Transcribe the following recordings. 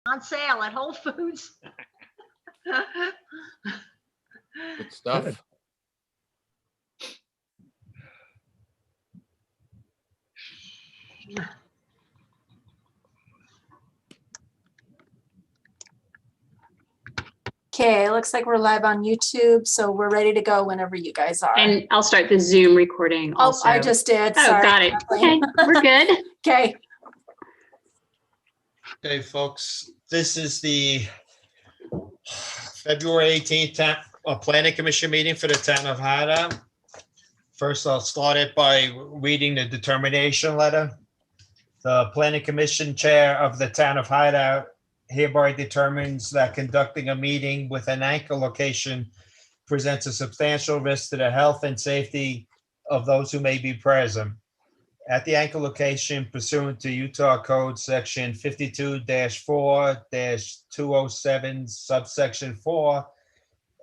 On sale at Whole Foods. Good stuff. Good. Okay, looks like we're live on YouTube, so we're ready to go whenever you guys are. And I'll start the Zoom recording Oh, also. I just did. Oh, Sorry, got it. Kathleen. Okay, we're good. Okay, Okay, folks, this is the February 18th Planning Commission meeting for the town of Hideout. First, I'll start it by reading the determination letter. The Planning Commission Chair of the town of Hideout hereby determines that conducting a meeting with an anchor location presents a substantial risk to the health and safety of those who may be present. At the anchor location pursuant to Utah Code Section 52-4-207 subsection 4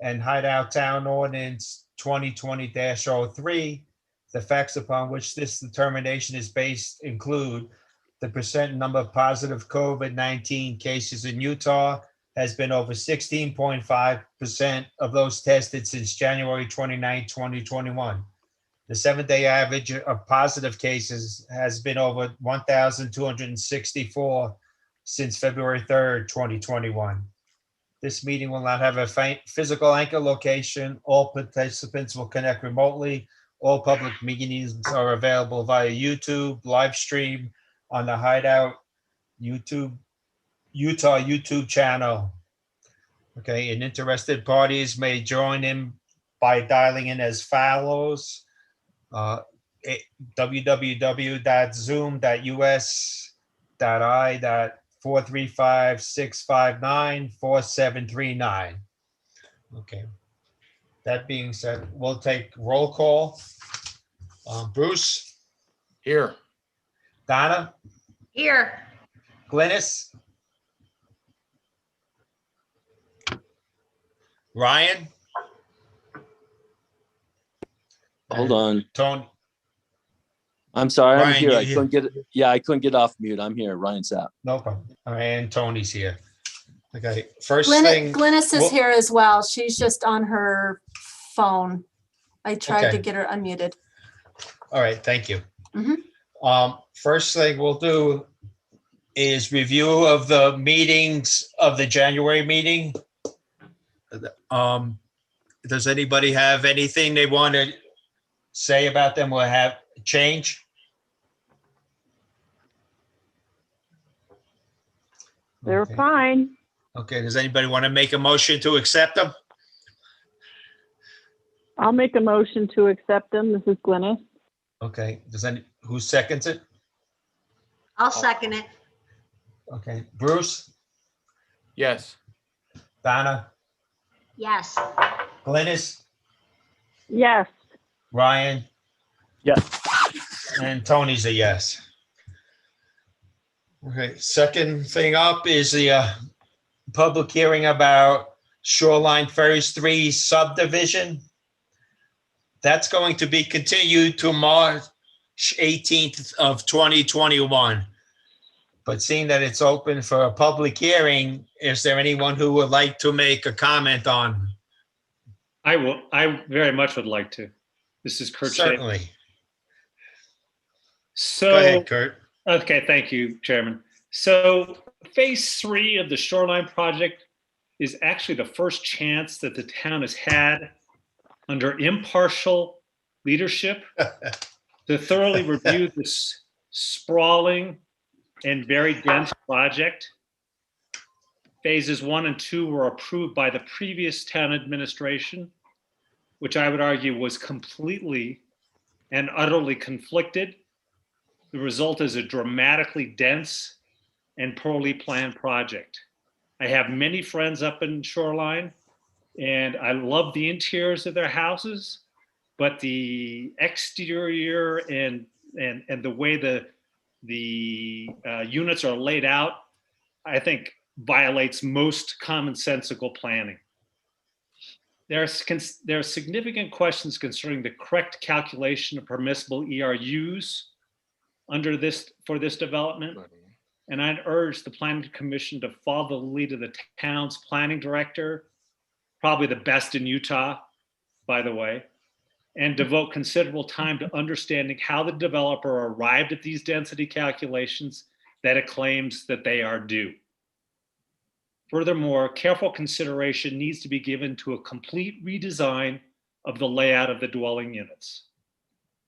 and Hideout Town Ordinance 2020-03, the facts upon which this determination is based include the percent number of positive COVID-19 cases in Utah has been over 16.5% of those tested since January 29, 2021. The 7-day average of positive cases has been over 1,264 since February 3rd, 2021. This meeting will not have a physical anchor location. All participants will connect remotely. All public meetings are available via YouTube, live stream on the Hideout Utah YouTube channel. Okay, and interested parties may join in by dialing in as follows. www.zoom.us.i.435-659-4739. Okay. That being said, we'll take roll call. Bruce, Here. Donna, Here. Glynis, Ryan, Hold on. Tony. I'm sorry. I'm Ryan, here. you I here? couldn't get. Yeah, I couldn't get off mute. I'm here. Ryan Sapp. No problem. And Tony's here. Okay, first thing. Glynis is well- here as well. She's just on her phone. I tried to Okay. get her unmuted. All right, thank you. Mhm. First thing we'll do is review of the meetings of the January meeting. Does anybody have anything they want to say about them or have change? They're Okay. fine. Okay, does anybody want to make a motion to accept them? I'll make a motion to accept them. This is Glynis. Okay, who seconds it? I'll second it. Okay, Bruce, Yes. Donna, Yes. Glynis, Yes. Ryan, Yes. and Tony's a yes. Okay, second thing up is the public hearing about Shoreline Ferries 3 subdivision. That's going to be continued to March 18th of 2021. But seeing that it's open for a public hearing, is there anyone who would like to make a comment on? I very much would like to. This is Kurt Shea. Certainly. So, Go ahead, Kurt. okay, thank you, Chairman. So phase 3 of the shoreline project is actually the first chance that the town has had under impartial leadership to thoroughly review this sprawling and very dense project. Phases 1 and 2 were approved by the previous town administration, which I would argue was completely and utterly conflicted. The result is a dramatically dense and poorly planned project. I have many friends up in Shoreline, and I love the interiors of their houses, but the exterior and the way the units are laid out, I think violates most commonsensical planning. There are significant questions concerning the correct calculation of permissible ERUs for this development. and I'd urge the Planning Commission to follow the lead of the town's planning director, probably the best in Utah, by the way, and devote considerable time to understanding how the developer arrived at these density calculations that it claims that they are due. Furthermore, careful consideration needs to be given to a complete redesign of the layout of the dwelling units.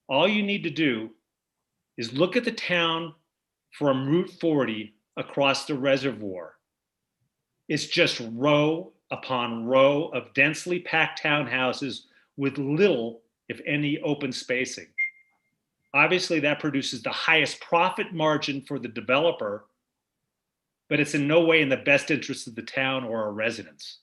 All you need to do is look at the town from Route 40 across the reservoir. It's just row upon row of densely packed townhouses with little, if any, open spacing. Obviously, that produces the highest profit margin for the developer, but it's in no way in the best interest of the town or our residents.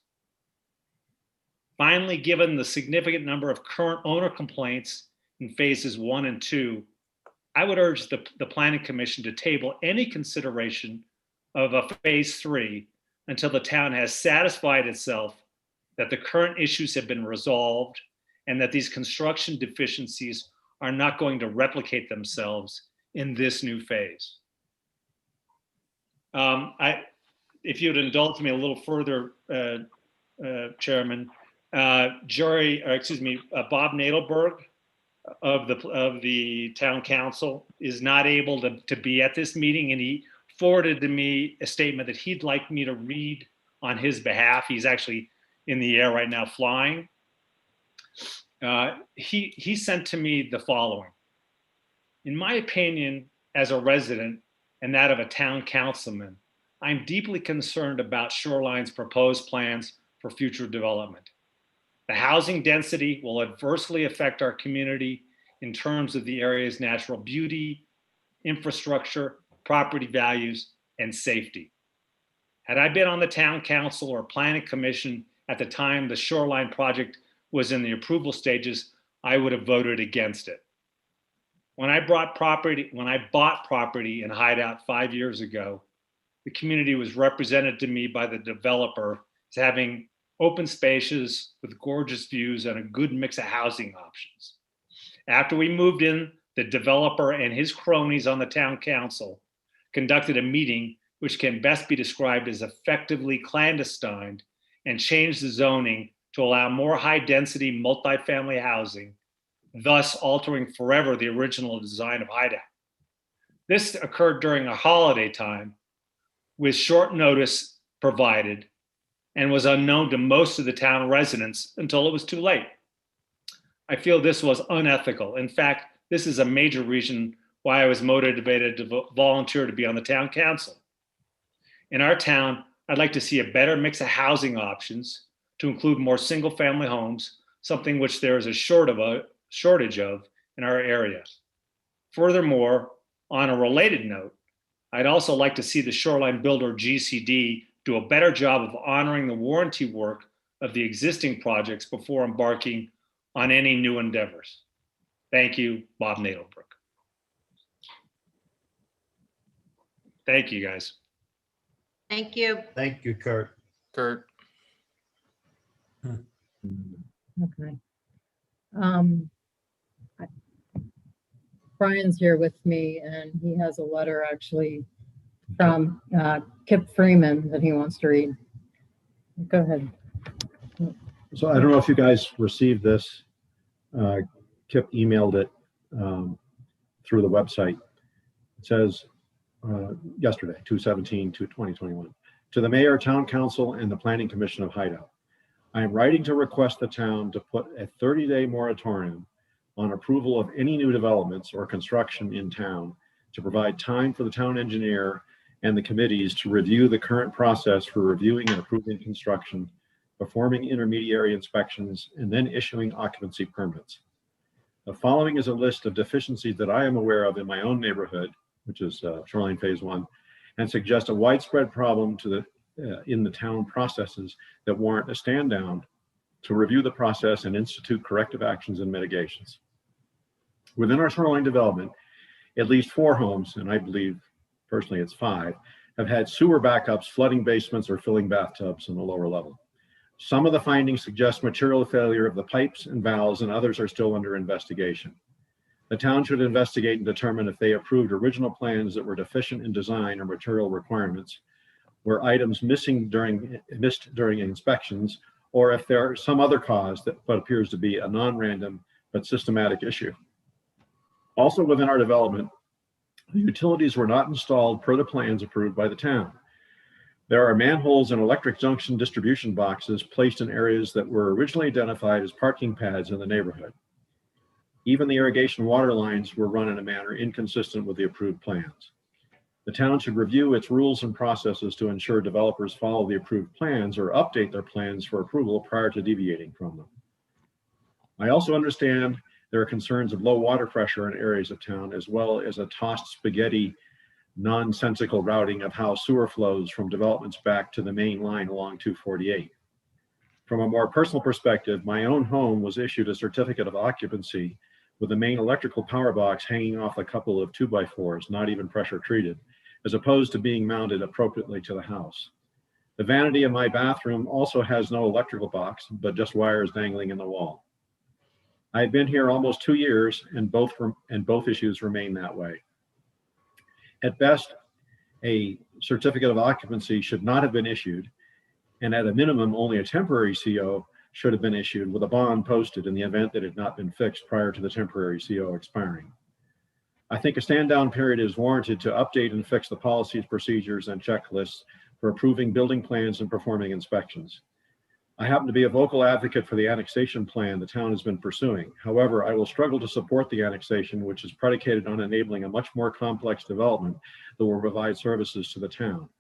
Finally, given the significant number of current owner complaints in phases 1 and 2, I would urge the Planning Commission to table any consideration of a phase 3 until the town has satisfied itself that the current issues have been resolved and that these construction deficiencies are not going to replicate themselves in this new phase. If you'd indulge me a little further, Chairman, Bob Nadelberg of the town council is not able to be at this meeting, and he forwarded to me a statement that he'd like me to read on his behalf. He's actually in the air right now flying. He sent to me the following. In my opinion, as a resident and that of a town councilman, I'm deeply concerned about Shoreline's proposed plans for future development. The housing density will adversely affect our community in terms of the area's natural beauty, infrastructure, property values, and safety. Had I been on the town council or planning commission at the time the Shoreline project was in the approval stages, I would have voted against it. When I bought property in Hideout 5 years ago, the community was represented to me by the developer as having open spaces with gorgeous views and a good mix of housing options. After we moved in, the developer and his cronies on the town council conducted a meeting which can best be described as effectively clandestine and changed the zoning to allow more high-density multifamily housing, thus altering forever the original design of Hideout. This occurred during a holiday time with short notice provided and was unknown to most of the town residents until it was too late. I feel this was unethical. In fact, this is a major reason why I was motivated to volunteer to be on the town council. In our town, I'd like to see a better mix of housing options to include more single-family homes, something which there is a shortage of in our area. Furthermore, on a related note, I'd also like to see the Shoreline Builder GCD do a better job of honoring the warranty work of the existing projects before embarking on any new endeavors. Thank you, Bob Nadelberg. Thank you, guys. Thank you. Thank you, Kurt. Kurt, Okay. I- Brian's here with me and he has a letter actually from Kip Freeman that he wants to read. Go ahead. So I don't know if you guys received this. Kip emailed it through the website. It says yesterday, 2/17/2021, to the mayor, town council, and the planning commission of Hideout. I am writing to request the town to put a 30-day moratorium on approval of any new developments or construction in town to provide time for the town engineer and the committees to review the current process for reviewing and approving construction, performing intermediary inspections, and then issuing occupancy permits. The following is a list of deficiencies that I am aware of in my own neighborhood, which is Shoreline Phase 1, and suggest a widespread problem in the town processes that warrant a stand down to review the process and institute corrective actions and mitigations. Within our shoreline development, at least 4 homes, and I believe personally it's 5, have had sewer backups, flooding basements, or filling bathtubs on the lower level. Some of the findings suggest material failure of the pipes and valves, and others are still under investigation. The town should investigate and determine if they approved original plans that were deficient in design or material requirements, were items missed during inspections, or if there are some other cause that what appears to be a non-random but systematic issue. Also within our development, the utilities were not installed per the plans approved by the town. There are manholes and electric junction distribution boxes placed in areas that were originally identified as parking pads in the neighborhood. Even the irrigation water lines were run in a manner inconsistent with the approved plans. The town should review its rules and processes to ensure developers follow the approved plans or update their plans for approval prior to deviating from them. I also understand there are concerns of low water pressure in areas of town, as well as a tossed spaghetti, nonsensical routing of how sewer flows from developments back to the main line along 248. From a more personal perspective, my own home was issued a certificate of occupancy with the main electrical power box hanging off a couple of 2x4s, not even pressure treated, as opposed to being mounted appropriately to the house. The vanity in my bathroom also has no electrical box, but just wires dangling in the wall. I've been here almost 2 years and both issues remain that way. At best, a certificate of occupancy should not have been issued, and at a minimum, only a temporary CO should have been issued with a bond posted in the event that it had not been fixed prior to the temporary CO expiring. I think a stand down period is warranted to update and fix the policies, procedures, and checklists for approving building plans and performing inspections. I happen to be a vocal advocate for the annexation plan the town has been pursuing. However, I will struggle to support the annexation, which is predicated on enabling a much more complex development that will provide services to the town.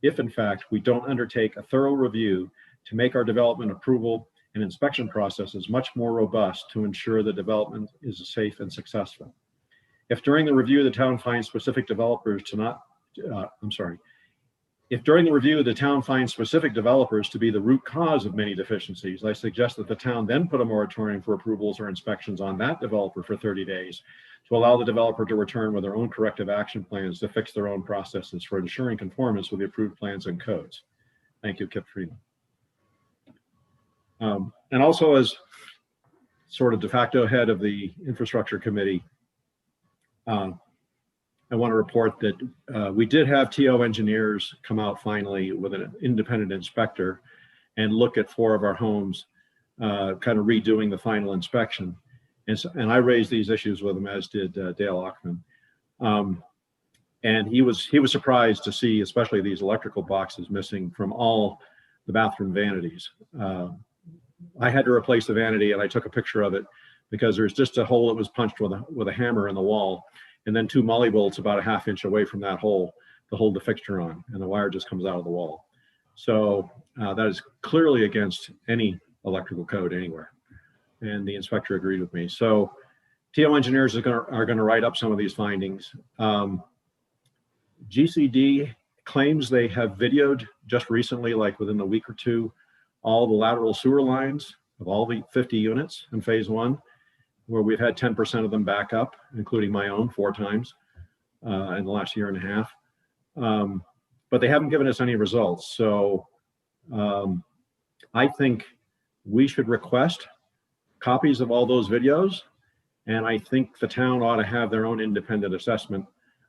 If in fact, we don't undertake a thorough review to make our development approval and inspection processes much more robust to ensure the development is safe and successful. If during the review the town finds specific developers to not, if during the review the town finds specific developers to be the root cause of many deficiencies, I suggest that the town then put a moratorium for approvals or inspections on that developer for 30 days to allow the developer to return with their own corrective action plans to fix their own processes for ensuring conformance with the approved plans and codes. Thank you, Kip Freeman. And also, as sort of de facto head of the infrastructure committee, I want to report that we did have TO engineers come out finally with an independent inspector and look at 4 of our homes, kind of redoing the final inspection. And I raised these issues with him, as did Dale Ockman. And he was surprised to see, especially these electrical boxes missing from all the bathroom vanities. I had to replace the vanity, and I took a picture of it because there's just a hole that was punched with a hammer in the wall, and then 2 molly bolts about a ½ inch away from that hole to hold the fixture on, and the wire just comes out of the wall. So that is clearly against any electrical code anywhere, and the inspector agreed with me. So TO engineers are going to write up some of these findings. GCD claims they have videoed just recently, like within a week or two, all the lateral sewer lines of all the 50 units in phase 1, where we've had 10% of them back up, including my own 4 times in the last year and a half. But they haven't given us any results. So I think we should request copies of all those videos. And I think the town ought to have their own independent assessment.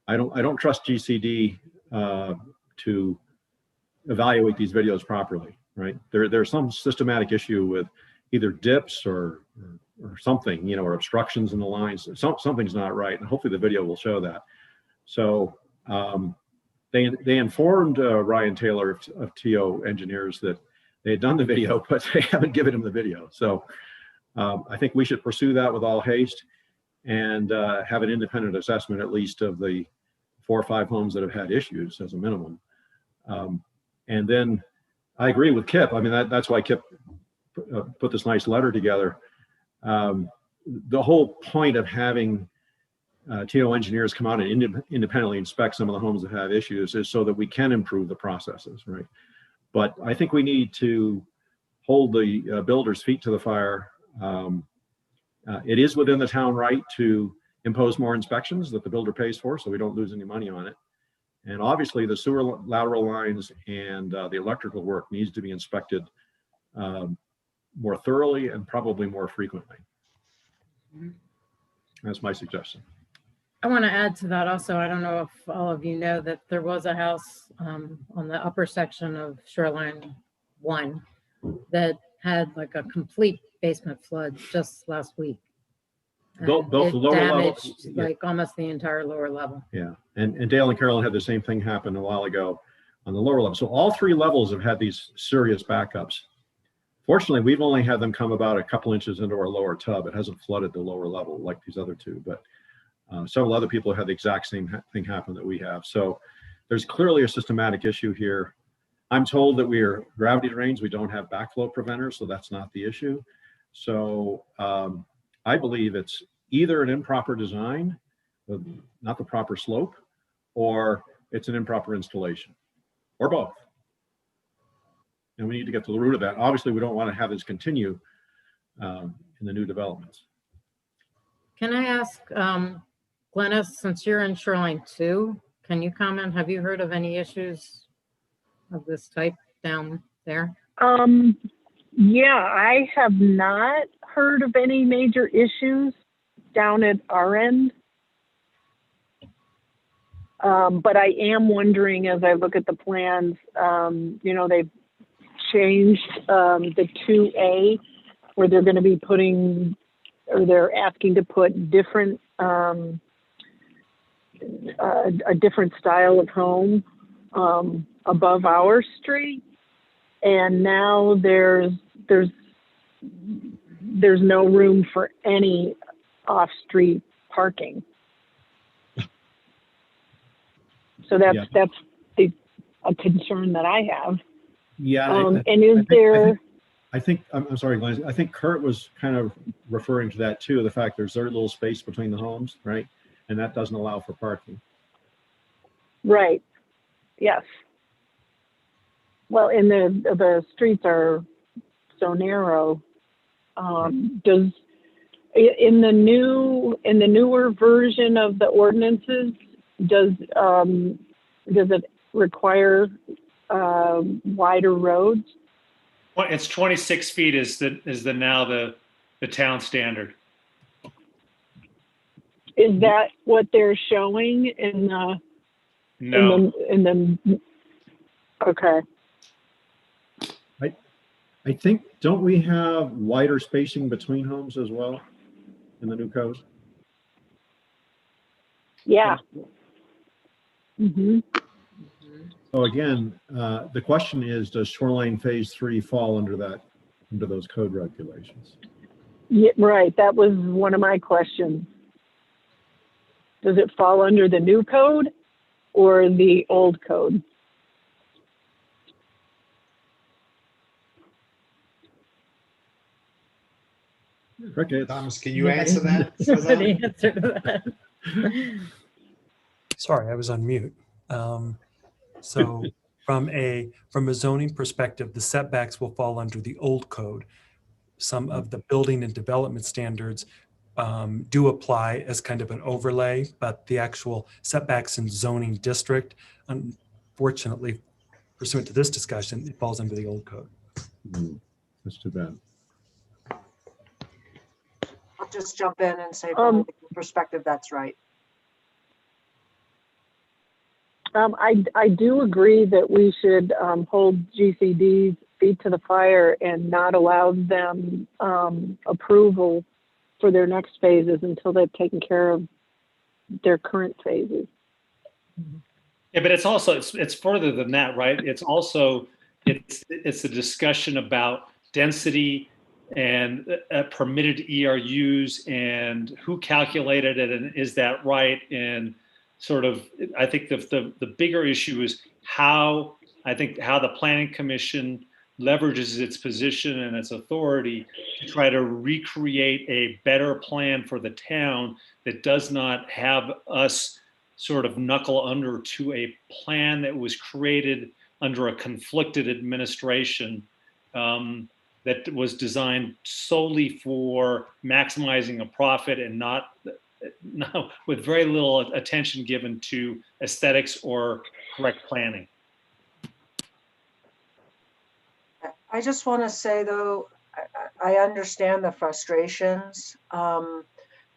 I don't trust GCD to evaluate these videos properly, right? There's some systematic issue with either dips or something, you know, or obstructions in the lines. Something's not right, and hopefully the video will show that. So they informed Ryan Taylor of TO engineers that they had done the video, but they haven't given him the video. So I think we should pursue that with all haste and have an independent assessment, at least of the 4 or 5 homes that have had issues as a minimum. And then I agree with Kip. I mean, that's why Kip put this nice letter together. The whole point of having TO engineers come out and independently inspect some of the homes that have issues is so that we can improve the processes, right? But I think we need to hold the builder's feet to the fire. It is within the town right to impose more inspections that the builder pays for, so we don't lose any money on it. And obviously the sewer lateral lines and the electrical work needs to be inspected more thoroughly and probably more frequently. That's my suggestion. I want to add to that also. I don't know if all of you know that there was a house on the upper section of Shoreline 1 that had like a complete basement flood just last week. Both And the it lower level. damaged Yeah. like almost the entire lower level. Yeah, and Dale and Carolyn had the same thing happen a while ago on the lower level. So all three levels have had these serious backups. Fortunately, we've only had them come about a couple inches into our lower tub. It hasn't flooded the lower level like these other two, but several other people have had the exact same thing happen that we have. So there's clearly a systematic issue here. I'm told that we are gravity drains. We don't have backflow preventers, so that's not the issue. So I believe it's either an improper design, not the proper slope, or it's an improper installation, or both. And we need to get to the root of that. Obviously, we don't want to have this continue in the new developments. Can I ask, Glennis, since you're in Shoreline 2, can you comment? Have you heard of any issues of this type down there? Yeah, I have not heard of any major issues down at our end. But I am wondering, as I look at the plans, you know, they've changed the 2A, where they're going to be putting, or they're asking to put different, a different style of home above our street. And now there's no room for any off-street parking. So that's a concern that I have. Yeah. And is there? I think I'm sorry, Glenn. I think Kurt was kind of referring to that too. The fact there's very little space between the homes, right? And that doesn't allow for parking. Right. Yes. Well, and the streets are so narrow. Does in the newer version of the ordinances, does it require wider roads? Well, it's 26 feet is now the town standard. Is that what they're showing in the? No. In the okay. I think, don't we have wider spacing between homes as well in the new code? Yeah. Mm-hmm. So again, the question is, does Shoreline Phase 3 fall under those code regulations? Yeah, right. That was one of my questions. Does it fall under the new code or the old code? Crickets. Thomas, can you answer that? Nobody answered that. Sorry, I was on mute. So from a zoning perspective, the setbacks will fall under the old code. Some of the building and development standards do apply as kind of an overlay, but the actual setbacks in zoning district, unfortunately, pursuant to this discussion, it falls under the old code. That's too bad. I'll just jump in and say from a legal perspective, that's right. I do agree that we should hold GCD's feet to the fire and not allow them approval for their next phases until they've taken care of their current phases. Yeah, but it's also it's further than that, right? It's also it's a discussion about density and permitted ERUs and who calculated it and is that right? And sort of, I think the bigger issue is how the Planning Commission leverages its position and its authority to try to recreate a better plan for the town that does not have us sort of knuckle under to a plan that was created under a conflicted administration that was designed solely for maximizing a profit and not with very little attention given to aesthetics or correct planning. I just want to say, though, I understand the frustrations,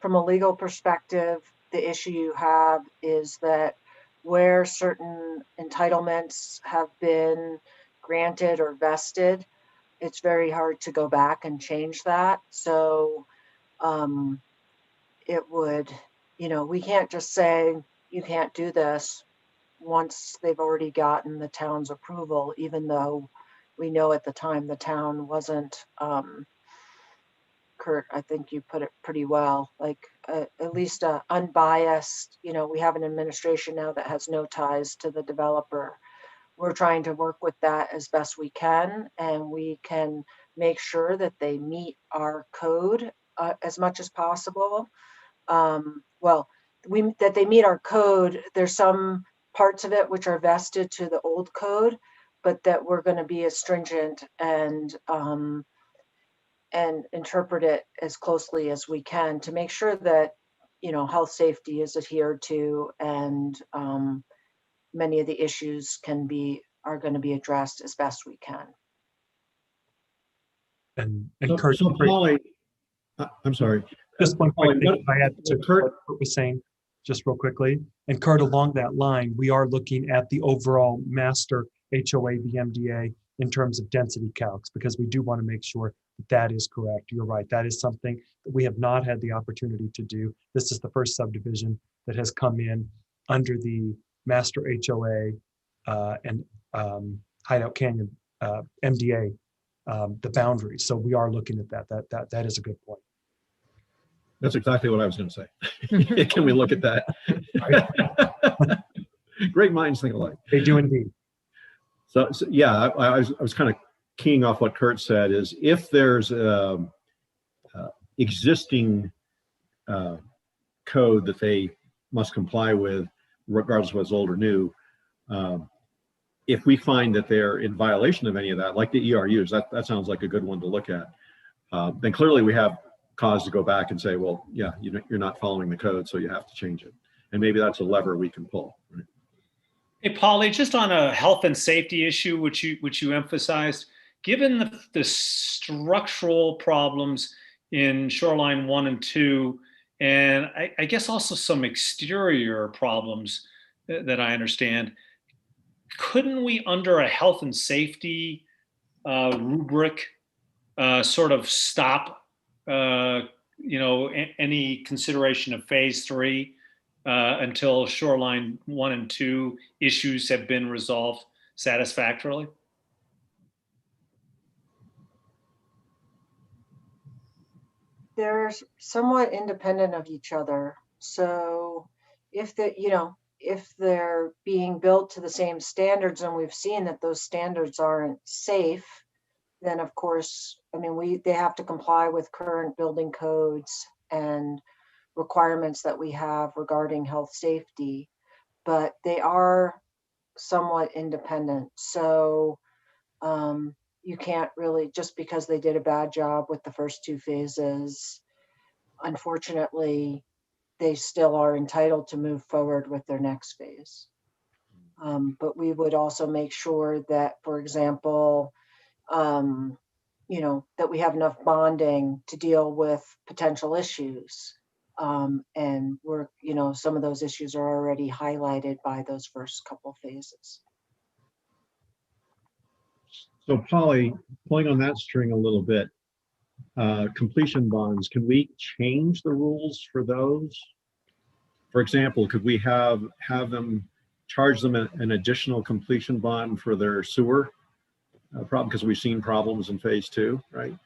from a legal perspective, the issue you have is that where certain entitlements have been granted or vested, it's very hard to go back and change that. So it would, we can't just say you can't do this once they've already gotten the town's approval, even though we know at the time the town wasn't, Kurt, I think you put it pretty well, like at least unbiased, we have an administration now that has no ties to the developer. We're trying to work with that as best we can, and we can make sure that they meet our code as much as possible. That they meet our code. There's some parts of it which are vested to the old code, but that we're going to be as stringent and interpret it as closely as we can to make sure that health safety is adhered to, and many of the issues are going to be addressed as best we can. And So, Kurt, so Polly, I'm sorry. just one quick Polly, thing I had to Kurt, what Kurt was saying, just real quickly. And Kurt, along that line, we are looking at the overall master HOA VMDA in terms of density calcs, because we do want to make sure that that is correct. You're right. That is something that we have not had the opportunity to do. This is the first subdivision that has come in under the master HOA and Hideout Canyon MDA, the boundaries. So we are looking at that. That is a good point. That's exactly what I was going to say. Can we look at that? Great minds think alike. They do indeed. So yeah, I was kind of keying off what Kurt said, is if there's existing code that they must comply with, regardless of what's old or new, if we find that they're in violation of any of that, like the ERUs, that sounds like a good one to look at, then clearly we have cause to go back and say, well, yeah, you're not following the code, so you have to change it. And maybe that's a lever we can pull. Right? Hey, Polly, just on a health and safety issue, which you emphasized, given the structural problems in Shoreline 1 and 2, and I guess also some exterior problems that I understand, couldn't we, under a health and safety rubric, sort of stop any consideration of phase 3 until Shoreline 1 and 2 issues have been resolved satisfactorily? They're somewhat independent of each other. So if they're being built to the same standards, and we've seen that those standards aren't safe, then of course, they have to comply with current building codes and requirements that we have regarding health safety, but they are somewhat independent. So you can't really, just because they did a bad job with the first 2 phases, unfortunately, they still are entitled to move forward with their next phase. But we would also make sure that, for example, that we have enough bonding to deal with potential issues. And some of those issues are already highlighted by those first couple phases. So Polly, pulling on that string a little bit, completion bonds, can we change the rules for those? For example, could we have them charge them an additional completion bond for their sewer problem, because we've seen problems in phase 2, right?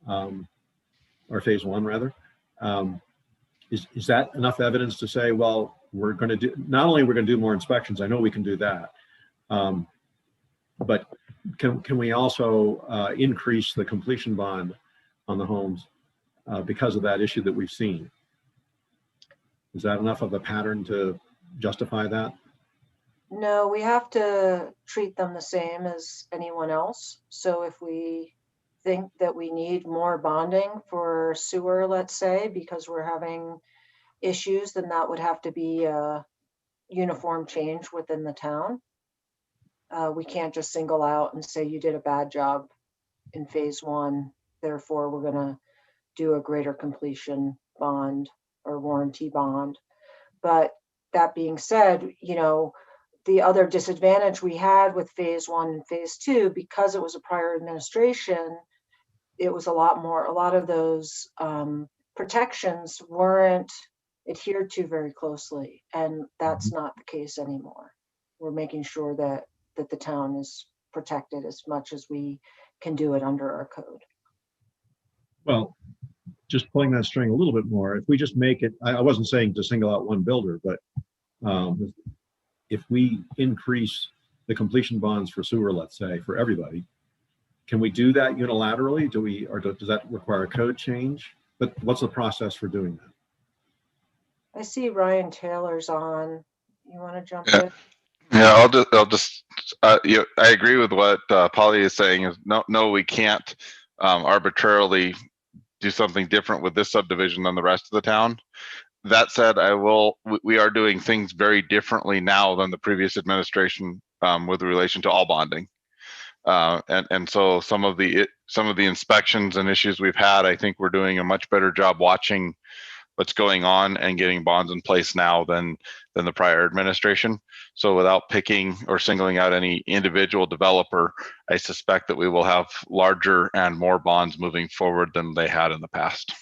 Or phase 1 rather. Is that enough evidence to say, well, we're going to do, not only we're going to do more inspections, I know we can do that, but can we also increase the completion bond on the homes because of that issue that we've seen? Is that enough of a pattern to justify that? No, we have to treat them the same as anyone else. So if we think that we need more bonding for sewer, let's say, because we're having issues, then that would have to be a uniform change within the town. We can't just single out and say you did a bad job in phase 1, therefore we're going to do a greater completion bond or warranty bond. But that being said, the other disadvantage we had with phase 1 and phase 2, because it was a prior administration, it was a lot of those protections weren't adhered to very closely. And that's not the case anymore. We're making sure that the town is protected as much as we can do it under our code. Well, just pulling that string a little bit more, if we just make it, I wasn't saying to single out one builder, but if we increase the completion bonds for sewer, let's say, for everybody, can we do that unilaterally? Does that require a code change? But what's the process for doing that? I see Ryan Taylor's on. You want to jump Yeah. in? Yeah, I'll just, I agree with what Polly is saying. Is no, we can't arbitrarily do something different with this subdivision than the rest of the town. That said, we are doing things very differently now than the previous administration with relation to all bonding. And so some of the inspections and issues we've had, I think we're doing a much better job watching what's going on and getting bonds in place now than the prior administration. So without picking or singling out any individual developer, I suspect that we will have larger and more bonds moving forward than they had in the past.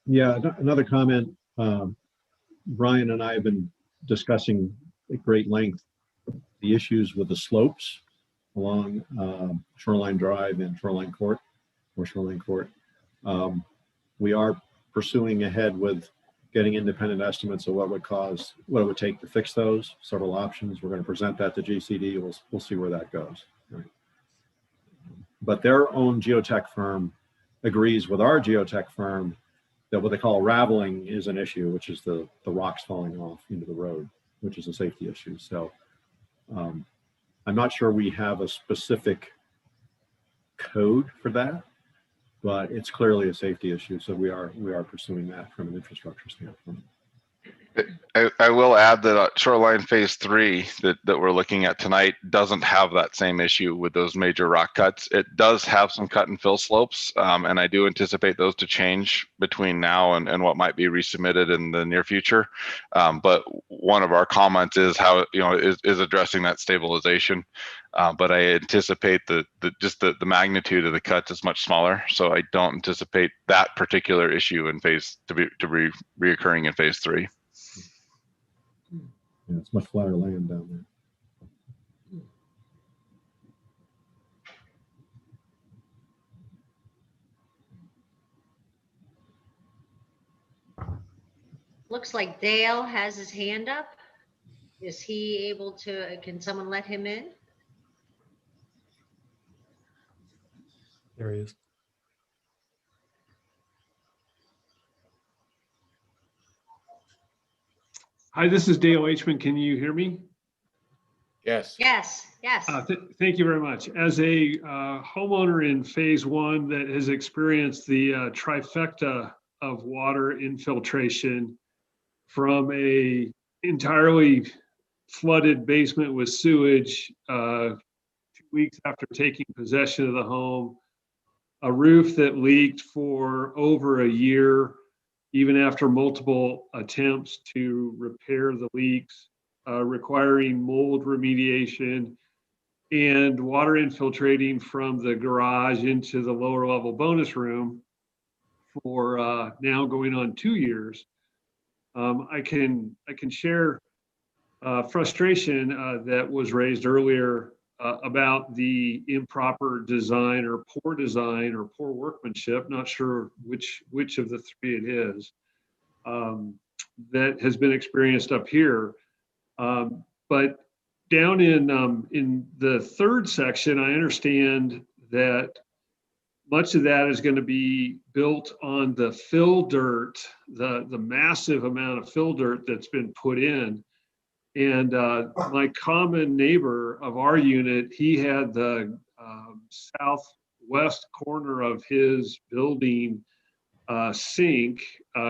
Yeah, another comment. Brian and I have been discussing at great length the issues with the slopes along Shoreline Drive and Shoreline Court, or Shoreline Court. We are pursuing ahead with getting independent estimates of what it would take to fix those. Several options. We're going to present that to GCD. We'll see where that goes. Right. But their own geotech firm agrees with our geotech firm that what they call raveling is an issue, which is the rocks falling off into the road, which is a safety issue. So I'm not sure we have a specific code for that, but it's clearly a safety issue. So we are pursuing that from an infrastructure standpoint. I will add that Shoreline Phase 3 that we're looking at tonight doesn't have that same issue with those major rock cuts. It does have some cut and fill slopes, and I do anticipate those to change between now and what might be resubmitted in the near future. But one of our comments is how is addressing that stabilization. But I anticipate that the magnitude of the cuts is much smaller, so I don't anticipate that particular issue in phase to be reoccurring in Phase 3. Yeah, it's much flatter land down there. Looks like Dale has his hand up. Is he able to, can someone let him in? There he is. Hi, this is Dale Hman. Can you hear me? Yes. Yes, yes. Thank you very much. As a homeowner in Phase 1 that has experienced the trifecta of water infiltration from a entirely flooded basement with sewage 2 weeks after taking possession of the home, a roof that leaked for over a year, even after multiple attempts to repair the leaks, requiring mold remediation, and water infiltrating from the garage into the lower level bonus room for now going on 2 years. I can share frustration that was raised earlier about the improper design or poor workmanship, not sure which of the three it is, that has been experienced up here. But down in the third section, I understand that much of that is going to be built on the fill dirt, the massive amount of fill dirt that's been put in. And my common neighbor of our unit, he had the southwest corner of his building sink,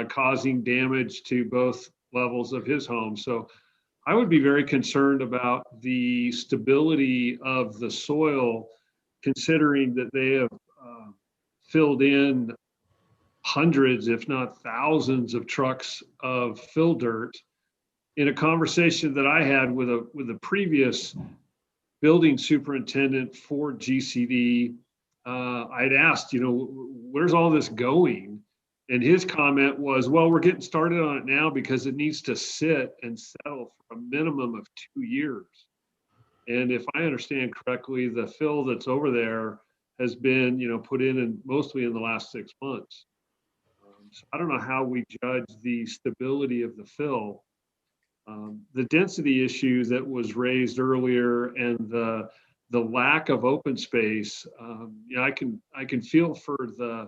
causing damage to both levels of his home. So I would be very concerned about the stability of the soil, considering that they have filled in hundreds, if not thousands, of trucks of fill dirt. In a conversation that I had with a previous building superintendent for GCD, I'd asked, where's all this going? And his comment was, well, we're getting started on it now because it needs to sit and settle for a minimum of 2 years. And if I understand correctly, the fill that's over there has been, put in mostly in the last 6 months. So I don't know how we judge the stability of the fill. The density issue that was raised earlier and the lack of open space, I can feel for the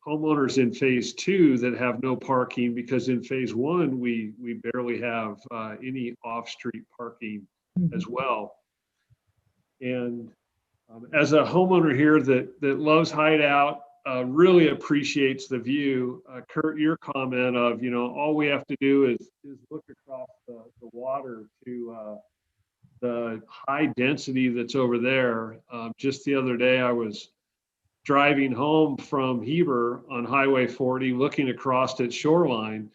homeowners in phase 2 that have no parking, because in phase 1 we barely have any off-street parking as well. And as a homeowner here that loves Hideout, really appreciates the view. Kurt, your comment of, all we have to do is look across the water to the high density that's over there. Just the other day, I was driving home from Heber on Highway 40, looking across at Shoreline,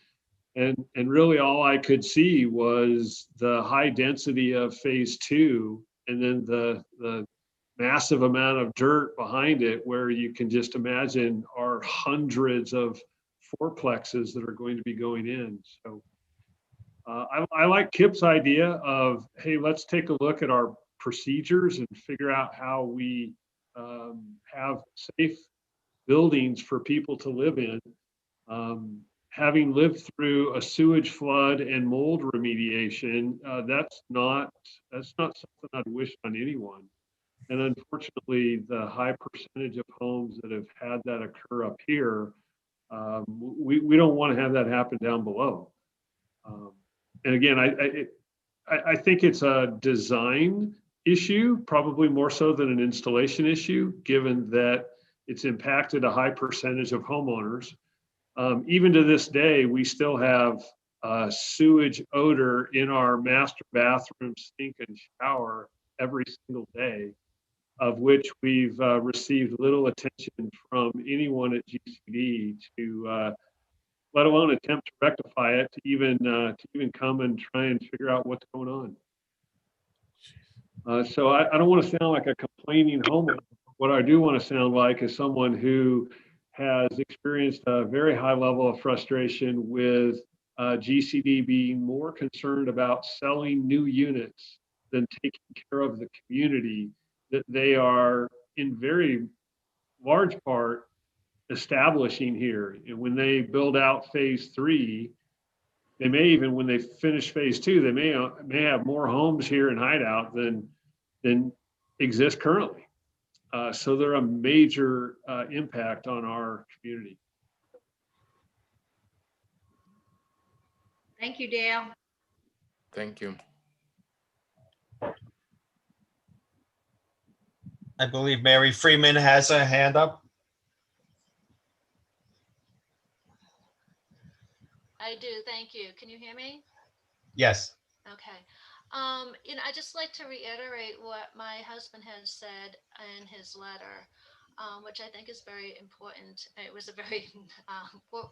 and really all I could see was the high density of phase 2, and then the massive amount of dirt behind it, where you can just imagine are hundreds of fourplexes that are going to be going in. So I like Kip's idea of, hey, let's take a look at our procedures and figure out how we have safe buildings for people to live in. Having lived through a sewage flood and mold remediation, that's not something I'd wish on anyone. And unfortunately, the high percentage of homes that have had that occur up here, we don't want to have that happen down below. And again, I think it's a design issue, probably more so than an installation issue, given that it's impacted a high percentage of homeowners. Even to this day, we still have sewage odor in our master bathroom, sink, and shower every single day, of which we've received little attention from anyone at GCD to, let alone attempt to rectify it, to even come and try and figure out what's going on. So I don't want to sound like a complaining homeowner. What I do want to sound like is someone who has experienced a very high level of frustration with GCD being more concerned about selling new units than taking care of the community that they are in very large part establishing here. And when they build out phase 3, they may even, when they finish phase 2, they may have more homes here in Hideout than exist currently. So they're a major impact on our community. Thank you, Dale. Thank you. I believe Mary Freeman has a hand up. I do, thank you. Can you hear me? Yes. Okay. I'd just like to reiterate what my husband has said in his letter, which I think is very important. It was a very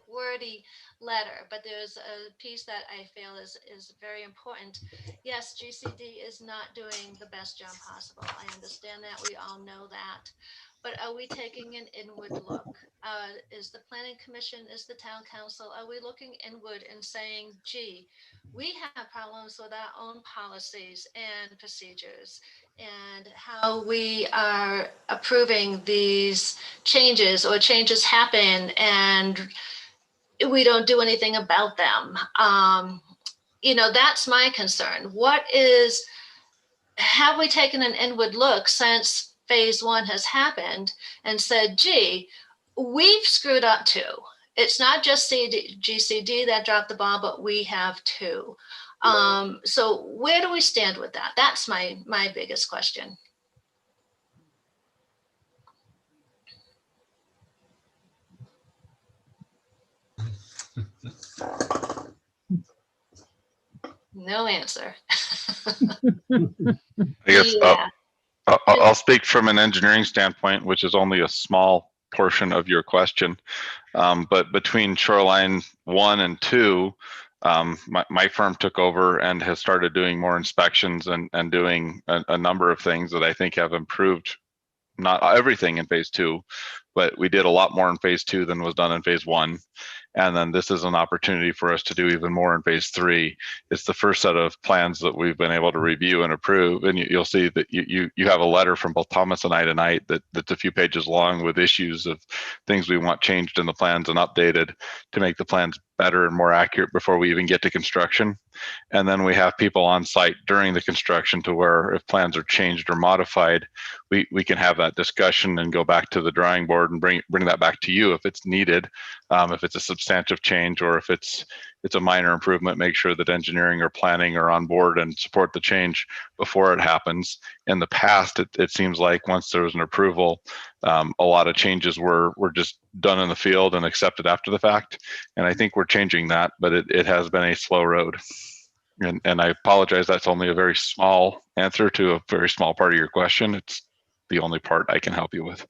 wordy letter, but there's a piece that I feel is very important. Yes, GCD is not doing the best job possible. I understand that. We all know that. But are we taking an inward look? Is the planning commission, is the town council, are we looking inward and saying, gee, we have problems with our own policies and procedures and how we are approving these changes, or changes happen and we don't do anything about them? That's my concern. Have we taken an inward look since phase 1 has happened and said, gee, we've screwed up too. It's not just GCD that dropped the ball, but we have too. So where do we stand with that? That's my biggest question. No answer. I guess Yeah. I'll speak from an engineering standpoint, which is only a small portion of your question. But between Shoreline 1 and 2, my firm took over and has started doing more inspections and doing a number of things that I think have improved, not everything in phase 2, but we did a lot more in phase 2 than was done in phase 1. And then this is an opportunity for us to do even more in phase 3. It's the first set of plans that we've been able to review and approve. And you'll see that you have a letter from both Thomas and I tonight that's a few pages long with issues of things we want changed in the plans and updated to make the plans better and more accurate before we even get to construction. And then we have people on site during the construction to where if plans are changed or modified, we can have that discussion and go back to the drawing board and bring that back to you if it's needed. If it's a substantive change or if it's a minor improvement, make sure that engineering or planning are on board and support the change before it happens. In the past, it seems like once there was an approval, a lot of changes were just done in the field and accepted after the fact. And I think we're changing that, but it has been a slow road. And I apologize, that's only a very small answer to a very small part of your question. It's the only part I can help you with.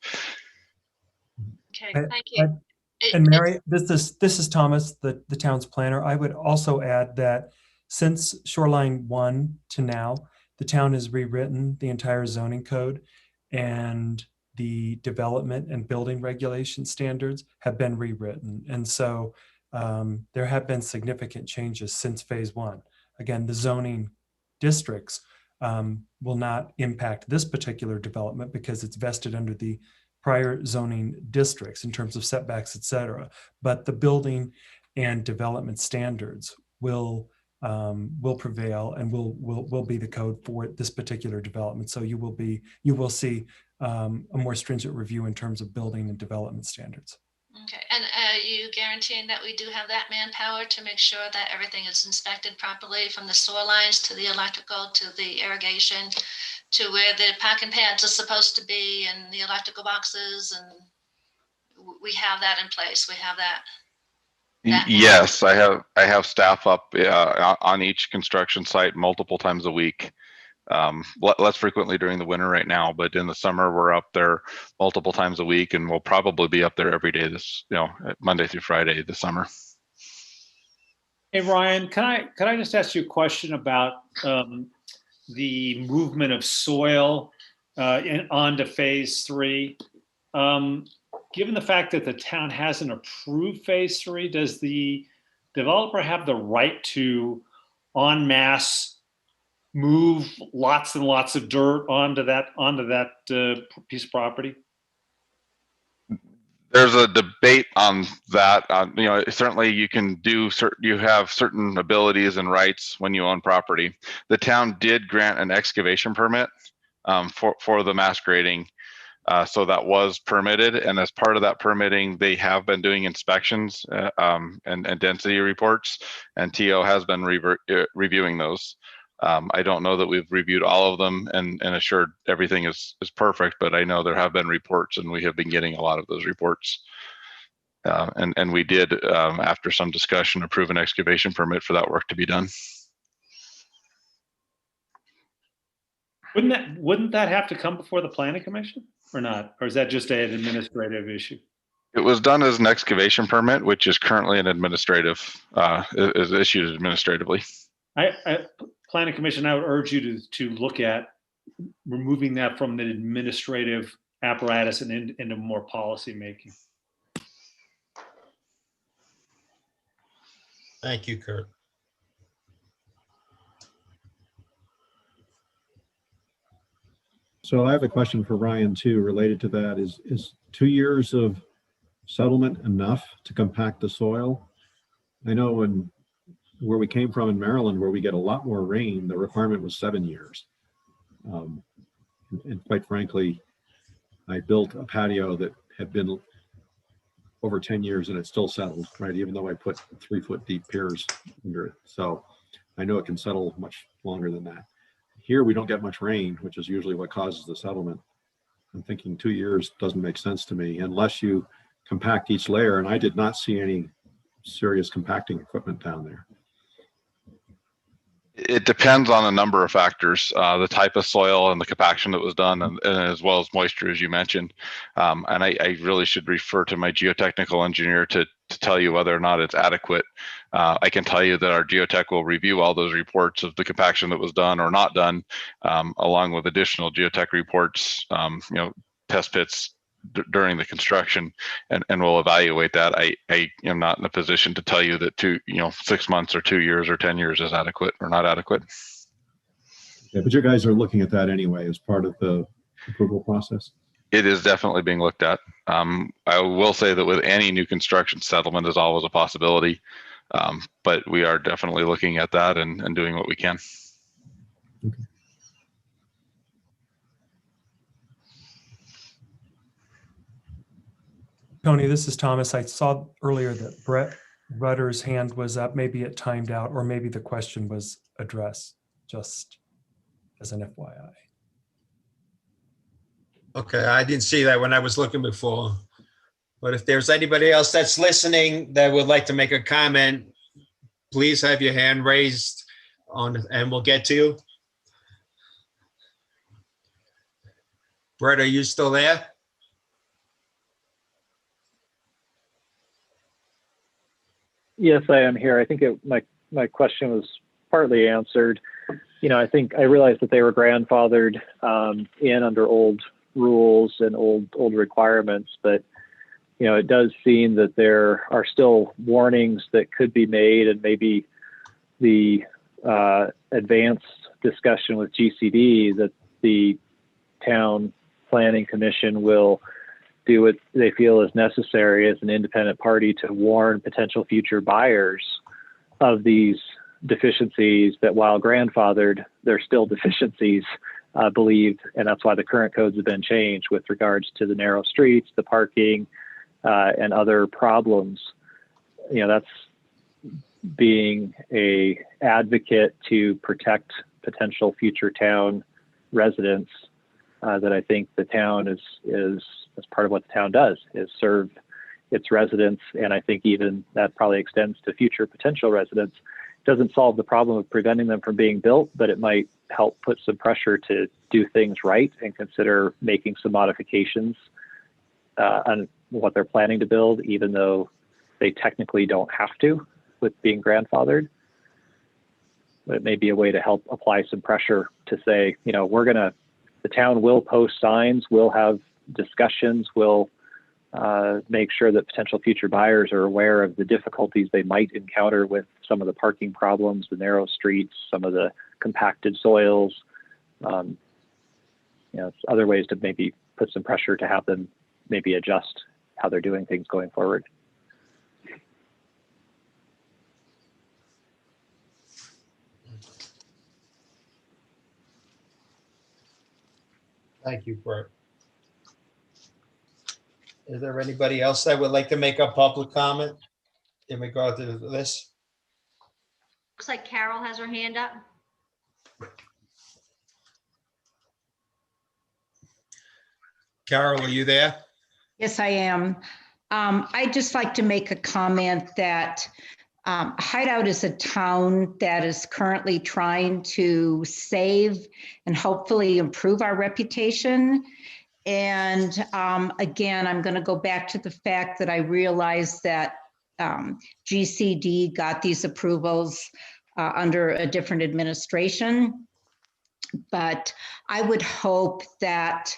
Okay, thank you. And Mary, this is Thomas, the town's planner. I would also add that since Shoreline 1 to now, the town has rewritten the entire zoning code, and the development and building regulation standards have been rewritten. And so there have been significant changes since phase 1. Again, the zoning districts will not impact this particular development because it's vested under the prior zoning districts in terms of setbacks, et cetera. But the building and development standards will prevail and will be the code for this particular development. So you will see a more stringent review in terms of building and development standards. Okay, and are you guaranteeing that we do have that manpower to make sure that everything is inspected properly from the sewer lines to the electrical to the irrigation to where the parking pads are supposed to be and the electrical boxes, and we have that in place? We have that. Yes, I have staff up on each construction site multiple times a week. Less frequently during the winter right now, but in the summer we're up there multiple times a week, and we'll probably be up there every day this, Monday through Friday this summer. Hey Ryan, can I just ask you a question about the movement of soil onto phase 3? Given the fact that the town hasn't approved phase 3, does the developer have the right to en masse move lots and lots of dirt onto that piece of property? There's a debate on that. Certainly you can you have certain abilities and rights when you own property. The town did grant an excavation permit for the mass grading. So that was permitted, and as part of that permitting, they have been doing inspections and density reports, and TO has been reviewing those. I don't know that we've reviewed all of them and assured everything is perfect, but I know there have been reports, and we have been getting a lot of those reports. And we did, after some discussion, approve an excavation permit for that work to be done. Wouldn't that have to come before the planning commission or not? Or is that just an administrative issue? It was done as an excavation permit, which is currently an administrative, is issued administratively. Planning commission, I would urge you to look at removing that from the administrative apparatus and into more policy making. Thank you, Kurt. So I have a question for Ryan too, related to that. Is 2 years of settlement enough to compact the soil? I know where we came from in Maryland, where we get a lot more rain, the requirement was 7 years. And quite frankly, I built a patio that had been over 10 years and it still settled, right? Even though I put 3-foot deep piers under it. So I know it can settle much longer than that. Here we don't get much rain, which is usually what causes the settlement. I'm thinking 2 years doesn't make sense to me unless you compact each layer. And I did not see any serious compacting equipment down there. It depends on a number of factors, the type of soil and the compaction that was done, and as well as moisture, as you mentioned. And I really should refer to my geotechnical engineer to tell you whether or not it's adequate. I can tell you that our geotech will review all those reports of the compaction that was done or not done, along with additional geotech reports, test pits during the construction, and we'll evaluate that. I am not in a position to tell you that 6 months or 2 years or 10 years is adequate or not adequate. Yeah, but you guys are looking at that anyway as part of the approval process? It is definitely being looked at. I will say that with any new construction, settlement is always a possibility, but we are definitely looking at that and doing what we can. Okay. Tony, this is Thomas. I saw earlier that Brett Rudder's hand was up. Maybe it timed out, or maybe the question was addressed, just as an FYI. Okay, I didn't see that when I was looking before. But if there's anybody else that's listening that would like to make a comment, please have your hand raised and we'll get to you. Brett, are you still there? Yes, I am here. I think my question was partly answered. I think I realized that they were grandfathered in under old rules and old requirements, but it does seem that there are still warnings that could be made, and maybe the advanced discussion with GCD that the town planning commission will do what they feel is necessary as an independent party to warn potential future buyers of these deficiencies, that while grandfathered, they're still deficiencies believed. And that's why the current codes have been changed with regards to the narrow streets, the parking, and other problems. That's being a advocate to protect potential future town residents, that I think the town is as part of what the town does, is serve its residents. And I think even that probably extends to future potential residents. It doesn't solve the problem of preventing them from being built, but it might help put some pressure to do things right and consider making some modifications on what they're planning to build, even though they technically don't have to with being grandfathered. But it may be a way to help apply some pressure to say, the town will post signs, we'll have discussions, we'll make sure that potential future buyers are aware of the difficulties they might encounter with some of the parking problems, the narrow streets, some of the compacted soils. It's other ways to maybe put some pressure to have them maybe adjust how they're doing things going forward. Thank you, Bert. Is there anybody else that would like to make a public comment in regard to this? Looks like Carol has her hand up. Carol, are you there? Yes, I am. I'd just like to make a comment that Hideout is a town that is currently trying to save and hopefully improve our reputation. And again, I'm going to go back to the fact that I realized that GCD got these approvals under a different administration. But I would hope that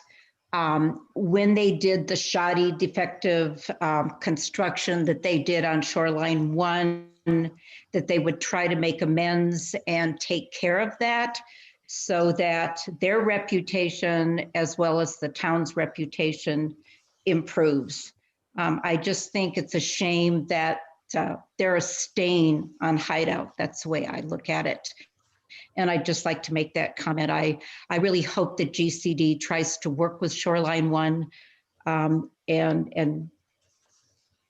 when they did the shoddy, defective construction that they did on Shoreline 1, that they would try to make amends and take care of that so that their reputation as well as the town's reputation improves. I just think it's a shame that they're a stain on Hideout. That's the way I look at it. And I'd just like to make that comment. I really hope that GCD tries to work with Shoreline 1 and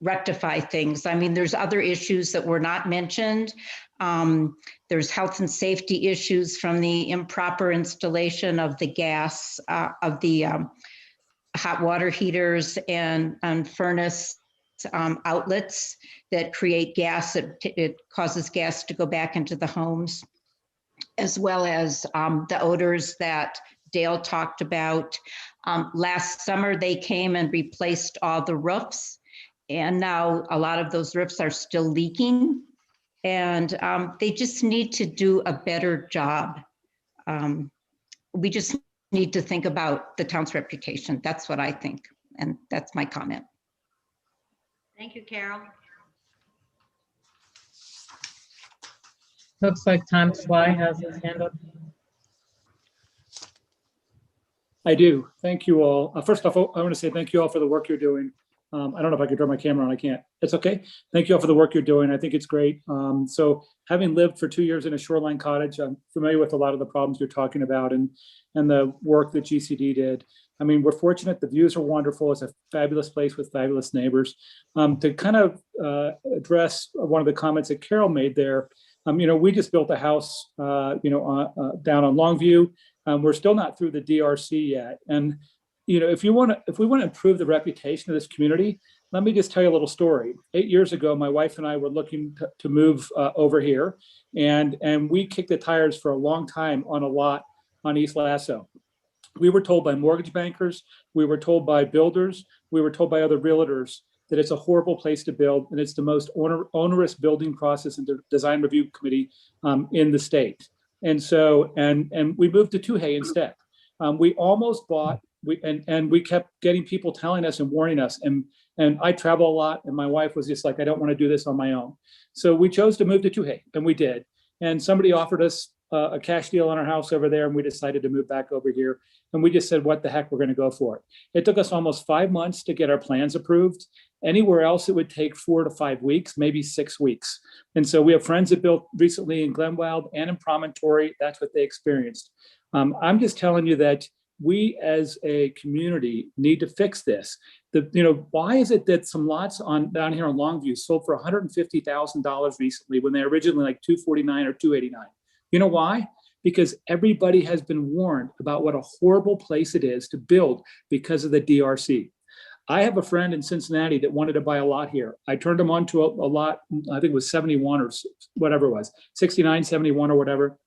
rectify things. I mean, there's other issues that were not mentioned. There's health and safety issues from the improper installation of the gas, of the hot water heaters and furnace outlets that create gas. It causes gas to go back into the homes. as well as the odors that Dale talked about. Last summer, they came and replaced all the roofs, and now a lot of those roofs are still leaking, and they just need to do a better job. We just need to think about the town's reputation. That's what I think, and that's my comment. Thank you, Carol. Looks like Tom Sly has his hand up. I do. Thank you all. First off, I want to say thank you all for the work you're doing. I don't know if I could turn my camera on. I can't. It's okay. Thank you all for the work you're doing. I think it's great. So having lived for 2 years in a shoreline cottage, I'm familiar with a lot of the problems you're talking about and the work that GCD did. I mean, we're fortunate. The views are wonderful. It's a fabulous place with fabulous neighbors. To kind of address one of the comments that Carol made there, we just built a house, down on Longview. We're still not through the DRC yet. And, if we want to improve the reputation of this community, let me just tell you a little story. 8 years ago, my wife and I were looking to move over here, and we kicked the tires for a long time on a lot on East Lasso. We were told by mortgage bankers, we were told by builders, we were told by other realtors that it's a horrible place to build, and it's the most onerous building process in the design review committee in the state. And so, and we moved to Tuhey instead. We almost bought, we kept getting people telling us and warning us. And I travel a lot, and my wife was just like, I don't want to do this on my own. So we chose to move to Tuhey, and we did. And somebody offered us a cash deal on our house over there, and we decided to move back over here. And we just said, what the heck, we're going to go for it. It took us almost 5 months to get our plans approved. Anywhere else, it would take 4 to 5 weeks, maybe 6 weeks. And so we have friends that built recently in Glenwild and in Promontory. That's what they experienced. I'm just telling you that we as a community need to fix this. Why is it that some lots down here on Longview sold for $150,000 recently when they originally like $249 or $289? You know why? Because everybody has been warned about what a horrible place it is to build because of the DRC. I have a friend in Cincinnati that wanted to buy a lot here. I turned him on to a lot, I think it was 71 or whatever it was, 69, 71 or whatever.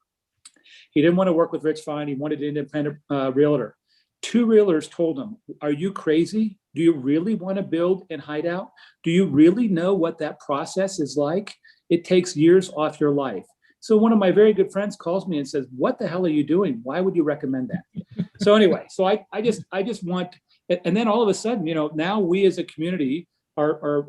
He didn't want to work with Rich Fine. He wanted an independent realtor. 2 realtors told him, are you crazy? Do you really want to build in Hideout? Do you really know what that process is like? It takes years off your life. So one of my very good friends calls me and says, what the hell are you doing? Why would you recommend that? So anyway, so I just want, and then all of a sudden, now we as a community are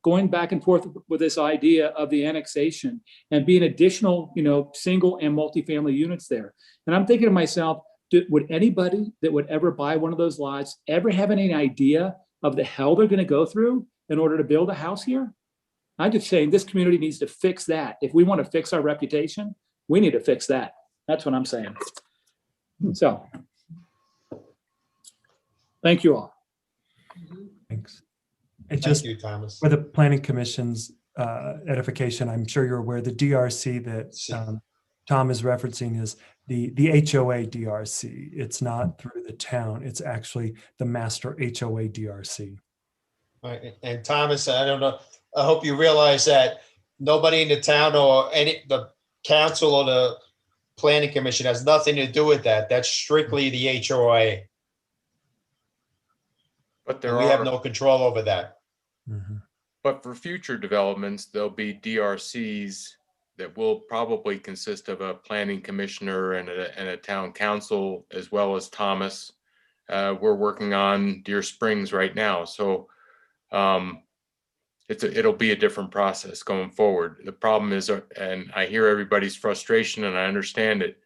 going back and forth with this idea of the annexation and being additional, single and multifamily units there. And I'm thinking to myself, would anybody that would ever buy one of those lots ever have any idea of the hell they're going to go through in order to build a house here? I'm just saying this community needs to fix that. If we want to fix our reputation, we need to fix that. That's what I'm saying. So, thank you all. Thanks. Thank Just you, Thomas. for the Planning Commission's edification, I'm sure you're aware the DRC that Tom is referencing is the HOA DRC. It's not through the town. It's actually the master HOA DRC. Right. And Thomas, I don't know, I hope you realize that nobody in the town or the council or the planning commission has nothing to do with that. That's strictly the HOA. But We have no control over that. Mm-hmm. But for future developments, there'll be DRCs that will probably consist of a planning commissioner and a town council, as well as Thomas. We're working on Deer Springs right now. So it'll be a different process going forward. The problem is, and I hear everybody's frustration and I understand it.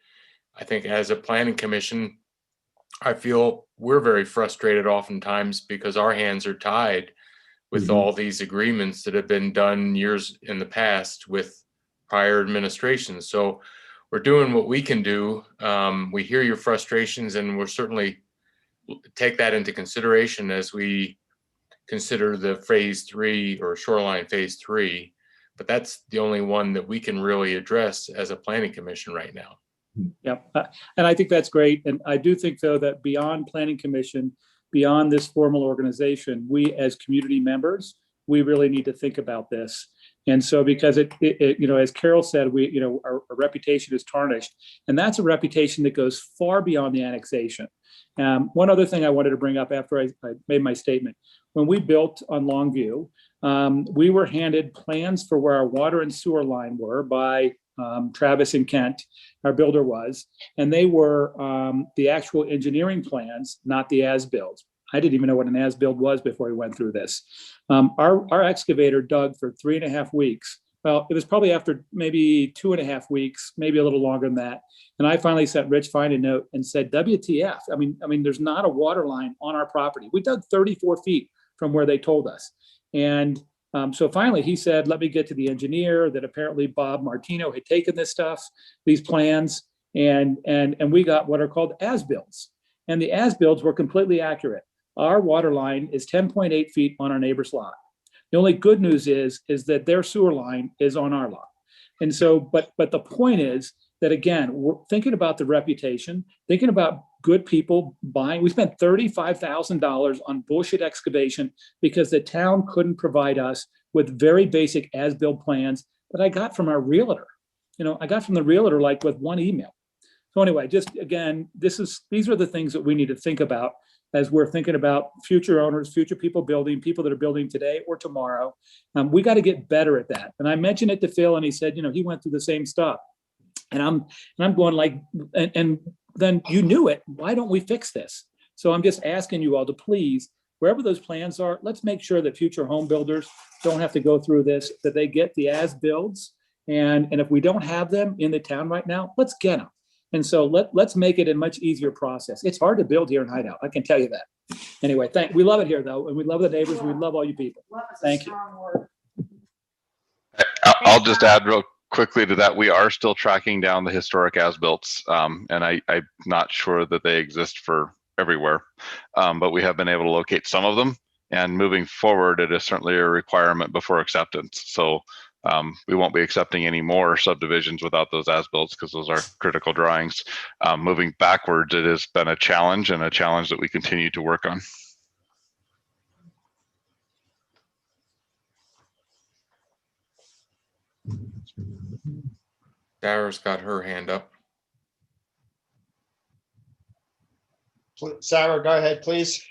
I think as a planning commission, I feel we're very frustrated oftentimes because our hands are tied with all these agreements that have been done years in the past with prior administrations. So we're doing what we can do. We hear your frustrations, and we'll certainly take that into consideration as we consider the phase 3 or shoreline phase 3. But that's the only one that we can really address as a planning commission right now. Yep. And I think that's great. And I do think, though, that beyond planning commission, beyond this formal organization, we as community members we really need to think about this. And so, because you know, as Carol said, you know, our reputation is tarnished, and that's a reputation that goes far beyond the annexation. One other thing I wanted to bring up after I made my statement: when we built on Longview, we were handed plans for where our water and sewer line were by Travis and Kent, our builder was, and they were the actual engineering plans, not the as-builds. I didn't even know what an as-build was before we went through this. Our excavator dug for 3.5 weeks. Well, it was probably after maybe 2.5 weeks, maybe a little longer than that. And I finally sent Rich Fine a note and said, WTF? I mean, there's not a water line on our property. We dug 34 feet from where they told us. And so finally he said, let me get to the engineer, that apparently Bob Martino had taken this stuff, these plans, and we got what are called as-builds. And the as-builds were completely accurate. Our water line is 10.8 feet on our neighbor's lot. The only good news is that their sewer line is on our lot. And so, but the point is that, again, we're thinking about the reputation, thinking about good people buying. We spent $35,000 on bullshit excavation because the town couldn't provide us with very basic as-built plans that I got from our realtor. You know, I got from the realtor like with one email. So anyway, just again, these are the things that we need to think about as we're thinking about future owners, future people that are building today or tomorrow. We got to get better at that. And I mentioned it to Phil, and he said, you know, he went through the same stuff. And I'm going like, and then you knew it. Why don't we fix this? So I'm just asking you all to please, wherever those plans are, let's make sure that future home builders don't have to go through this, that they get the as-builds. And if we don't have them in the town right now, let's get them. And so let's make it a much easier process. It's hard to build here in Hideout, I can tell you that. Anyway, we love it here though, and we love the neighbors. We love all you people. Thank you. I'll just add real quickly to that. We are still tracking down the historic as-builts, and I'm not sure that they exist for everywhere, but we have been able to locate some of them. And moving forward, it is certainly a requirement before acceptance. So we won't be accepting any more subdivisions without those as-builts because those are critical drawings. Moving backwards, it has been a challenge, and a challenge that we continue to work on. Sarah's got her hand up. Sarah, go ahead, please.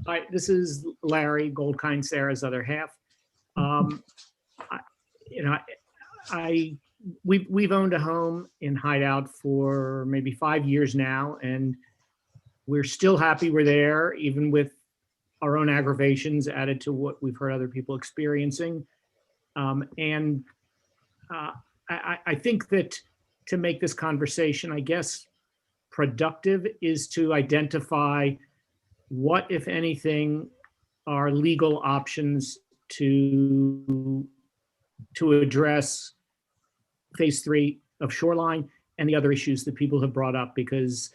Hi, this is Larry Goldkind, Sarah's other half. We've owned a home in Hideout for maybe 5 years now, and we're still happy we're there, even with our own aggravations added to what we've heard other people experiencing. I think that to make this conversation, I guess, productive is to identify what, if anything, are legal options to address phase 3 of Shoreline and the other issues that people have brought up, because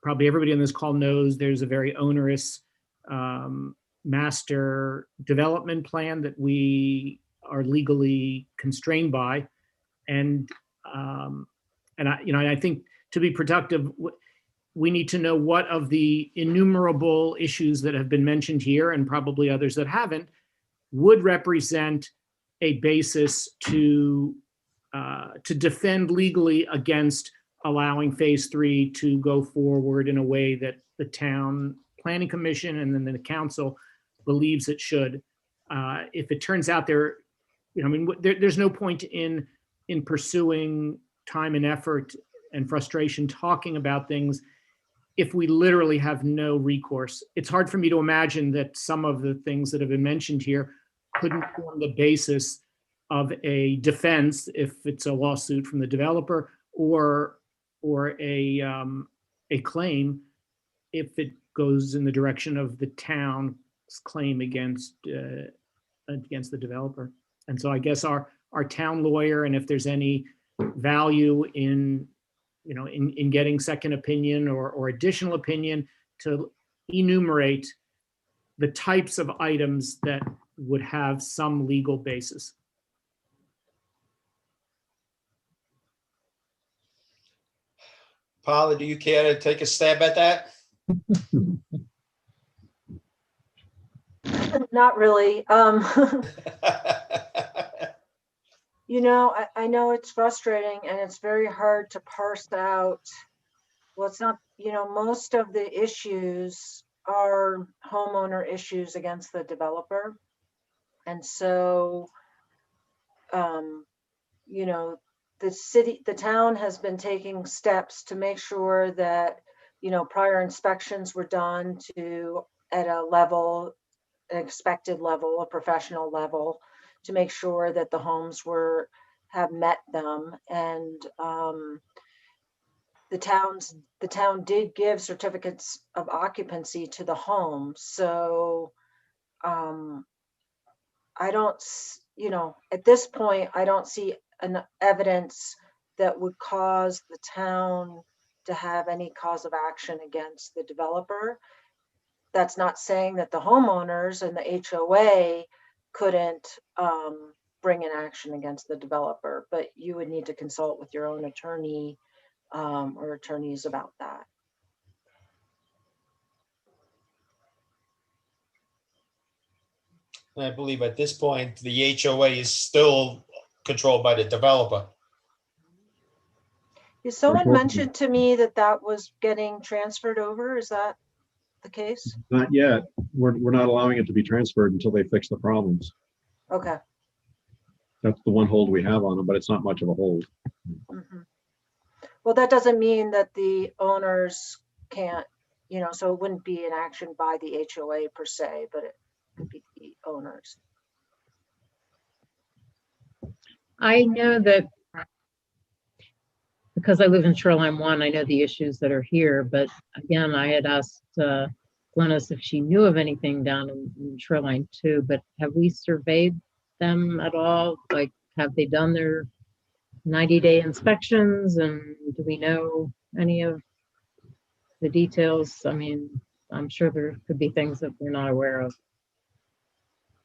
probably everybody on this call knows there's a very onerous master development plan that we are legally constrained by. And I think to be productive, we need to know what of the innumerable issues that have been mentioned here, and probably others that haven't, would represent a basis to defend legally against allowing phase 3 to go forward in a way that the town planning commission and then the council believes it should. If it turns out there's no point in pursuing time and effort and frustration talking about things if we literally have no recourse. It's hard for me to imagine that some of the things that have been mentioned here couldn't form the basis of a defense if it's a lawsuit from the developer, or a claim if it goes in the direction of the town's claim against the developer. And so I guess our town lawyer, and if there's any value in getting second opinion or additional opinion, to enumerate the types of items that would have some legal basis. Paula, do you care to take a stab at that? Not really. You know, I know it's frustrating and it's very hard to parse out. Well, it's not, you know, most of the issues are homeowner issues against the developer. And so, you know, the town has been taking steps to make sure that, you know, prior inspections were done at a level, an expected level, a professional level, to make sure that the homes have met them. And the town did give certificates of occupancy to the homes. So I don't, you know, at this point, I don't see an evidence that would cause the town to have any cause of action against the developer. That's not saying that the homeowners and the HOA couldn't bring an action against the developer, but you would need to consult with your own attorney or attorneys about that. I believe at this point, the HOA is still controlled by the developer. Someone mentioned to me that that was getting transferred over. Is that the case? Not yet. We're not allowing it to be transferred until they fix the problems. Okay. That's the one hold we have on them, but it's not much of a hold. Mm-hmm. Well, that doesn't mean that the owners can't, you know, so it wouldn't be an action by the HOA per se, but it could be the owners. I know that because I live in Shoreline 1, I know the issues that are here, but again, I had asked Glennis if she knew of anything down in Shoreline 2, but have we surveyed them at all? Like, have they done their 90-day inspections, and do we know any of the details? I mean, I'm sure there could be things that we're not aware of.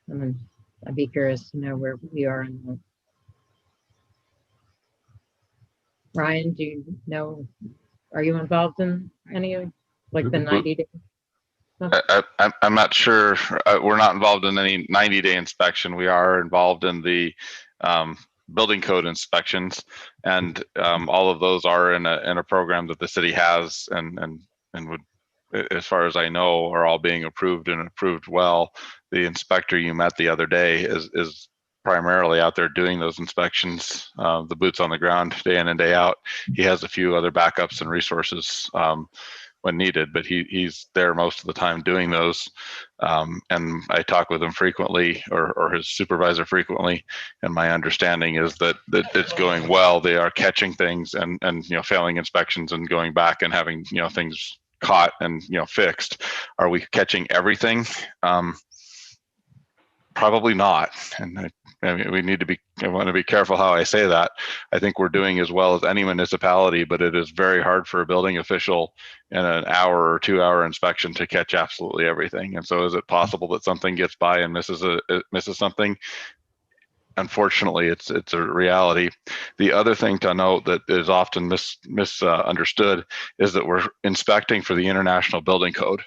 I mean, I'd be curious to know where we are in that. Ryan, do you know, are you involved in any of like the 90 days? I'm not sure. We're not involved in any 90-day inspection. We are involved in the building code inspections, and all of those are in a program that the city has, and would, as far as I know, are all being approved and approved well. The inspector you met the other day is primarily out there doing those inspections, the boots on the ground, day in and day out. He has a few other backups and resources when needed, but he's there most of the time doing those. And I talk with him frequently, or his supervisor frequently, and my understanding is that it's going well. They are catching things and you know, failing inspections and going back and having, you know, things caught and, you know, fixed. Are we catching everything? Probably not. And I mean, I want to be careful how I say that. I think we're doing as well as any municipality, but it is very hard for a building official in an hour or 2-hour inspection to catch absolutely everything. And so is it possible that something gets by and misses something? Unfortunately, it's a reality. The other thing to note that is often misunderstood is that we're inspecting for the International Building Code.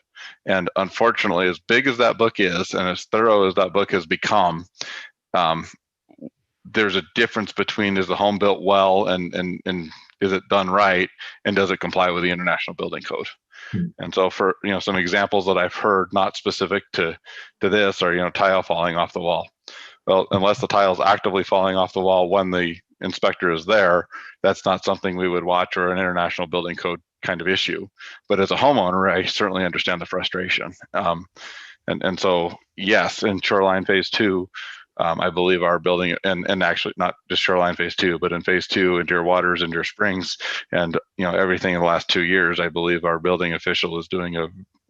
And unfortunately, as big as that book is, and as thorough as that book has become, there's a difference between, is the home built well and is it done right, and does it comply with the International Building Code? And so, for, you know, some examples that I've heard, not specific to this, are, you know, tile falling off the wall. Well, unless the tile's actively falling off the wall when the inspector is there, that's not something we would watch, or an International Building Code kind of issue. But as a homeowner, I certainly understand the frustration. And so, yes, in Shoreline Phase 2, I believe our building, and actually not just Shoreline Phase 2, but in Phase 2, into your waters, into your springs, and, you know, everything in the last 2 years, I believe our building official is doing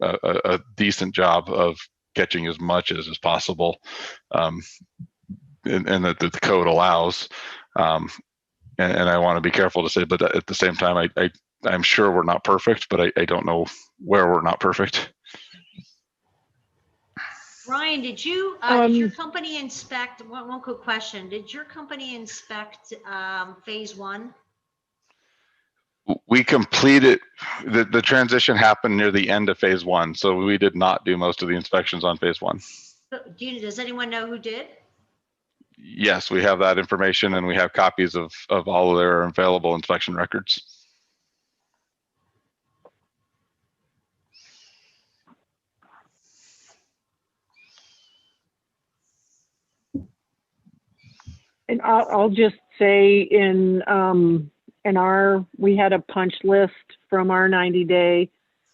a decent job of catching as much as is possible, and that the code allows. And I want to be careful to say, but at the same time, I'm sure we're not perfect, but I don't know where we're not perfect. Ryan, did your company inspect, one quick question, did your company inspect Phase 1? We completed, the transition happened near the end of Phase 1, so we did not do most of the inspections on Phase 1. Does anyone know who did? Yes, we have that information and we have copies of all of their available inspection records. And I'll just say we had a punch list from our 90-day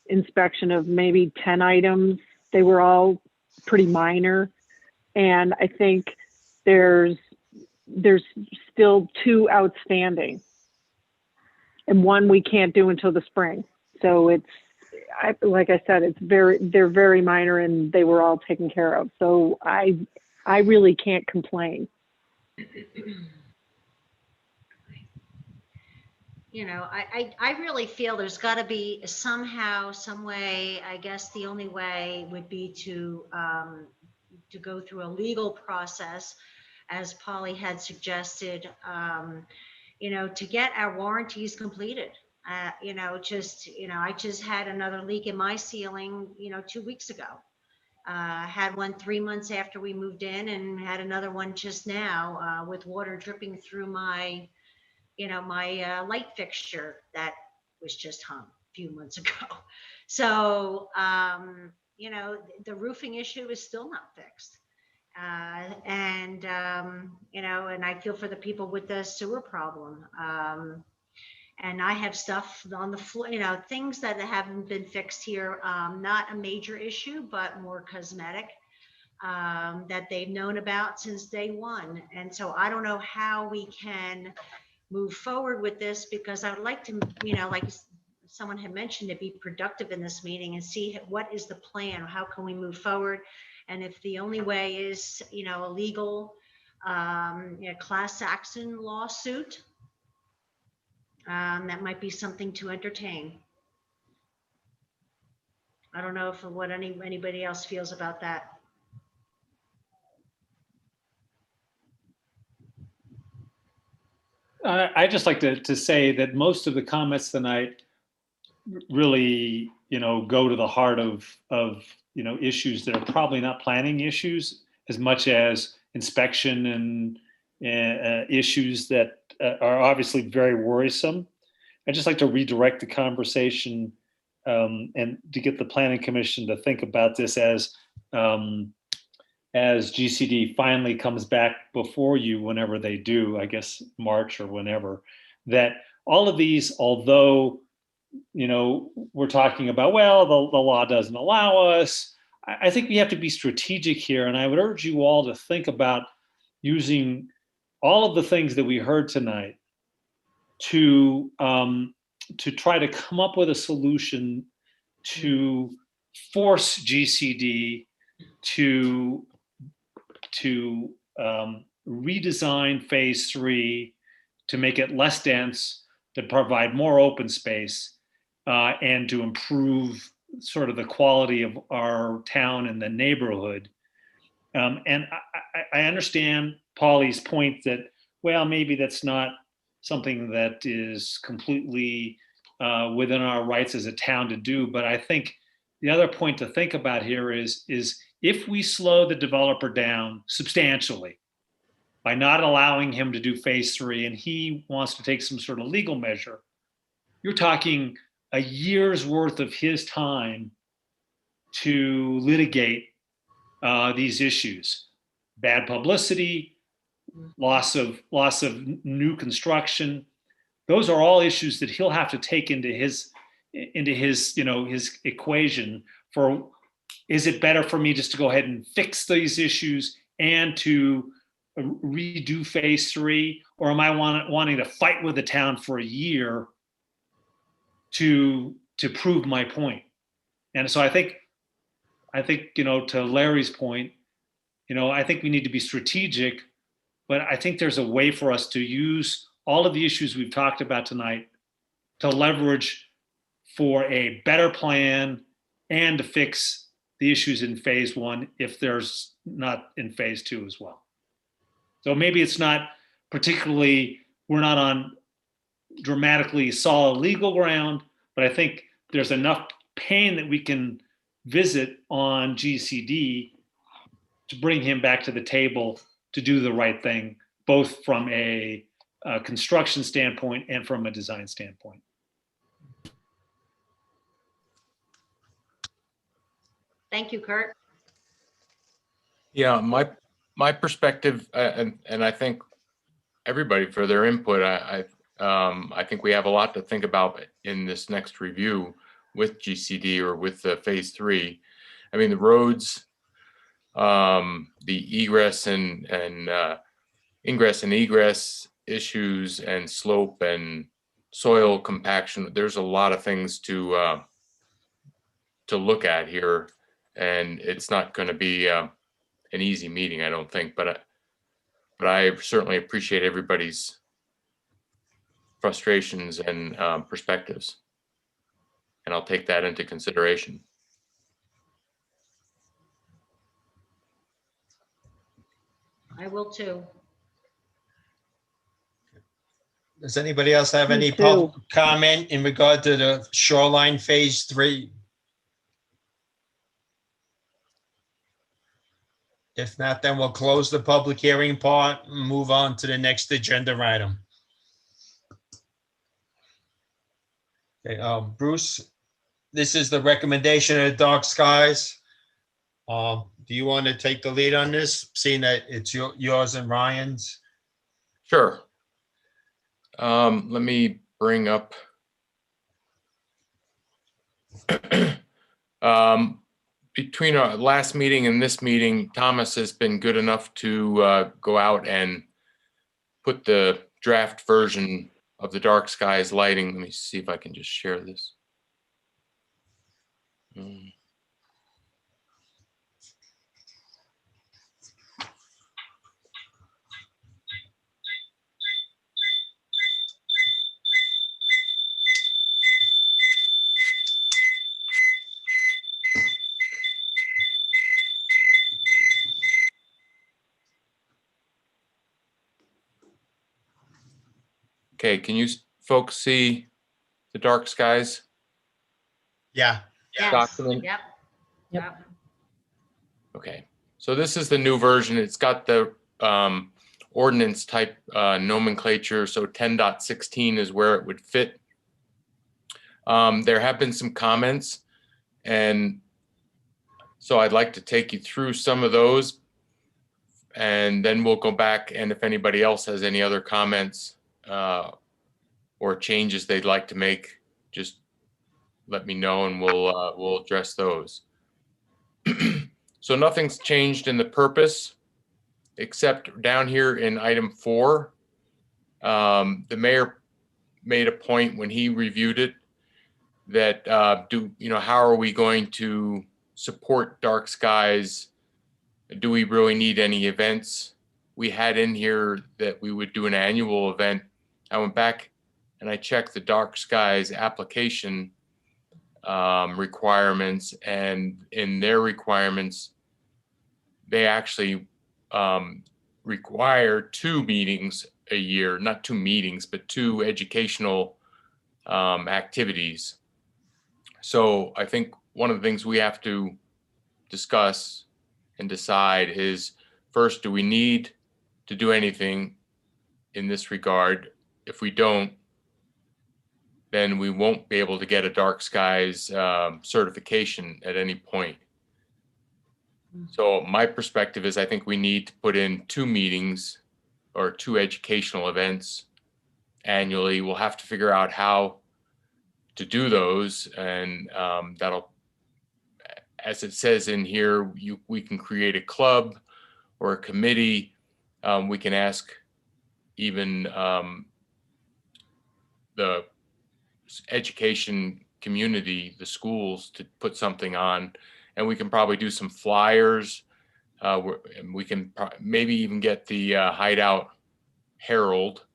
inspection of maybe 10 items. They were all pretty minor. And I think there's still 2 outstanding. And 1 we can't do until the spring. So like I said, they're very minor and they were all taken care of. So I really can't complain. You know, I really feel there's got to be somehow, some way. I guess the only way would be to go through a legal process, as Polly had suggested. You know, to get our warranties completed. You know, I just had another leak in my ceiling, 2 weeks ago. Had one 3 months after we moved in, and had another one just now with water dripping through my light fixture that was just hung a few months ago. So, the roofing issue is still not fixed. And I feel for the people with the sewer problem. And I have stuff on the floor, things that haven't been fixed here, not a major issue, but more cosmetic, that they've known about since day one. And so I don't know how we can move forward with this, because I would like to, like someone had mentioned, to be productive in this meeting and see what is the plan, how can we move forward. And if the only way is, a legal class action lawsuit, that might be something to entertain. I don't know what anybody else feels about that. I'd just like to say that most of the comments tonight really, go to the heart of issues that are probably not planning issues as much as inspection and issues that are obviously very worrisome. I'd just like to redirect the conversation and to get the Planning Commission to think about this as GCD finally comes back before you, whenever they do, I guess March or whenever, that all of these, although, we're talking about, well, the law doesn't allow us, I think we have to be strategic here. And I would urge you all to think about using all of the things that we heard tonight to try to come up with a solution to force GCD to redesign phase 3 to make it less dense, to provide more open space, and to improve sort of the quality of our town and the neighborhood. And I understand Polly's point that, well, maybe that's not something that is completely within our rights as a town to do. But I think the other point to think about here is if we slow the developer down substantially by not allowing him to do phase 3, and he wants to take some sort of legal measure, you're talking a year's worth of his time to litigate these issues. Bad publicity, loss of new construction. Those are all issues that he'll have to take into his his equation for, is it better for me just to go ahead and fix these issues and to redo phase 3, or am I wanting to fight with the town for a year to prove my point? And so I think to Larry's point, I think we need to be strategic, but I think there's a way for us to use all of the issues we've talked about tonight to leverage for a better plan and to fix the issues in phase 1 if there's not in phase 2 as well. So maybe it's not particularly, we're not on dramatically solid legal ground, but I think there's enough pain that we can visit on GCD to bring him back to the table to do the right thing, both from a construction standpoint and from a design standpoint. Thank you, Kurt. Yeah, my perspective, and I think everybody for their input. I think we have a lot to think about in this next review with GCD or with phase 3. I mean, the roads, the egress and ingress and egress issues, and slope and soil compaction. There's a lot of things to look at here, and it's not going to be an easy meeting, I don't think. But I certainly appreciate everybody's frustrations and perspectives, and I'll take that into consideration. I will too. Does anybody else have Me any too. public comment in regard to the shoreline phase 3? If not, then we'll close the public hearing part and move on to the next agenda item. Okay, Bruce, this is the recommendation of the Dark Skies. Do you want to take the lead on this, seeing that it's yours and Ryan's? Sure. Let me bring up between our last meeting and this meeting, Thomas has been good enough to go out and put the draft version of the Dark Skies lighting. Let me see if I can just share this. Okay, can you folks see the Dark Skies Yeah. Yes. document? Yep. Okay, so this is the new version. It's got the ordinance type nomenclature. So 10.16 is where it would fit. There have been some comments, and so I'd like to take you through some of those, and then we'll go back, and if anybody else has any other comments or changes they'd like to make, just let me know and we'll address those. So nothing's changed in the purpose, except down here in item 4, the mayor made a point when he reviewed it that how are we going to support Dark Skies? Do we really need any events? We had in here that we would do an annual event. I went back and I checked the Dark Skies application requirements, and in their requirements, they actually require 2 meetings a year, not 2 meetings, but 2 educational activities. So I think one of the things we have to discuss and decide is, first, do we need to do anything in this regard? If we don't, then we won't be able to get a Dark Skies certification at any point. So my perspective is I think we need to put in 2 meetings or 2 educational events annually. We'll have to figure out how to do those, and that'll, as it says in here, we can create a club or a committee. We can ask even the education community, the schools, to put something on, and we can probably do some flyers. And we can maybe even get the Hideout Herald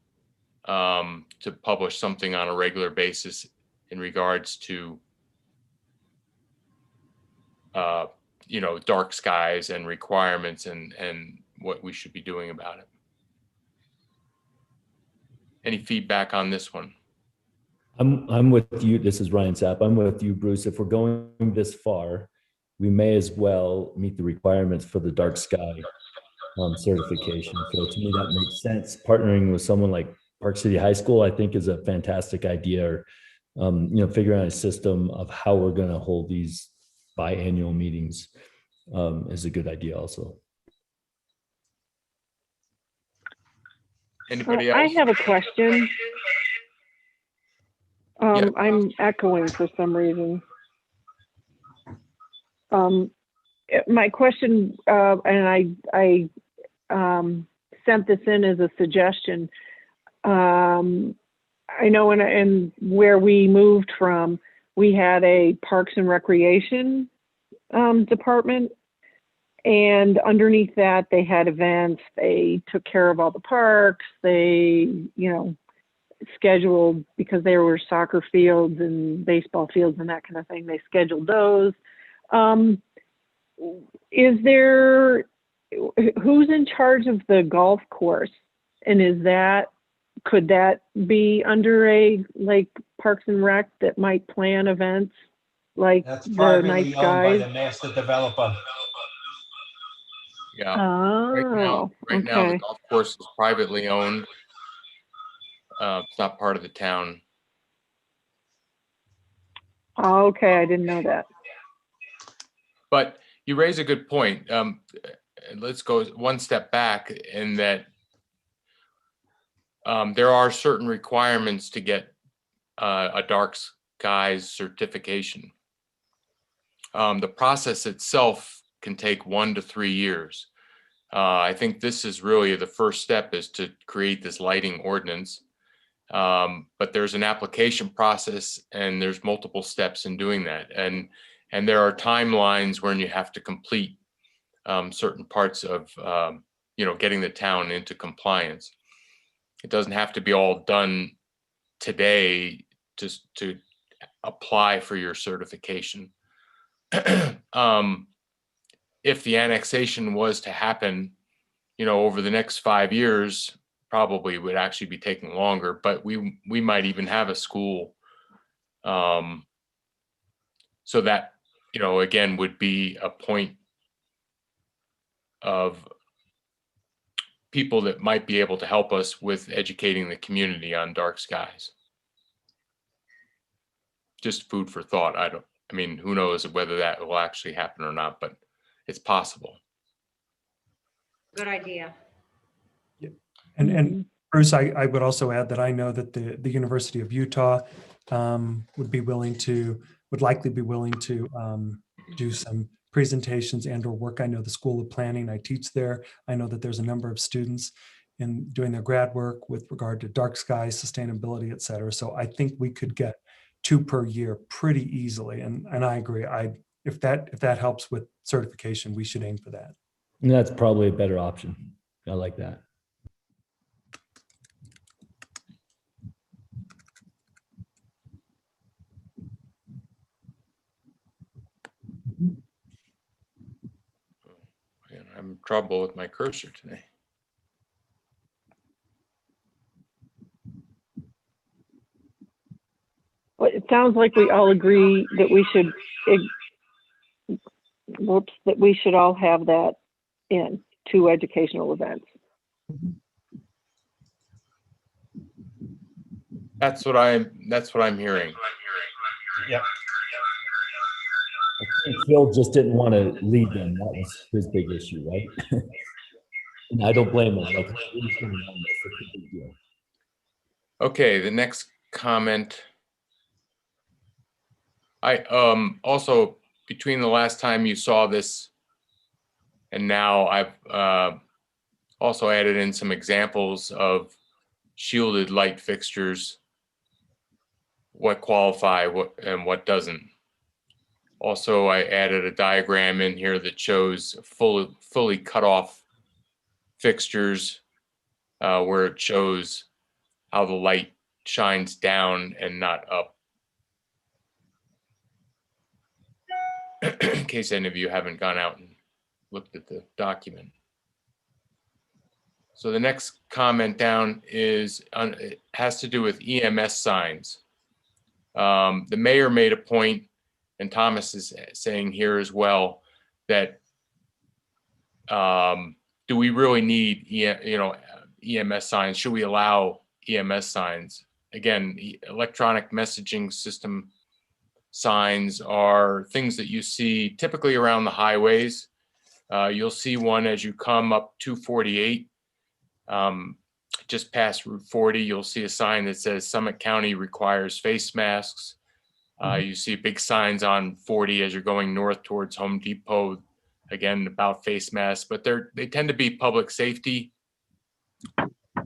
to publish something on a regular basis in regards to Dark Skies and requirements and what we should be doing about it. Any feedback on this one? I'm with you. This is Ryan Sapp. I'm with you, Bruce. If we're going this far, we may as well meet the requirements for the dark sky certification. So to me, that makes sense. Partnering with someone like Park City High School, I think, is a fantastic idea. Or, figuring out a system of how we're going to hold these biannual meetings is a good idea also. Anybody I else? have a question. Yeah. I'm echoing for some reason. My question, and I sent this in as a suggestion. I know in where we moved from, we had a Parks and Recreation department, and underneath that they had events. They took care of all the parks. They, scheduled, because there were soccer fields and baseball fields and that kind of thing. They scheduled those. Is there, who's in charge of the golf course? And could that be under a, like, Parks and Rec that might plan events like That's the privately Night owned by Skies? the master developer. Yeah. Oh, right now the okay. golf course is privately owned. It's not part of the town. Oh, okay, I didn't know that. But you raise a good point. Let's go one step back in that there are certain requirements to get a dark skies certification. The process itself can take 1 to 3 years. I think this is really the first step, is to create this lighting ordinance. But there's an application process and there's multiple steps in doing that. And there are timelines when you have to complete certain parts of, getting the town into compliance. It doesn't have to be all done today just to apply for your certification. If the annexation was to happen, over the next 5 years, probably would actually be taking longer, but we might even have a school. So that, again, would be a point of people that might be able to help us with educating the community on dark skies. Just food for thought. Who knows whether that will actually happen or not, but it's possible. Good idea. And Bruce, I would also add that I know that the University of Utah would likely be willing to do some presentations and or work. I know the School of Planning, I teach there. I know that there's a number of students in doing their grad work with regard to dark skies, sustainability, et cetera. So I think we could get 2 per year pretty easily. And I agree. If that helps with certification, we should aim for that. And that's probably a better option. I like that. I'm in trouble with my cursor today. Well, it sounds like we all agree that we should all have that in 2 educational events. That's what I'm hearing. Yep. I think Phil just didn't want to lead them. That was his big issue, right? And I don't blame him. Like, he's gonna run this. It's a big deal. Okay, the next comment. I also, between the last time you saw this and now, I've also added in some examples of shielded light fixtures, what qualify, and what doesn't. Also, I added a diagram in here that shows fully cut off fixtures, where it shows how the light shines down and not up. In case any of you haven't gone out and looked at the document. So the next comment down it has to do with EMS signs. The mayor made a point and Thomas is saying here as well, that do we really need EMS signs? Should we allow EMS signs? Again, electronic messaging system signs are things that you see typically around the highways. You'll see one as you come up 248, just past Route 40. You'll see a sign that says Summit County requires face masks. You see big signs on 40 as you're going north towards Home Depot, again about face masks, but they tend to be public safety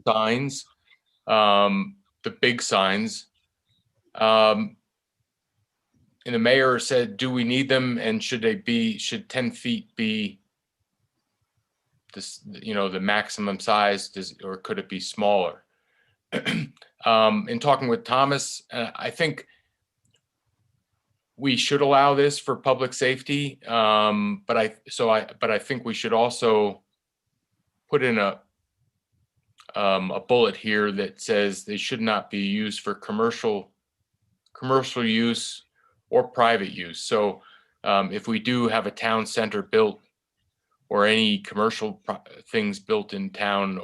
signs, the big signs. And the mayor said, do we need them, and should 10 feet be this, the maximum size, or could it be smaller? In talking with Thomas, I think we should allow this for public safety, but I think we should also put in a bullet here that says they should not be used for commercial use or private use. So if we do have a town center built or any commercial things built in town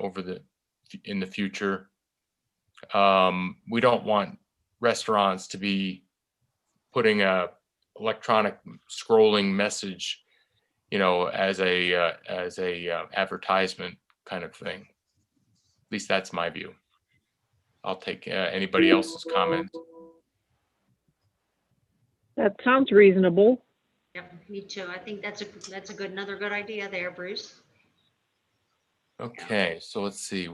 in the future, we don't want restaurants to be putting a electronic scrolling message, as a advertisement kind of thing. At least that's my view. I'll take anybody else's comment. That sounds reasonable. Yep, me too. I think that's another good idea there, Bruce. Okay, so let's see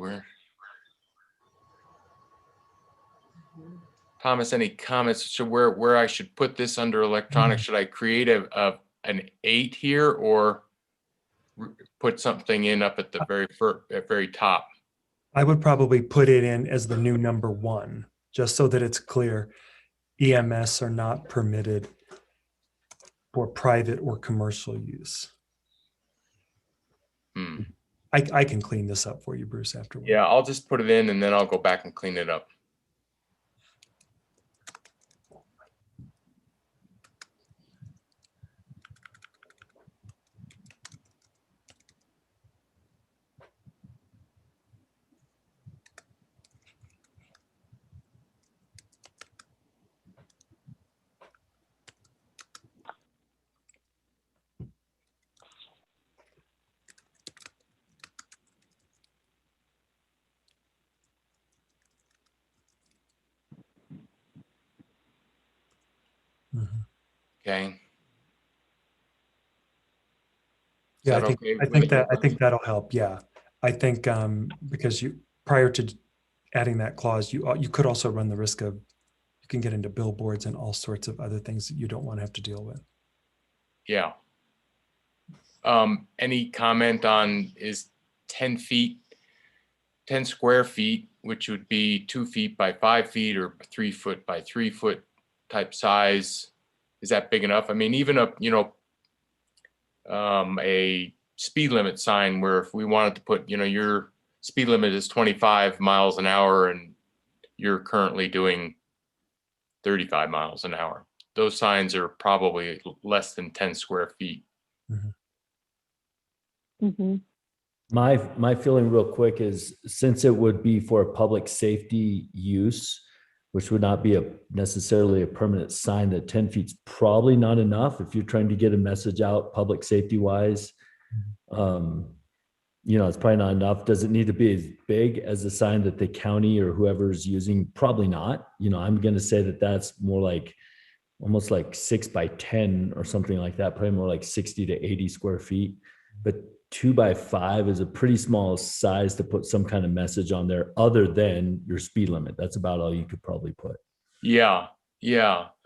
Thomas, any comments? So where I should put this under electronic? Should I create an 8 here, or put something in up at the very top? I would probably put it in as the new number 1, just so that it's clear. EMS are not permitted for private or commercial use. I can clean this up for you, Bruce, afterward. Yeah, I'll just put it in and then I'll go back and clean it up. Okay. Yeah, I think that'll help. Yeah, I think because prior to adding that clause, you could also run the risk of you can get into billboards and all sorts of other things that you don't want to have to deal with. Yeah. Any comment on is 10 square feet, which would be 2 feet by 5 feet or 3 foot by 3 foot type size? Is that big enough? I mean, even a speed limit sign where if we wanted to put, your speed limit is 25 miles an hour and you're currently doing 35 miles an hour. Those signs are probably less than 10 square feet. My feeling real quick is, since it would be for public safety use, which would not be necessarily a permanent sign, that 10 feet's probably not enough if you're trying to get a message out public safety wise. It's probably not enough. Does it need to be as big as the sign that the county or whoever's using? Probably not. I'm going to say that that's more like almost like 6 by 10 or something like that, probably more like 60 to 80 square feet. But 2 by 5 is a pretty small size to put some kind of message on there other than your speed limit. That's about all you could probably put. Yeah.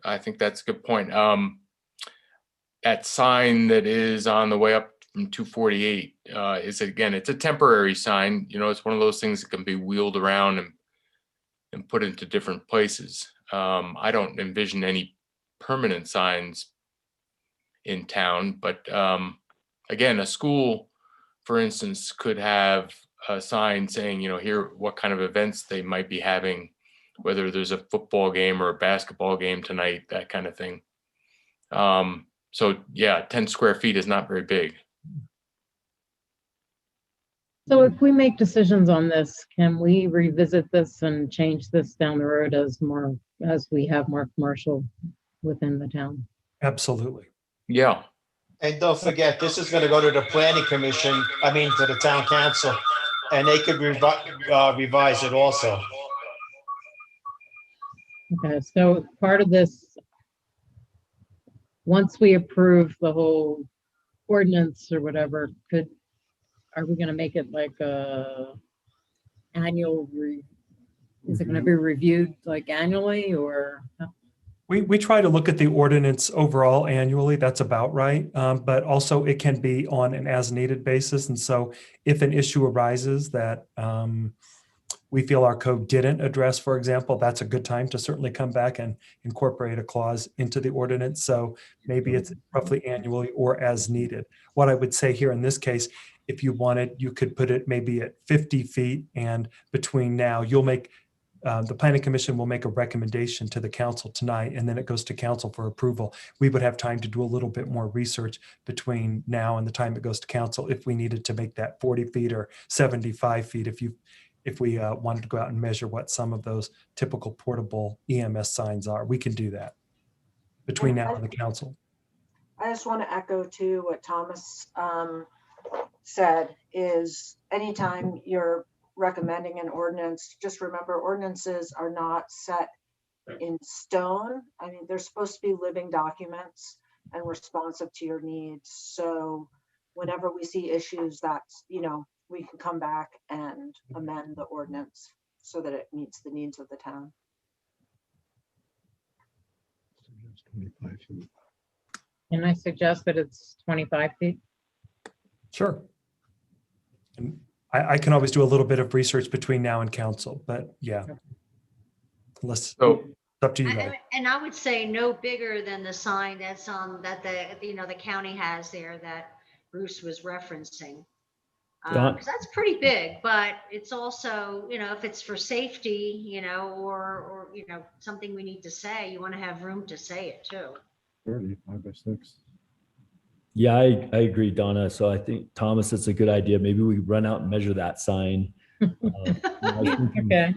I think that's a good point. That sign that is on the way up from 248 it's a temporary sign. It's one of those things that can be wheeled around and put into different places. I don't envision any permanent signs in town, but again, a school, for instance, could have a sign saying, here, what kind of events they might be having, whether there's a football game or a basketball game tonight, that kind of thing. So yeah, 10 square feet is not very big. So if we make decisions on this, can we revisit this and change this down the road as we have more commercial within the town? Absolutely. Yeah. And don't forget, this is gonna go to the planning commission, to the town council, and they could revise it also. Okay, so part of this, once we approve the whole ordinance or whatever, are we gonna make it like a annual is it gonna be reviewed like annually or? We try to look at the ordinance overall annually. That's about right. But also it can be on an as needed basis. And so if an issue arises that we feel our code didn't address, for example, that's a good time to certainly come back and incorporate a clause into the ordinance. So maybe it's roughly annually or as needed. What I would say here in this case, if you wanted, you could put it maybe at 50 feet, and between now, the planning commission will make a recommendation to the council tonight, and then it goes to council for approval. We would have time to do a little bit more research between now and the time it goes to council if we needed to make that 40 feet or 75 feet. If we wanted to go out and measure what some of those typical portable EMS signs are, we can do that between now and the council. I just want to echo too what Thomas said, is anytime you're recommending an ordinance, just remember ordinances are not set in stone. I mean, they're supposed to be living documents and responsive to your needs. So whenever we see issues, that's, we can come back and amend the ordinance so that it meets the needs of the town. 25 feet. Can I suggest that it's 25 feet? Sure. And I can always do a little bit of research between now and council, but yeah. It's up to you guys. And I would say no bigger than the sign that's that the county has there that Bruce was referencing. Because that's pretty big, but it's also, if it's for safety, or something we need to say, you want to have room to say it too. 35 by 6. Yeah, I agree, Donna. So I think, Thomas, it's a good idea. Maybe we run out and measure that sign. Okay.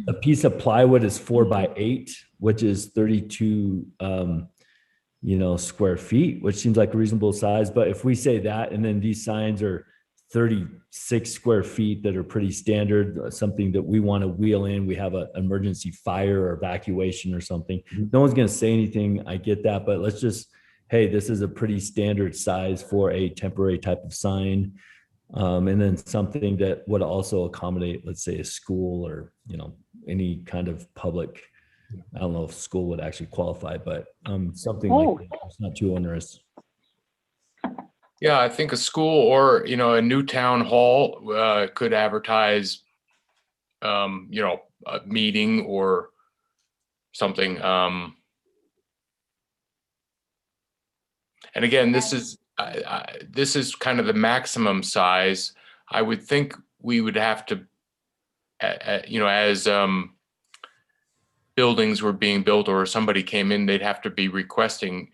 A piece of plywood is 4 by 8, which is 32, square feet, which seems like a reasonable size. But if we say that, and then these signs are 36 square feet that are pretty standard, something that we want to wheel in, we have an emergency fire or evacuation or something. No one's going to say anything. I get that, but let's just, hey, this is a pretty standard size for a temporary type of sign. And then something that would also accommodate, let's say, a school or, any kind of public, I don't know if school would actually qualify, but something like that. It's not too onerous. Yeah, I think a school or, a new town hall could advertise, a meeting or something. And again, this is kind of the maximum size. I would think we would have to, as buildings were being built or somebody came in, they'd have to be requesting,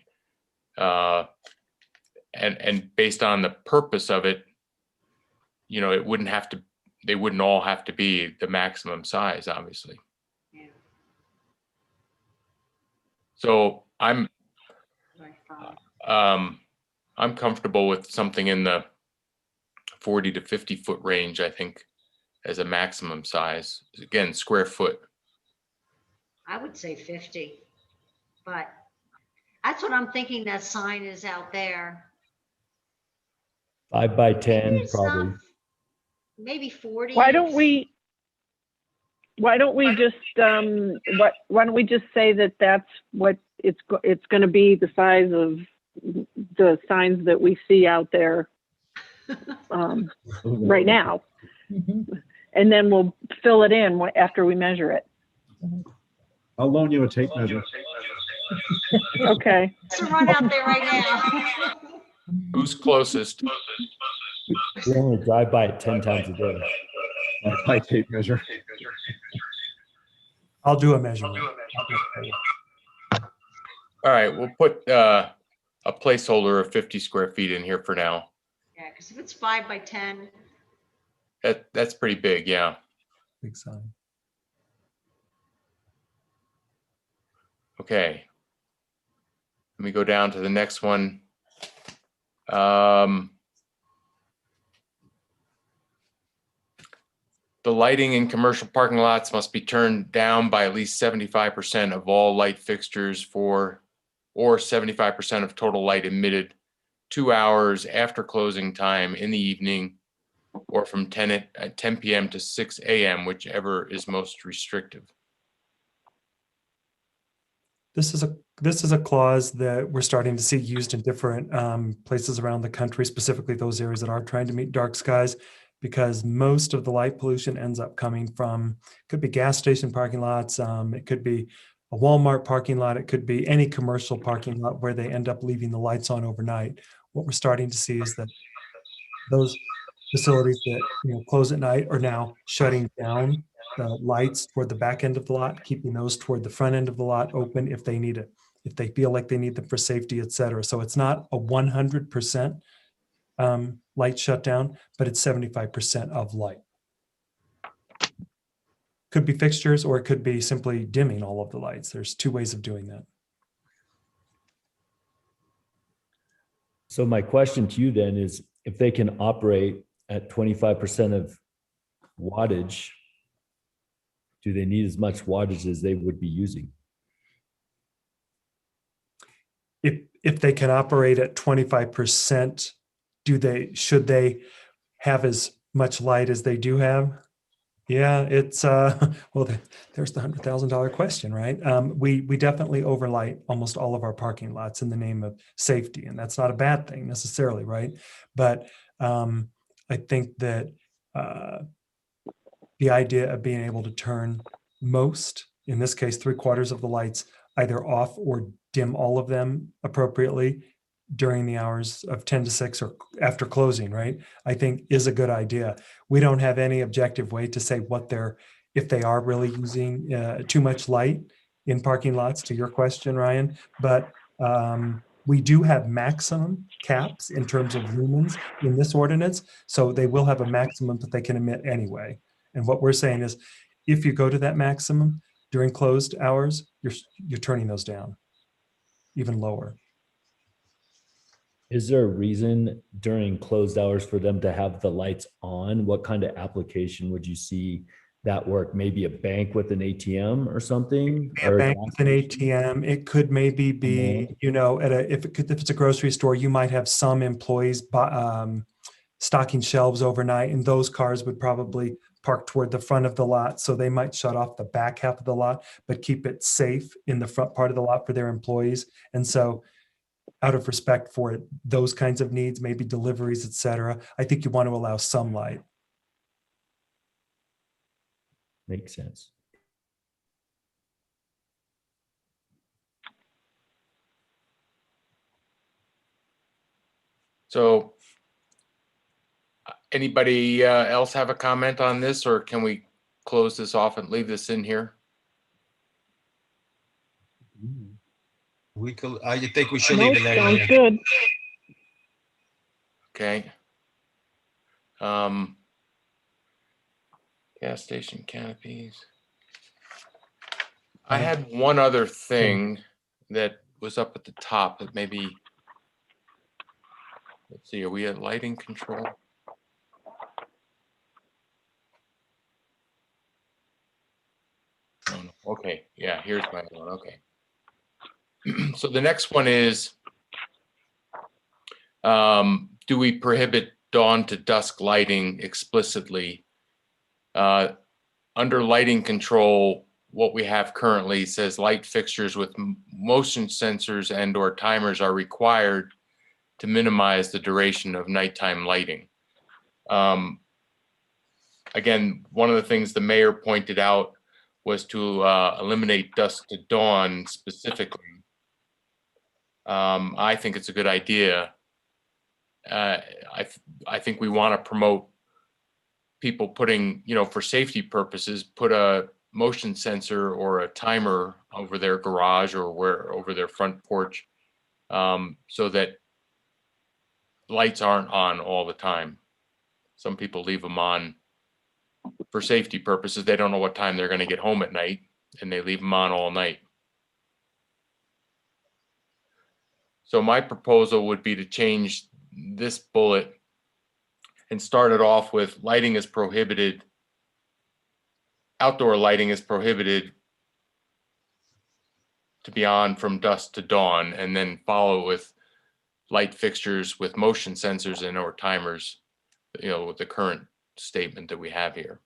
and based on the purpose of it, it wouldn't have to, they wouldn't all have to be the maximum size, obviously. Yeah. So I'm comfortable with something in the 40 to 50 foot range, I think, as a maximum size. Again, square foot. I would say 50, but that's what I'm thinking that sign is out there. 5 by 10, probably. Maybe 40. Why don't we just why don't we just say that that's what it's going to be, the size of the signs that we see out there right now, and then we'll fill it in after we measure it. I'll loan you a tape measure. Okay. So run out there right now. Who's closest? We only drive by it 10 times a day. My tape measure. I'll do a measurement. All right, we'll put a placeholder of 50 square feet in here for now. Yeah, because if it's 5 by 10, That's pretty big, yeah. Big sign. Okay. Let me go down to the next one. The lighting in commercial parking lots must be turned down by at least 75% of all light fixtures or 75% of total light emitted 2 hours after closing time in the evening, or from 10 p.m. to 6 a.m., whichever is most restrictive. This is a clause that we're starting to see used in different places around the country, specifically those areas that are trying to meet dark skies, because most of the light pollution ends up coming from, could be gas station parking lots, it could be a Walmart parking lot, it could be any commercial parking lot where they end up leaving the lights on overnight. What we're starting to see is that those facilities that close at night are now shutting down the lights toward the back end of the lot, keeping those toward the front end of the lot open if they need it, if they feel like they need them for safety, et cetera. So it's not a 100% light shutdown, but it's 75% of light. Could be fixtures, or it could be simply dimming all of the lights. There's two ways of doing that. So my question to you then is, if they can operate at 25% of wattage, do they need as much wattage as they would be using? If they can operate at 25%, should they have as much light as they do have? Yeah, it's well, there's the $100,000 question, right? We definitely overlight almost all of our parking lots in the name of safety, and that's not a bad thing necessarily, right? But I think that the idea of being able to turn most, in this case, 3/4 of the lights either off or dim all of them appropriately during the hours of 10 to 6 or after closing, right? I think is a good idea. We don't have any objective way to say if they are really using too much light in parking lots, to your question, Ryan, but we do have maximum caps in terms of lumens in this ordinance. So they will have a maximum that they can emit anyway. And what we're saying is, if you go to that maximum during closed hours, you're turning those down even lower. Is there a reason during closed hours for them to have the lights on? What kind of application would you see that work? Maybe a bank with an ATM or something? A bank with an ATM. It could maybe be, if it's a grocery store, you might have some employees stocking shelves overnight, and those cars would probably park toward the front of the lot. So they might shut off the back half of the lot, but keep it safe in the front part of the lot for their employees. And so out of respect for those kinds of needs, maybe deliveries, et cetera, I think you want to allow some light. Makes sense. So anybody else have a comment on this, or can we close this off and leave this in here? I think we should Nope, leave it sounds there. good. Okay. Gas station canopies. I had one other thing that was up at the top that maybe, let's see, are we at lighting control? Oh, no. Okay, yeah, here's my one. Okay. So the next one is, do we prohibit dawn to dusk lighting explicitly? Under lighting control, what we have currently says light fixtures with motion sensors and or timers are required to minimize the duration of nighttime lighting. Again, one of the things the mayor pointed out was to eliminate dusk to dawn specifically. I think it's a good idea. I think we want to promote people putting, for safety purposes, put a motion sensor or a timer over their garage or over their front porch, so that lights aren't on all the time. Some people leave them on for safety purposes. They don't know what time they're going to get home at night, and they leave them on all night. So my proposal would be to change this bullet and start it off with lighting is prohibited. Outdoor lighting is prohibited to be on from dusk to dawn, and then follow with light fixtures with motion sensors and or timers, with the current statement that we have here.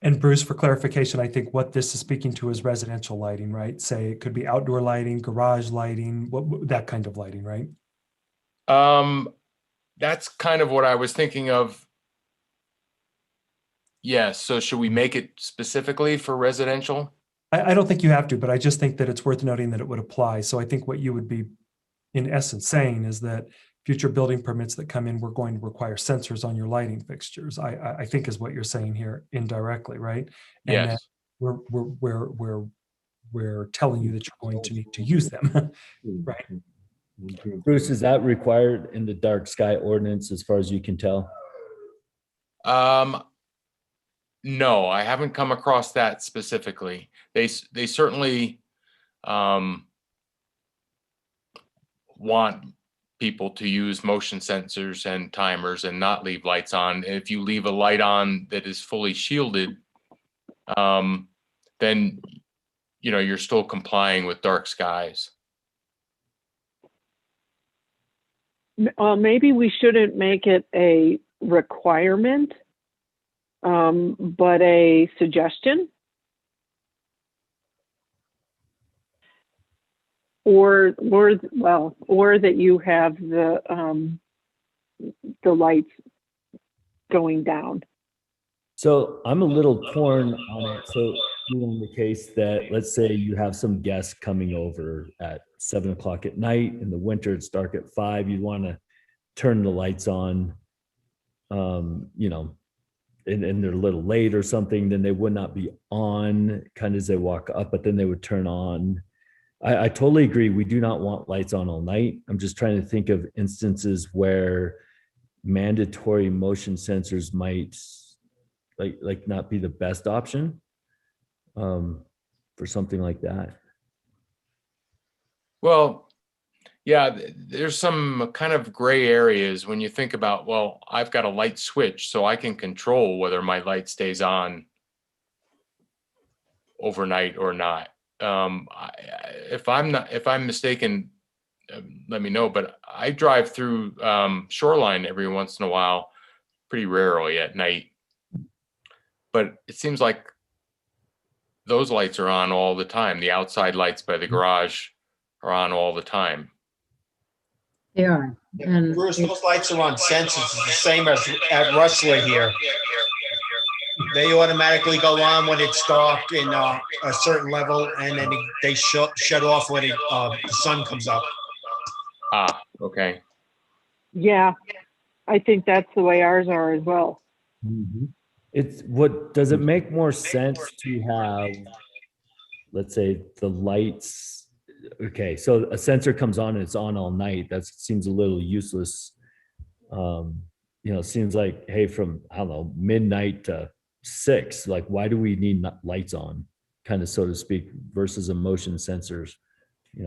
And Bruce, for clarification, I think what this is speaking to is residential lighting, right? Say it could be outdoor lighting, garage lighting, that kind of lighting, right? That's kind of what I was thinking of. Yes. So should we make it specifically for residential? I don't think you have to, but I just think that it's worth noting that it would apply. So I think what you would be, in essence, saying is that future building permits that come in, we're going to require sensors on your lighting fixtures. I think is what you're saying here indirectly, right? And Yes. that we're telling you that you're going to need to use them, right? Bruce, is that required in the dark sky ordinance as far as you can tell? No, I haven't come across that specifically. They certainly want people to use motion sensors and timers and not leave lights on. If you leave a light on that is fully shielded, then you're still complying with dark skies. Maybe we shouldn't make it a requirement, but a suggestion. Or that you have the lights going down. So I'm a little torn on it. So in the case that, let's say you have some guests coming over at 7 o'clock at night, in the winter, it's dark at 5, you'd want to turn the lights on, and they're a little late or something, then they would not be on kind of as they walk up, but then they would turn on. I totally agree. We do not want lights on all night. I'm just trying to think of instances where mandatory motion sensors might like not be the best option for something like that. Well, yeah, there's some kind of gray areas when you think about, well, I've got a light switch, so I can control whether my light stays on overnight or not. If I'm mistaken, let me know, but I drive through Shoreline every once in a while, pretty rarely at night. But it seems like those lights are on all the time. The outside lights by the garage are on all the time. They are. And Bruce, those lights are on sensors. It's the same as at Rustler here. They automatically go on when it's dark in a certain level, and then they shut off when the sun comes up. Ah, okay. Yeah, I think that's the way ours are as well. Does it make more sense to have, let's say, the lights? Okay, so a sensor comes on and it's on all night. That seems a little useless. It seems like, hey, from, I don't know, midnight to 6, like, why do we need lights on, kind of, so to speak, versus a motion sensors?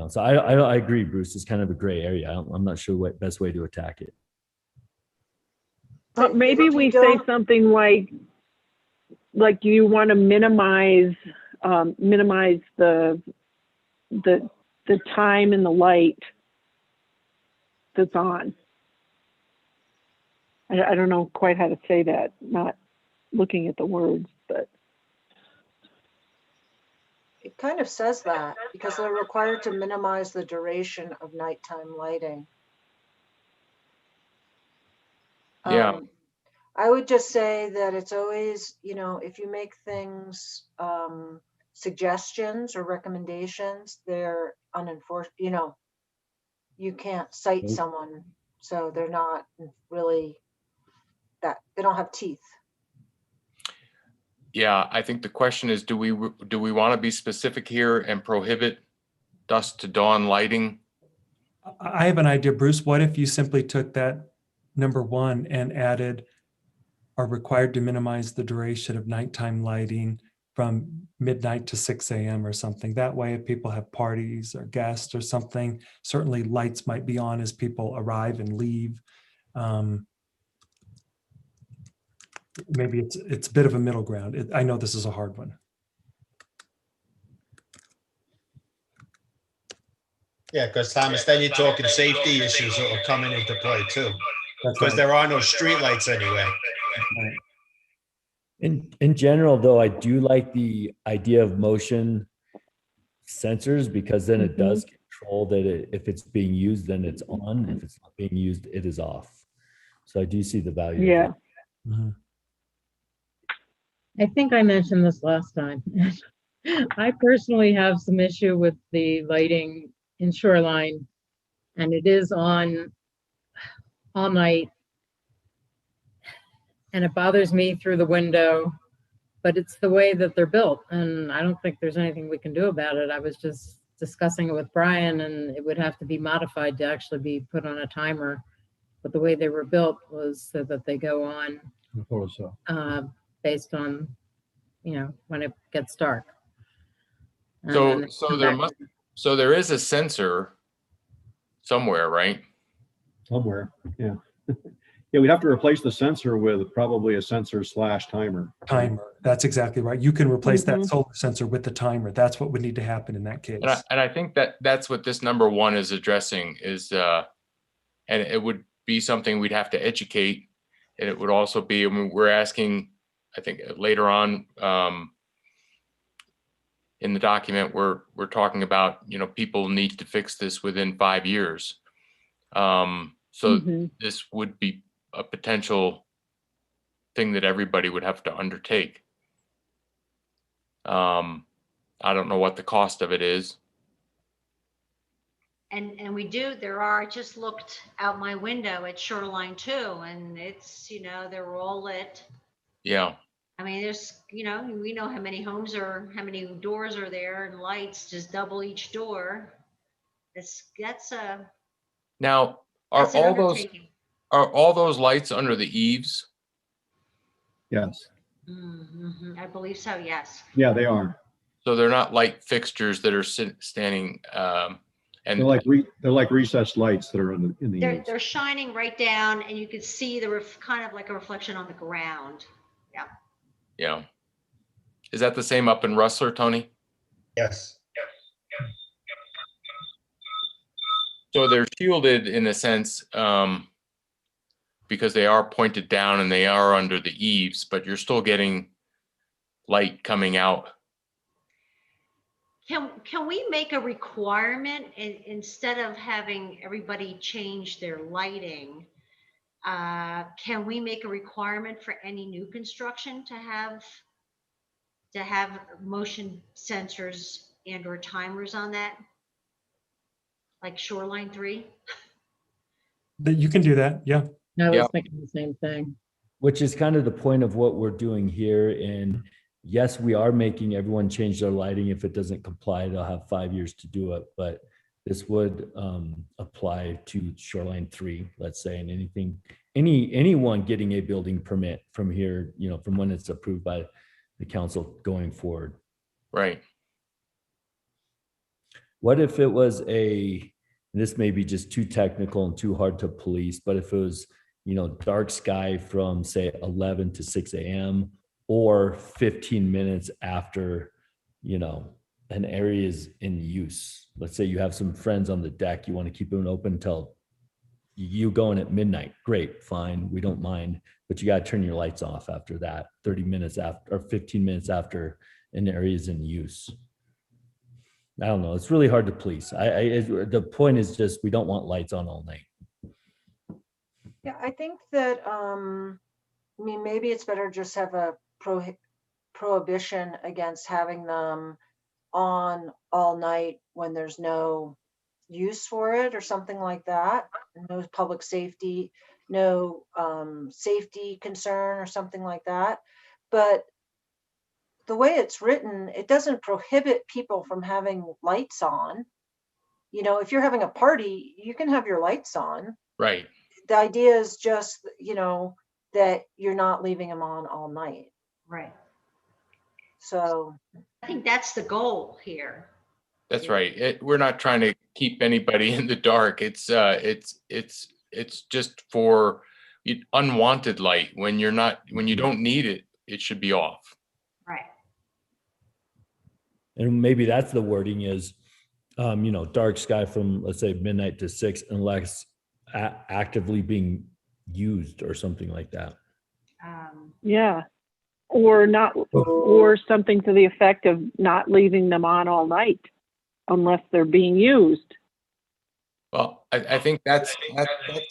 So I agree, Bruce. It's kind of a gray area. I'm not sure what best way to attack it. But maybe we say something like you want to minimize the time and the light that's on. I don't know quite how to say that, not looking at the words, but. It kind of says that because they're required to minimize the duration of nighttime lighting. Yeah. I would just say that it's always, if you make things suggestions or recommendations, they're unenforced, you can't cite someone, so they're not really they don't have teeth. Yeah, I think the question is, do we want to be specific here and prohibit dusk to dawn lighting? I have an idea, Bruce. What if you simply took that number 1 and added are required to minimize the duration of nighttime lighting from midnight to 6 a.m. or something. That way, if people have parties or guests or something, certainly lights might be on as people arrive and leave. Maybe it's a bit of a middle ground. I know this is a hard one. Yeah, because Thomas, then you're talking safety issues that are coming into play too. That's Because right. there are no streetlights anyway. In general, though, I do like the idea of motion sensors because then it does control that if it's being used, then it's on. If it's not being used, it is off. So I do see the value. Yeah. Of that. I think I mentioned this last time. I personally have some issue with the lighting in Shoreline, and it is on all night. And it bothers me through the window, but it's the way that they're built. And I don't think there's anything we can do about it. I was just discussing it with Brian, and it would have to be modified to actually be put on a timer. But the way they were built was so that they go on based on, when it gets dark. And So there is a sensor somewhere, right? Somewhere, yeah. Yeah, we'd have to replace the sensor with probably a sensor / timer. Timer. That's exactly right. You can replace that solar sensor with the timer. That's what would need to happen in that case. And I think that's what this number 1 is addressing is, and it would be something we'd have to educate. And it would also be, we're asking, I think later on in the document, we're talking about, people need to fix this within 5 years. So this would be a potential thing that everybody would have to undertake. I don't know what the cost of it is. And I just looked out my window at Shoreline 2, and it's, they're all lit. Yeah. I mean, there's, we know how many how many doors are there, and lights, just double each door. That's Now, are all those lights under the eaves? Yes. I believe so, yes. Yeah, they are. So they're not light fixtures that are standing, and they're like recessed lights that are in the eaves. They're shining right down, and you could see the kind of like a reflection on the ground. Yeah. Yeah. Is that the same up in Rustler, Tony? Yes. So they're shielded in a sense because they are pointed down and they are under the eaves, but you're still getting light coming out. Can we make a requirement instead of having everybody change their lighting? Can we make a requirement for any new construction to have motion sensors and/or timers on that? Like Shoreline 3? You can do that, yeah. I was thinking the same thing. Which is kind of the point of what we're doing here. And yes, we are making everyone change their lighting. If it doesn't comply, they'll have 5 years to do it. But this would apply to Shoreline 3, let's say, and anyone getting a building permit from here, from when it's approved by the council going forward. Right. What if it was this may be just too technical and too hard to police, but if it was, dark sky from say 11 to 6 a.m. or 15 minutes after, an area is in use. Let's say you have some friends on the deck, you want to keep them open until you go in at midnight. Great, fine, we don't mind, but you got to turn your lights off after that, 30 minutes after or 15 minutes after an area is in use. I don't know. It's really hard to police. The point is just we don't want lights on all night. Yeah, I think that maybe it's better just have a prohibition against having them on all night when there's no use for it or something like that. No public safety, no safety concern or something like that. But the way it's written, it doesn't prohibit people from having lights on. You know, if you're having a party, you can have your lights on. Right. The idea is just, you know, that you're not leaving them on all night. Right. So I think that's the goal here. That's right. We're not trying to keep anybody in the dark. It's just for unwanted light. When you don't need it, it should be off. Right. And maybe that's the wording is, dark sky from, let's say, midnight to 6, unless actively being used or something like that. Yeah. Or not, or something to the effect of not leaving them on all night unless they're being used. Well, I think that's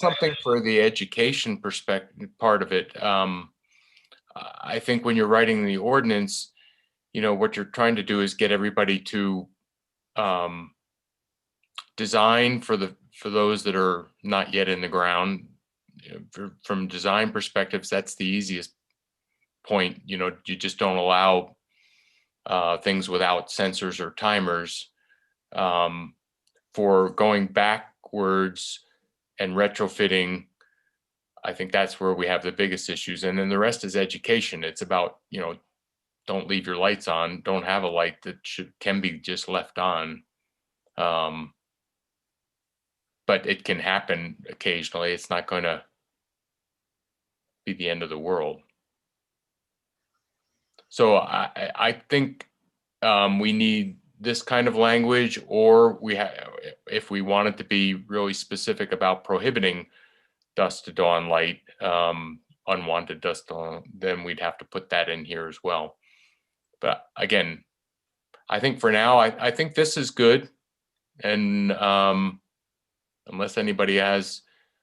something for the education perspective part of it. I think when you're writing the ordinance, what you're trying to do is get everybody to design for those that are not yet in the ground. From design perspectives, that's the easiest point. You just don't allow things without sensors or timers. For going backwards and retrofitting, I think that's where we have the biggest issues. And then the rest is education. It's about, don't leave your lights on. Don't have a light that can be just left on. But it can happen occasionally. It's not going to be the end of the world. So I think we need this kind of language, or if we wanted to be really specific about prohibiting dusk to dawn light, unwanted dusk to dawn, then we'd have to put that in here as well. But again, I think for now, I think this is good. And unless anybody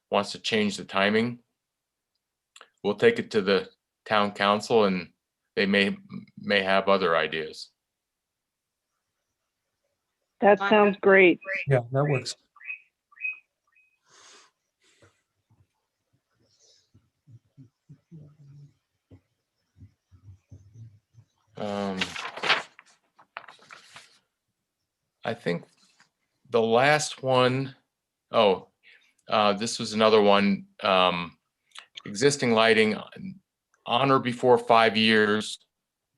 wants to change the timing, we'll take it to the town council and they may have other ideas. That sounds great. Yeah, that works. I think the last one, this was another one. Existing lighting on or before 5 years,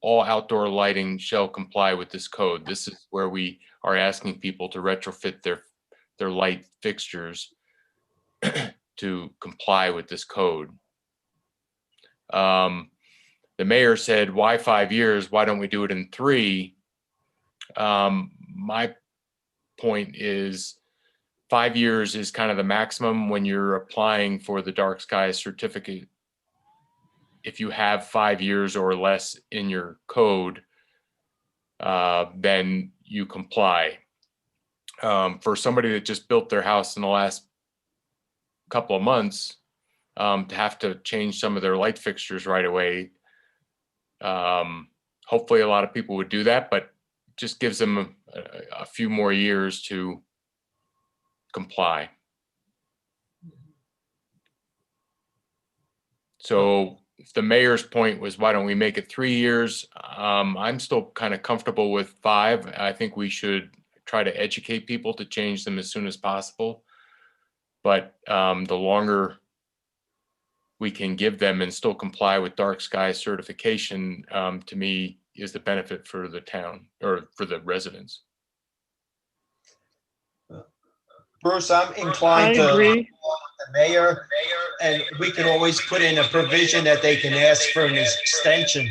all outdoor lighting shall comply with this code. This is where we are asking people to retrofit their light fixtures to comply with this code. The mayor said, why 5 years? Why don't we do it in 3? My point is 5 years is kind of the maximum when you're applying for the dark sky certificate. If you have 5 years or less in your code, then you comply. For somebody that just built their house in the last couple of months, to have to change some of their light fixtures right away, hopefully a lot of people would do that, but just gives them a few more years to comply. So if the mayor's point was, why don't we make it 3 years? I'm still kind of comfortable with 5. I think we should try to educate people to change them as soon as possible. But the longer we can give them and still comply with dark sky certification, to me, is the benefit for the town or for the residents. Bruce, I'm inclined to agree. the mayor, and we can always put in a provision that they can ask for an extension.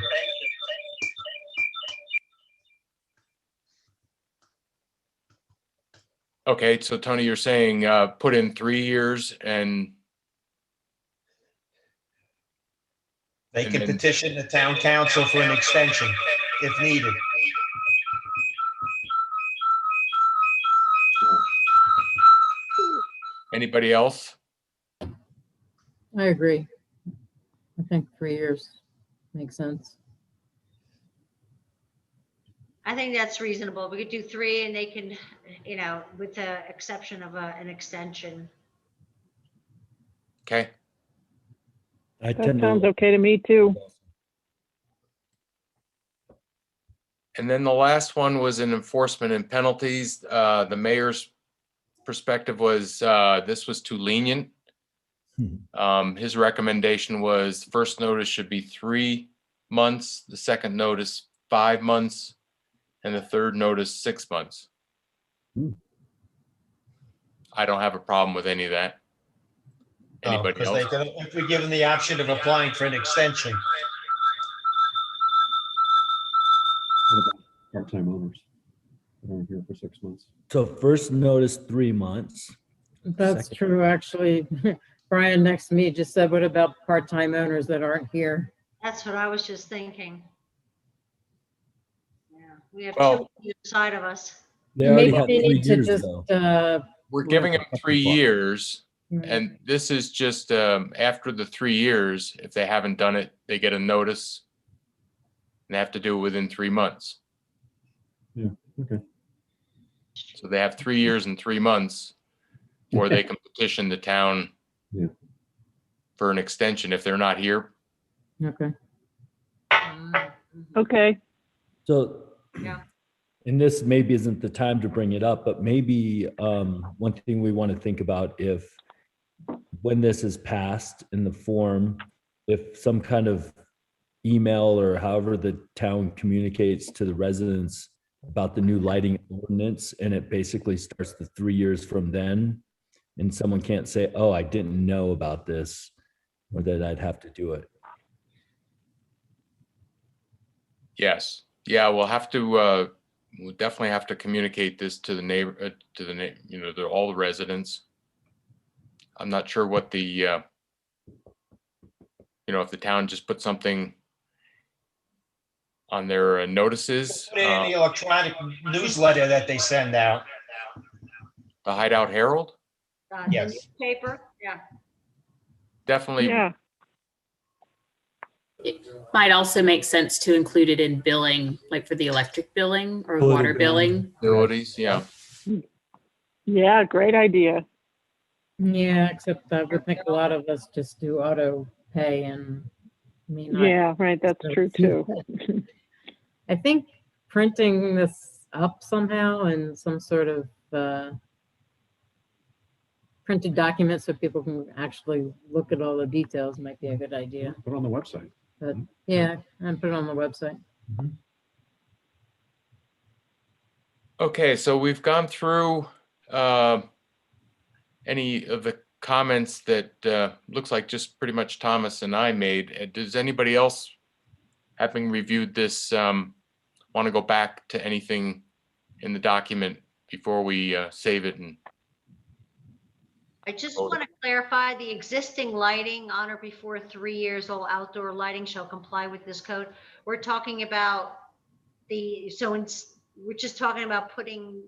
Okay, so Tony, you're saying put in 3 years and They And can then- petition the town council for an extension if needed. Anybody else? I agree. I think 3 years makes sense. I think that's reasonable. We could do 3 and they can, with the exception of an extension. Okay. That sounds okay to me too. And then the last one was in enforcement and penalties. The mayor's perspective was this was too lenient. His recommendation was first notice should be 3 months, the second notice 5 months, and the third notice 6 months. I don't have a problem with any of that. Anybody Because else? they could, if we're given the option of applying for an extension. What about part-time owners that aren't here for 6 months? So first notice 3 months. That's Second- true, actually. Brian next to me just said, what about part-time owners that aren't here? That's what I was just thinking. Yeah, we have Well- two either side of us. They already Maybe have they 3 need to years just, though. We're giving them 3 years, Mm. and this is just after the 3 years. If they haven't done it, they get a notice, and they have to do it within 3 months. Yeah, okay. So they have 3 years and 3 months, or they can petition the town Yeah. for an extension if they're not here. Okay. Okay. So, Yeah. and this maybe isn't the time to bring it up, but maybe one thing we want to think about, if when this is passed in the form, if some kind of email or however the town communicates to the residents about the new lighting ordinance, and it basically starts the 3 years from then, and someone can't say, oh, I didn't know about this, or that I'd have to do it. Yes. Yeah, we'll have to, we'll definitely have to communicate this to the neighbor, to all the residents. I'm not sure what the, if the town just put something on their notices, Put it in the electronic newsletter that they send out. the Hideout Herald, The Yes. newspaper, yeah. definitely. Yeah. It might also make sense to include it in billing, like for the electric billing or Utility water billing. Utilities, yeah. Yeah, great idea. Yeah, except I would think a lot of us just do auto pay and may not. Yeah, right. That's true too. I think printing this up somehow in some sort of printed document so people can actually look at all the details might be a good idea. Put it on the website. But yeah, and put it on the website. Okay, so we've gone through any of the comments that looks like just pretty much Thomas and I made. Does anybody else, having reviewed this, want to go back to anything in the document before we save it? And I just want to clarify, the existing lighting on or before 3 years, all outdoor lighting shall comply with this code. We're talking about we're just talking about putting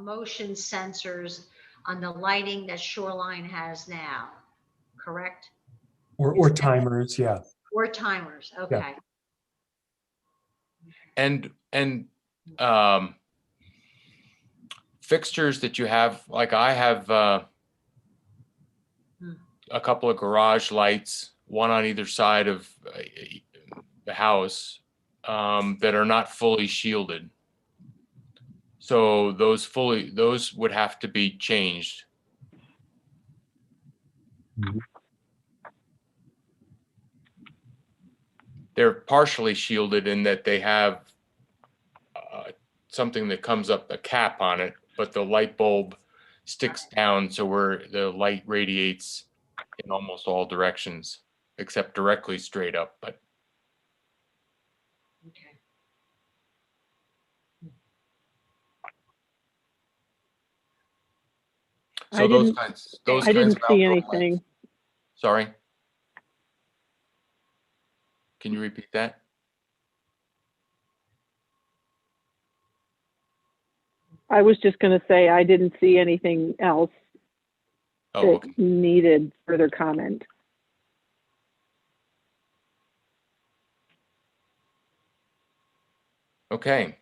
motion sensors on the lighting that Shoreline has now, correct? Or timers, yeah. Or timers, okay. and fixtures that you have, like I have a couple of garage lights, one on either side of the house, that are not fully shielded. So those would have to be changed. They're partially shielded in that they have something that comes up, a cap on it, but the light bulb sticks down so where the light radiates in almost all directions, except directly straight up. But Okay. so those kinds I didn't of see outdoor anything. lights. Sorry. Can you repeat that? I was just going to say I didn't see anything else Oh, that okay. needed further comment. Okay.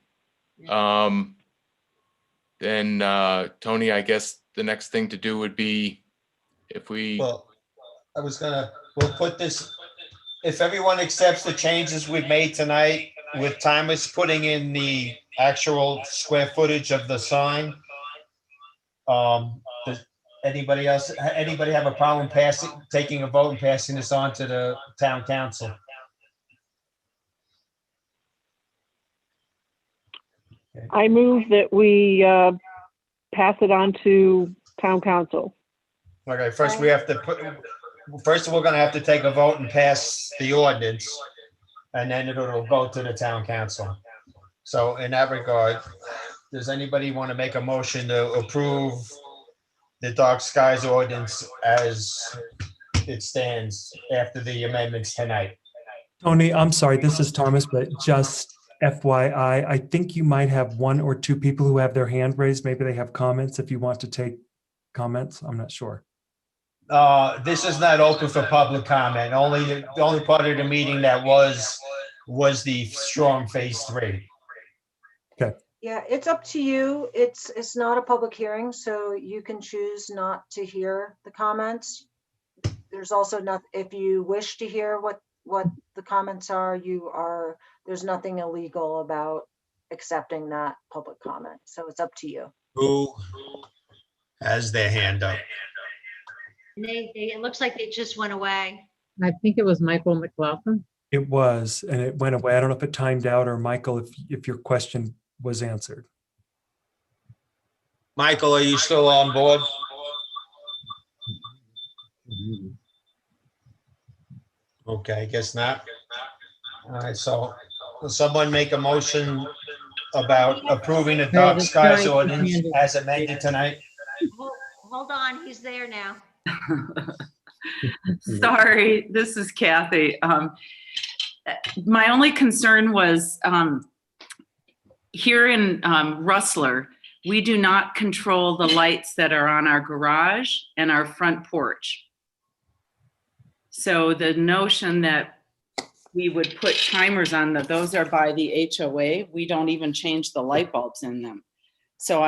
Then Tony, I guess the next thing to do would be if we, Well, we'll put this, if everyone accepts the changes we've made tonight, with Thomas putting in the actual square footage of the sign, does anybody have a problem taking a vote and passing this on to the town council? I move that we pass it on to town council. Okay, first we're gonna have to take a vote and pass the ordinance, and then it'll go to the town council. So in that regard, does anybody want to make a motion to approve the dark skies ordinance as it stands after the amendments tonight? Tony, I'm sorry, this is Thomas, but just FYI, I think you might have one or two people who have their hand raised. Maybe they have comments if you want to take comments. I'm not sure. This is not open for public comment. The only part of the meeting that was the strong phase 3. Okay. Yeah, it's up to you. It's not a public hearing, so you can choose not to hear the comments. There's also not, if you wish to hear what the comments are, there's nothing illegal about accepting that public comment. So it's up to you. Who has their hand up? And it looks like they just went away. I think it was Michael McLaughlin. It was, and it went away. I don't know if it timed out, or Michael, if your question was answered. Michael, are you still on board? Okay, I guess not. All right, so will someone make a motion about approving the dark skies ordinance as amended tonight? Hold on, he's there now. Sorry, this is Kathy. My only concern was here in Rustler, we do not control the lights that are on our garage and our front porch. So the notion that we would put timers on those are by the HOA. We don't even change the light bulbs in them. So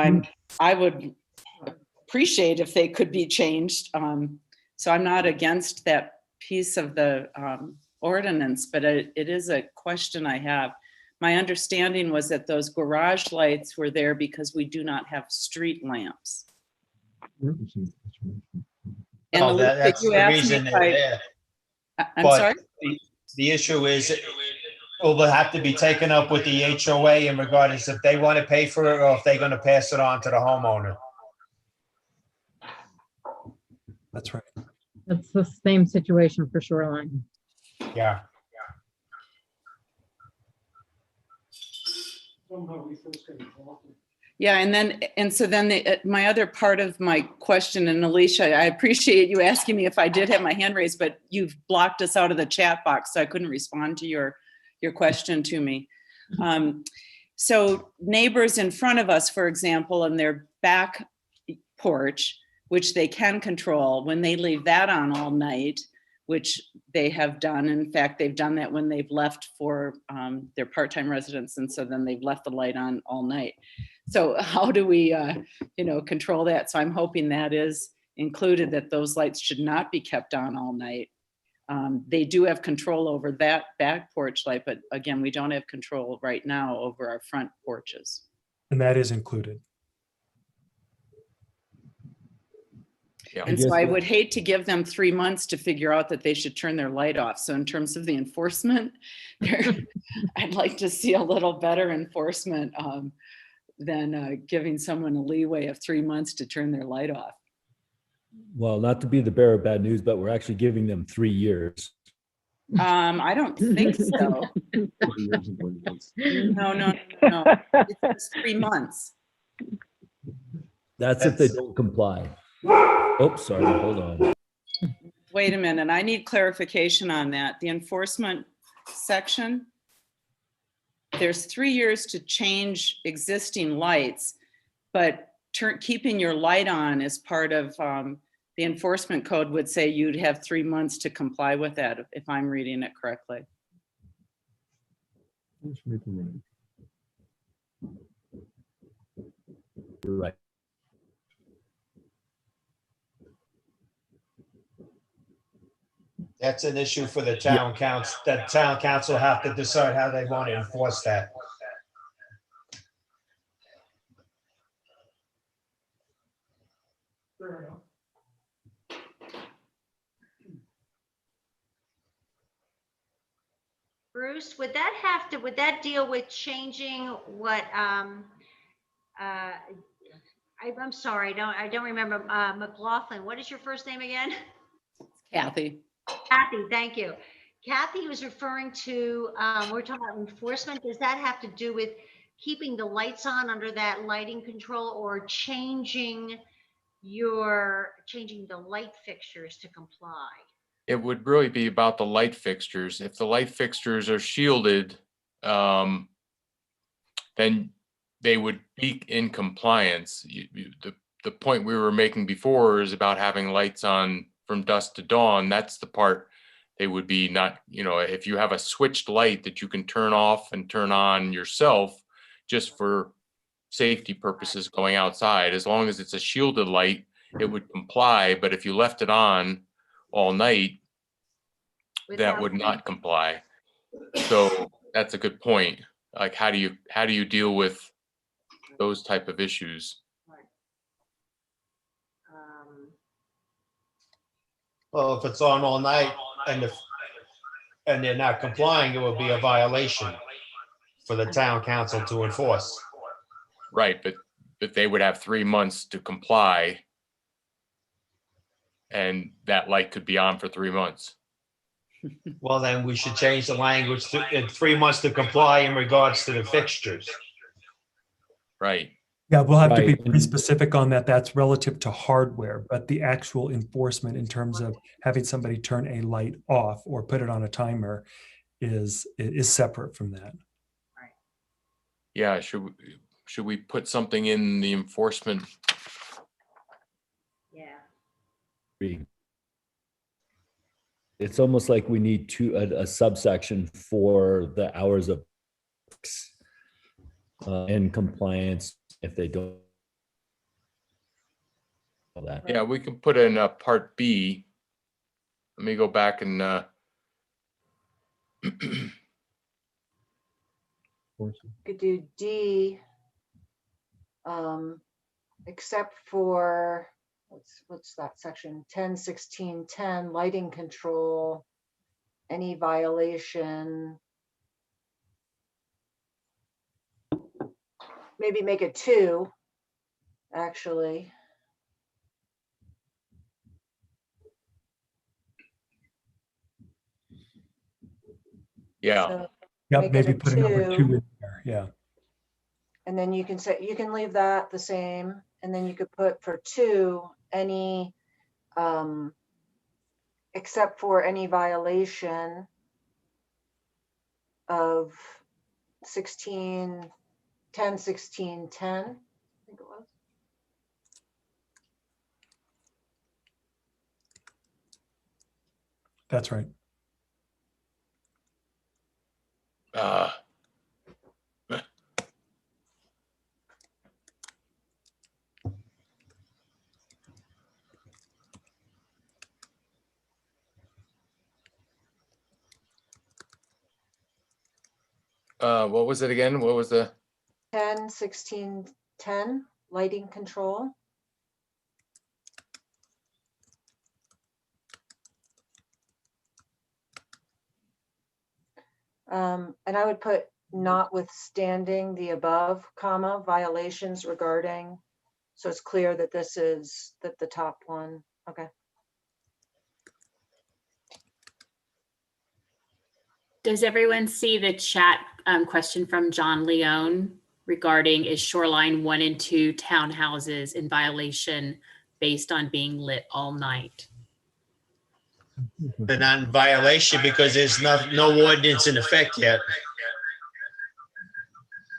I would appreciate if they could be changed. So I'm not against that piece of the ordinance, but it is a question I have. My understanding was that those garage lights were there because we do not have street lamps. And that's the reason they're there. I'm sorry? The issue is it will have to be taken up with the HOA in regards if they want to pay for it or if they're going to pass it on to the homeowner. That's right. That's the same situation for Shoreline. Yeah. Yeah, and so then my other part of my question, and Alicia, I appreciate you asking me if I did have my hand raised, but you've blocked us out of the chat box, so I couldn't respond to your question to me. So neighbors in front of us, for example, in their back porch, which they can control, when they leave that on all night, which they have done. In fact, they've done that when they've left for their part-time residents, and so then they've left the light on all night. So how do we, control that? So I'm hoping that is included, that those lights should not be kept on all night. They do have control over that back porch light, but again, we don't have control right now over our front porches. And that is included. Yeah. And so I would hate to give them 3 months to figure out that they should turn their light off. So in terms of the enforcement, I'd like to see a little better enforcement than giving someone a leeway of 3 months to turn their light off. Well, not to be the bearer of bad news, but we're actually giving them 3 years. I don't think so. No. It's 3 months. That's if they don't comply. Oh, sorry, hold on. Wait a minute, I need clarification on that. The enforcement section, there's 3 years to change existing lights, but keeping your light on as part of the enforcement code would say you'd have 3 months to comply with that, if I'm reading it correctly. You're right. That's an issue for the town council. The town council have to decide how they want to enforce that. Bruce, would that deal with changing what, I'm sorry, I don't remember, McLaughlin, what is your first name again? Kathy. Kathy, thank you. Kathy was referring to, we're talking about enforcement. Does that have to do with keeping the lights on under that lighting control, or changing the light fixtures to comply? It would really be about the light fixtures. If the light fixtures are shielded, then they would be in compliance. The point we were making before is about having lights on from dusk to dawn. That's the part they would be not, if you have a switched light that you can turn off and turn on yourself just for safety purposes going outside, as long as it's a shielded light, it would comply. But if you left it on all night, that would not comply. So that's a good point. Like, how do you deal with those type of issues? Well, if it's on all night and they're not complying, it would be a violation for the town council to enforce. Right, but they would have 3 months to comply, and that light could be on for 3 months. Well, then we should change the language to in 3 months to comply in regards to the fixtures. Right. Yeah, we'll have to be Right. pretty specific on that. That's relative to hardware, but the actual enforcement in terms of having somebody turn a light off or put it on a timer is separate from that. Yeah, should we put something in the enforcement? Yeah. It's almost like we need a subsection for the hours of in compliance if they don't. That. Yeah, we can put in part B. Let me go back and Could do D, except for, what's that section? 10, 16, 10, lighting control, any violation. Maybe make it 2, actually. yeah. So Yep, make it maybe a put a number 2 2. in there. Yeah. And then you can leave that the same, and then you could put for 2, any, except for any violation of 16, 10, 16, 10, I think it was. That's right. What was it again? What was the 10, 16, 10, lighting control. And I would put notwithstanding the above, comma, violations regarding, so it's clear that this is the top one. Okay. Does everyone see the chat question from John Leone regarding is shoreline 1 and 2 townhouses in violation based on being lit all night? They're not in violation because there's no ordinance in effect yet.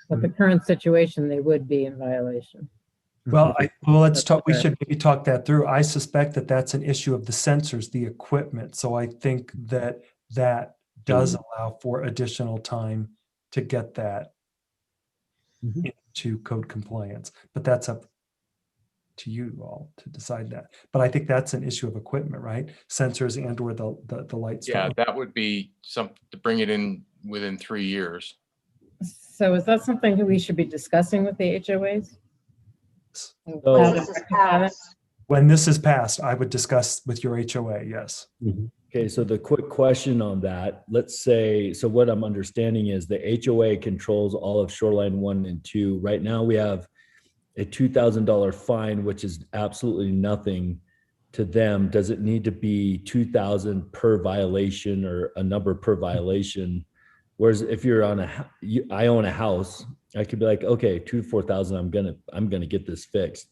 But the current situation, they would be in violation. Well, let's That's talk. We fair. should maybe talk that through. I suspect that that's an issue of the sensors, the equipment. So I think that does allow for additional time to get that into code compliance. But that's up. to you all to decide that. But I think that's an issue of equipment, right? Sensors and or the lights. Yeah, that would be something to bring it in within 3 years. So is that something that we should be discussing with the HOAs? So- How This to is have it? passed. When this is passed, I would discuss with your HOA, yes. Okay, so the quick question on that, let's say, so what I'm understanding is the HOA controls all of shoreline 1 and 2. Right now we have a $2,000 fine, which is absolutely nothing to them. Does it need to be 2,000 per violation or a number per violation? Whereas if you're on I own a house, I could be like, okay, 2 to 4,000, I'm gonna get this fixed.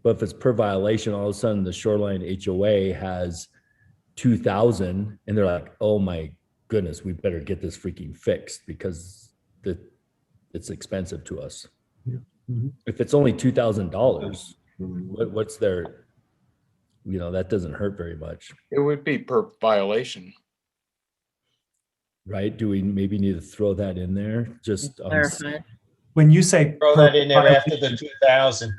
But if it's per violation, all of a sudden the shoreline HOA has 2,000 and they're like, oh my goodness, we better get this freaking fixed because it's expensive to us. If it's only $2,000, what's their, that doesn't hurt very much. It would be per violation. Right? Do we maybe need to throw that in there? Just Clarify. When you say Throw per that in there after the violation, 2,000.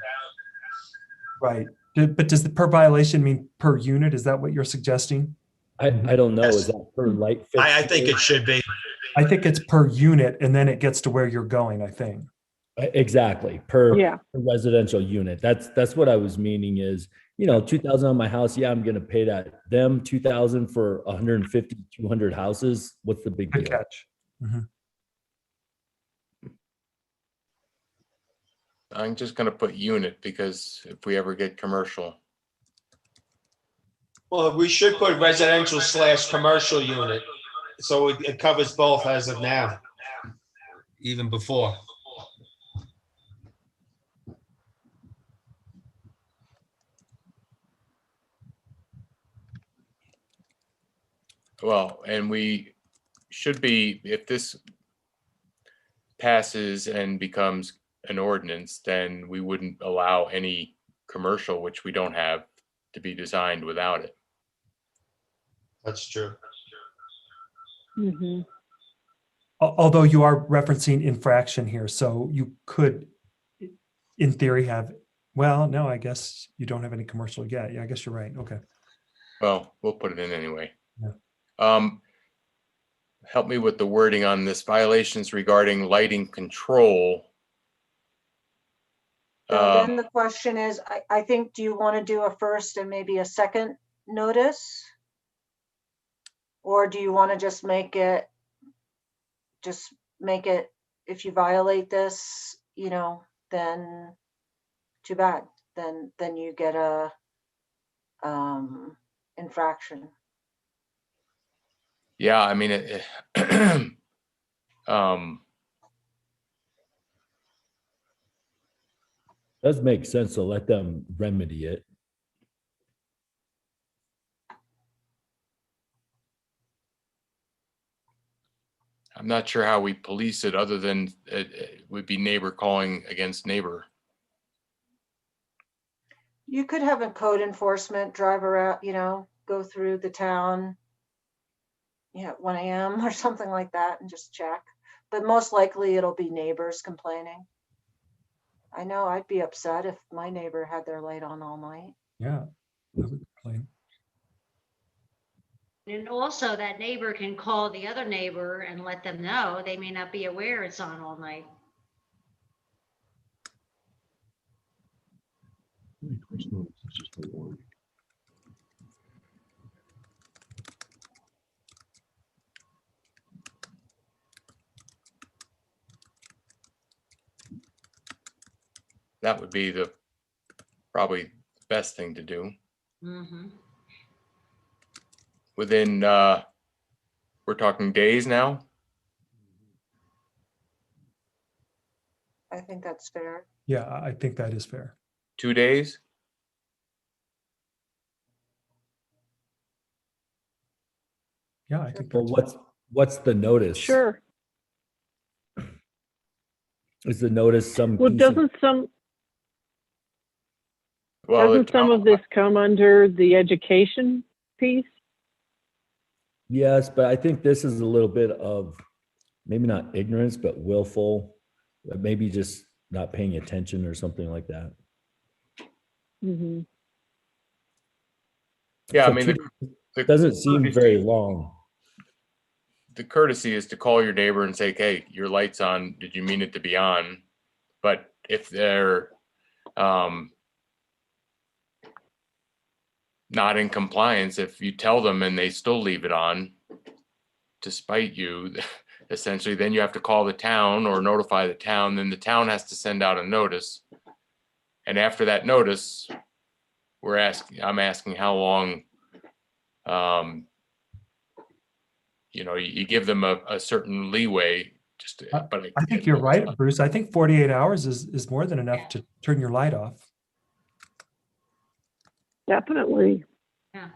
right? But does the per violation mean per unit? Is that what you're suggesting? I don't know. Yes. Is that per light fixture? I think it should be. I think it's per unit and then it gets to where you're going, I think. Exactly, per Yeah. residential unit. That's what I was meaning is, 2,000 on my house. Yeah, I'm gonna pay that. Them 2,000 for 150, 200 houses. What's the big Good deal? catch. Mhm. I'm just gonna put unit because if we ever get commercial. Well, we should put residential/commercial unit. So it covers both as of now, even before. Well, and we should be, if this passes and becomes an ordinance, then we wouldn't allow any commercial, which we don't have, to be designed without it. That's true. Mhm. Although you are referencing infraction here, so you could, in theory, have, well, no, I guess you don't have any commercial yet. Yeah, I guess you're right. Okay. Well, we'll put it in anyway. Yeah. Help me with the wording on this: violations regarding lighting control. So then the question is, I think, do you want to do a first and maybe a second notice? Or do you want to just make it, if you violate this, then too bad. Then you get a infraction. Yeah, I mean, Does make sense to let them remedy it. I'm not sure how we police it other than it would be neighbor calling against neighbor. You could have a code enforcement drive around, go through the town, at 1 a.m. or something like that and just check. But most likely it'll be neighbors complaining. I know I'd be upset if my neighbor had their light on all night. Yeah. I would complain. And also that neighbor can call the other neighbor and let them know. They may not be aware it's on all night. That would be the probably best thing to do. Mm-hmm. Within, we're talking days now. I think that's fair. Yeah, I think that is fair. 2 days. Yeah, I think. Well, what's the notice? Sure. Is the notice some? Well, piece of- doesn't some of this come under the education piece? Yes, but I think this is a little bit of maybe not ignorance, but willful, maybe just not paying attention or something like that. Mhm. Yeah, I So mean, 2 days doesn't seem very long. the courtesy is to call your neighbor and say, hey, your light's on. Did you mean it to be on? But if they're not in compliance, if you tell them and they still leave it on to spite you, essentially, then you have to call the town or notify the town. Then the town has to send out a notice. And after that notice, I'm asking how long, you give them a certain leeway. But I think you're right, Bruce. I think 48 hours is more than enough to turn your light off. Definitely. Yeah.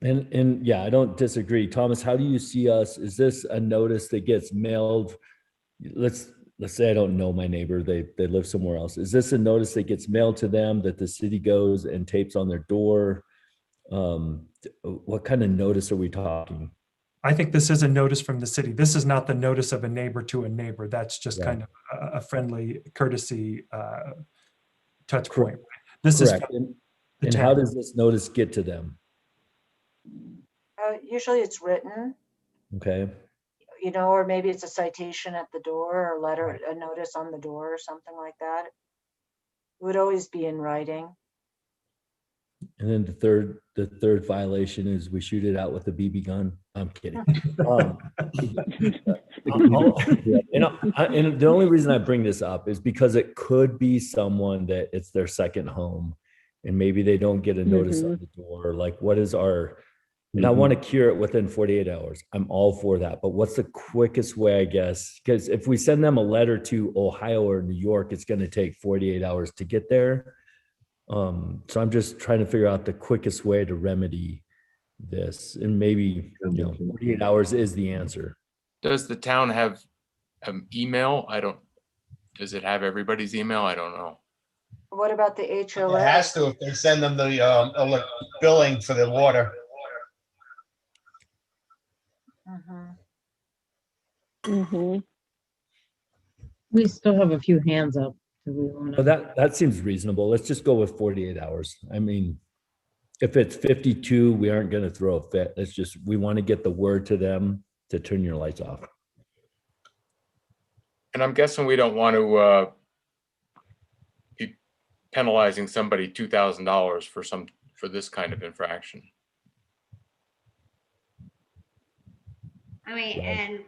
And yeah, I don't disagree. Thomas, how do you see us? Is this a notice that gets mailed? Let's say I don't know my neighbor, they live somewhere else. Is this a notice that gets mailed to them that the city goes and tapes on their door? What kind of notice are we talking? I think this is a notice from the city. This is not the notice of a neighbor to a neighbor. That's just kind of a friendly courtesy touch point. This is correct. the And town. how does this notice get to them? Usually it's written, Okay. or maybe it's a citation at the door or letter, a notice on the door or something like that. It would always be in writing. And then the third violation is we shoot it out with a BB gun. I'm kidding. And the only reason I bring this up is because it could be someone that it's their second home and maybe they don't get a notice on the door. Like what is and I want to cure it within 48 hours. I'm all for that. But what's the quickest way, I guess? Because if we send them a letter to Ohio or New York, it's going to take 48 hours to get there. So I'm just trying to figure out the quickest way to remedy this. And maybe 48 hours is the answer. Does the town have email? Does it have everybody's email? I don't know. What about the HOA? It has to if they send them the billing for the water. Mhm. We still have a few hands up. Do we want But that seems reasonable. Let's just go with 48 hours. I mean, if it's 52, we aren't going to throw a fit. We want to get the word to them to turn your lights off. And I'm guessing we don't want to be penalizing somebody $2,000 for this kind of infraction. I mean, and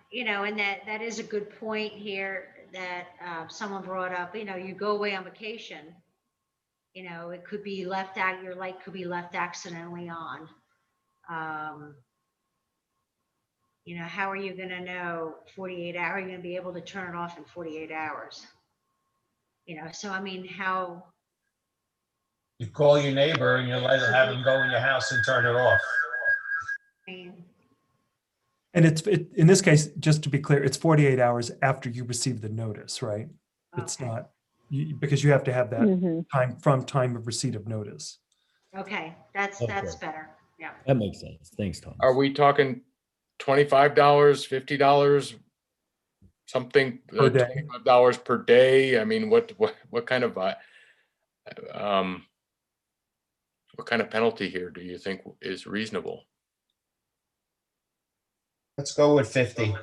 that is a good point here that someone brought up. You go away on vacation. It could be left out. Your light could be left accidentally on. How are you going to know 48 hours? Are you going to be able to turn it off in 48 hours? So I mean, how? You call your neighbor and you have them go in your house and turn it off. I mean, And in this case, just to be clear, it's 48 hours after you receive the notice, right? It's not because you have to have that time from time of receipt of notice. Okay, that's better. Yeah. That makes sense. Thanks, Tom. Are we talking $25, $50, something Per day? $25 per day? I mean, what kind of penalty here do you think is reasonable? Let's go with 50.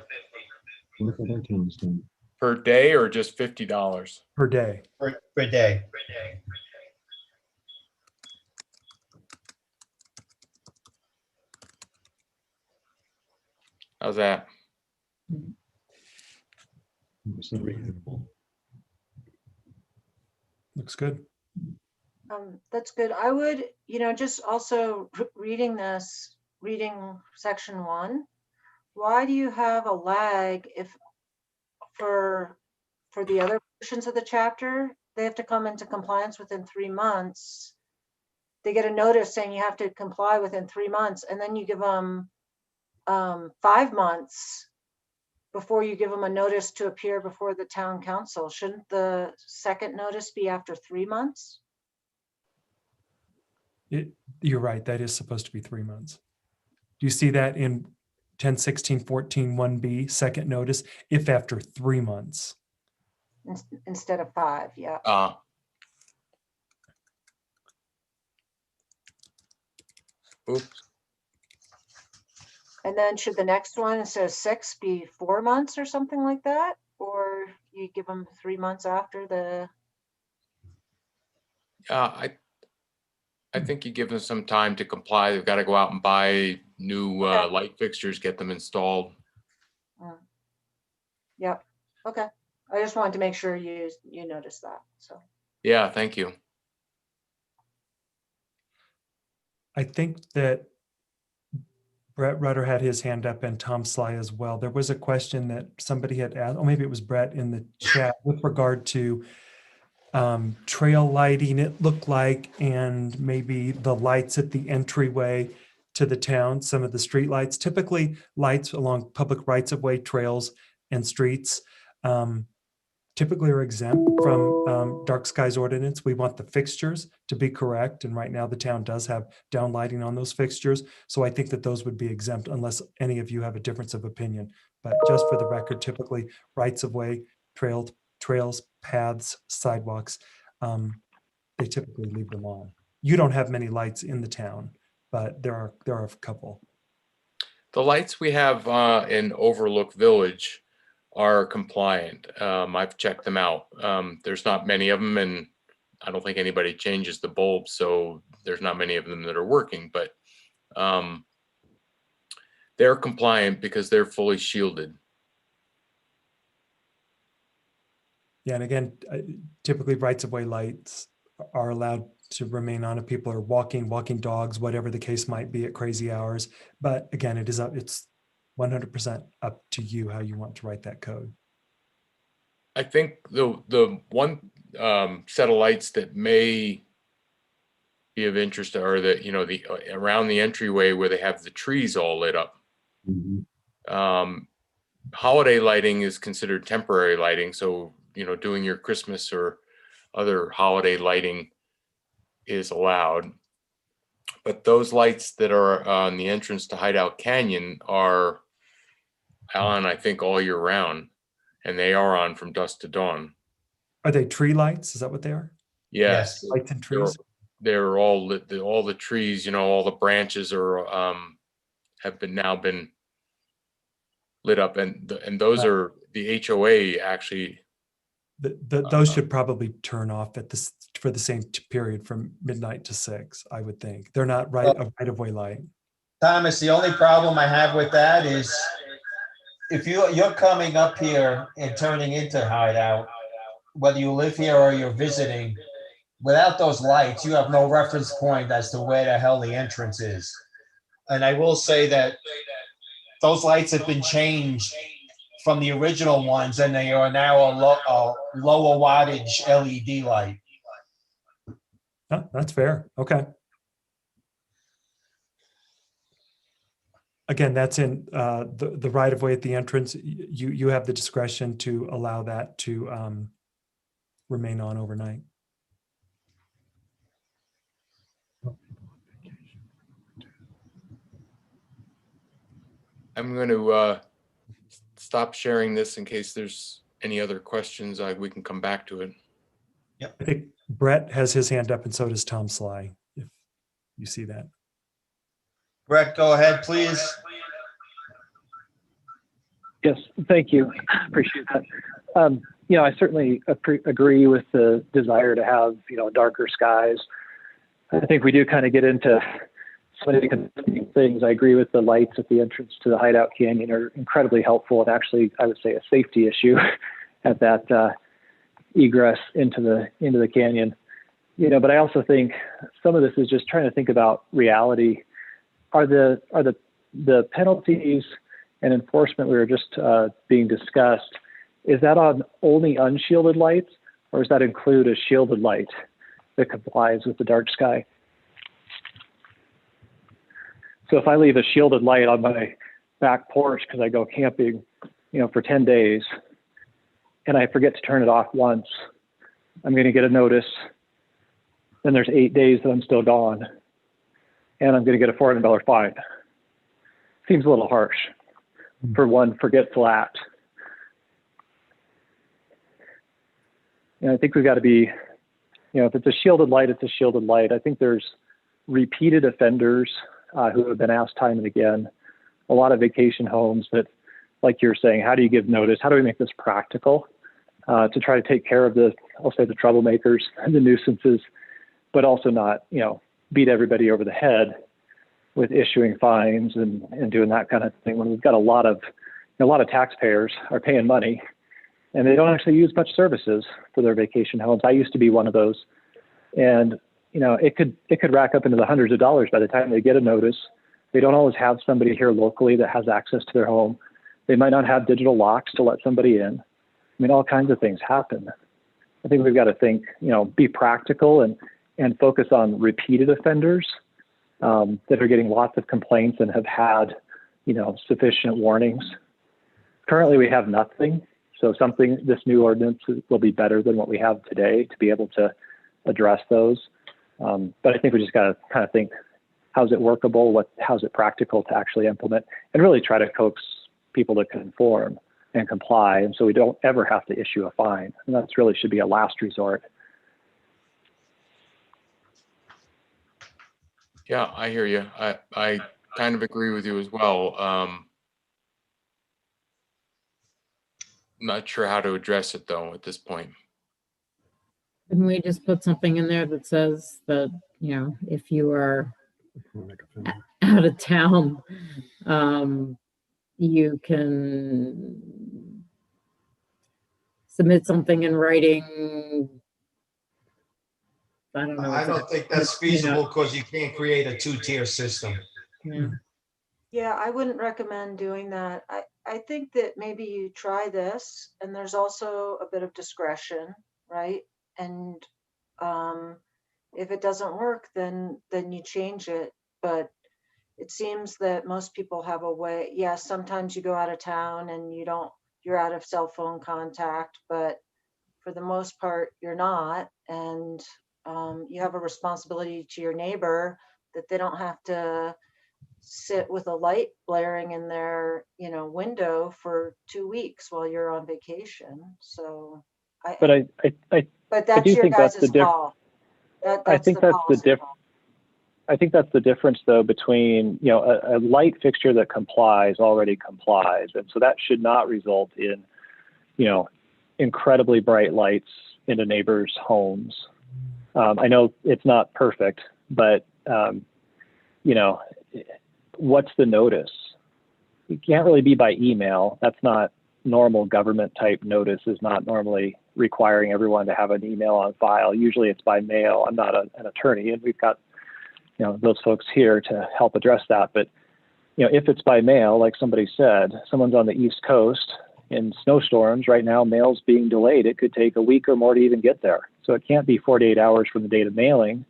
Per day or just $50? Per day. Per day. How's that? Reasonable. Looks good. That's good. I would, just also reading section 1, why do you have a lag if for the other portions of the chapter, they have to come into compliance within 3 months. They get a notice saying you have to comply within 3 months, and then you give them 5 months before you give them a notice to appear before the town council. Shouldn't the second notice be after 3 months? You're right. That is supposed to be 3 months. Do you see that in 10-16-14 1B, second notice, if after 3 months? Instead of 5, yeah. Oops. And then should the next one, instead of 6, be 4 months or something like that? Or you give them 3 months after the, I think you give them some time to comply. They've got to go out and buy new Okay. light fixtures, get them installed. yep, okay. I just wanted to make sure you noticed that, so. Yeah, thank you. I think that Brett Rutter had his hand up and Tom Sly as well. There was a question that somebody had asked, or maybe it was Brett in the chat, with regard to trail lighting, it looked like, and maybe the lights at the entryway to the town, some of the street lights, typically lights along public rights of way, trails and streets, typically are exempt from dark skies ordinance. We want the fixtures to be correct. And right now the town does have down lighting on those fixtures. So I think that those would be exempt unless any of you have a difference of opinion. But just for the record, typically rights of way, trails, paths, sidewalks, they typically leave them on. You don't have many lights in the town, but there are a couple. The lights we have in Overlook Village are compliant. I've checked them out. There's not many of them, and I don't think anybody changes the bulbs, so there's not many of them that are working, but they're compliant because they're fully shielded. Yeah, and again, typically rights of way lights are allowed to remain on if people are walking dogs, whatever the case might be at crazy hours. But again, it's 100% up to you how you want to write that code. I think the one set of lights that may be of interest are the around the entryway where they have the trees all lit up. Holiday lighting is considered temporary lighting, so doing your Christmas or other holiday lighting is allowed. But those lights that are on the entrance to Hideout Canyon are on, I think, all year round, and they are on from dusk to dawn. Are they tree lights? Is that what they are? Yes, Lights and trees. they're all lit. All the trees, all the branches are have now been lit up, and those are the HOA actually. Those should probably turn off for the same period from midnight to 6. I would think they're not a right of way light. Thomas, the only problem I have with that is if you're coming up here and turning into Hideout, whether you live here or you're visiting, without those lights, you have no reference point as to where the hell the entrance is. And I will say that those lights have been changed from the original ones, and they are now a lower wattage LED light. Oh, that's fair. Okay. Again, that's in the right of way at the entrance. You have the discretion to allow that to remain on overnight. I'm going to stop sharing this in case there's any other questions. We can come back to it. Yep. I think Brett has his hand up, and so does Tom Sly, if you see that. Brett, go ahead, please. Yes, thank you. Appreciate that. I certainly agree with the desire to have, darker skies. I think we do kind of get into so many confusing things. I agree with the lights at the entrance to the Hideout Canyon are incredibly helpful, and actually, I would say a safety issue at that egress into the canyon. But I also think some of this is just trying to think about reality. Are the penalties and enforcement we were just being discussed, is that on only unshielded lights, or does that include a shielded light that complies with the dark sky? So if I leave a shielded light on my back porch because I go camping, for 10 days, and I forget to turn it off once, I'm going to get a notice. Then there's 8 days that I'm still gone, and I'm going to get a $400 fine. Seems a little harsh for one forgetful act. And I think we've got to be, if it's a shielded light, it's a shielded light. I think there's repeated offenders who have been asked time and again, a lot of vacation homes that, like you're saying, how do you give notice? How do we make this practical to try to take care of the, I'll say the troublemakers and the nuisances, but also not, beat everybody over the head with issuing fines and doing that kind of thing when we've got a lot of taxpayers are paying money and they don't actually use much services for their vacation homes. I used to be one of those. And, it could rack up into the hundreds of dollars by the time they get a notice. They don't always have somebody here locally that has access to their home. They might not have digital locks to let somebody in. I mean, all kinds of things happen. I think we've got to think, be practical and focus on repeated offenders that are getting lots of complaints and have had, sufficient warnings. Currently, we have nothing. So this new ordinance will be better than what we have today to be able to address those. But I think we just got to kind of think, how's it workable? How's it practical to actually implement, and really try to coax people to conform and comply. And so we don't ever have to issue a fine. And that's really should be a last resort. Yeah, I hear you. I kind of agree with you as well. Not sure how to address it though at this point. Can we just put something in there that says that, if you are out of town, you can submit something in writing. I don't know. I don't think that's feasible because you can't create a two-tier system. Yeah. Yeah, I wouldn't recommend doing that. I think that maybe you try this, and there's also a bit of discretion, right? And if it doesn't work, then you change it. But it seems that most people have a way. Yeah, sometimes you go out of town and you're out of cell phone contact, but for the most part, you're not. And you have a responsibility to your neighbor that they don't have to sit with a light blaring in their window for 2 weeks while you're on vacation. So But but that's do your think that's guys' the call. I think that's the difference. I think that's the difference, though, between a light fixture that complies already complies, and so that should not result in incredibly bright lights into neighbors' homes. I know it's not perfect, but what's the notice? It can't really be by email. That's not normal government type notice. Is not normally requiring everyone to have an email on file. Usually it's by mail. I'm not an attorney, and we've got those folks here to help address that. But if it's by mail, like somebody said, someone's on the East Coast in snowstorms right now, mail's being delayed. It could take a week or more to even get there. So it can't be 48 hours from the date of mailing.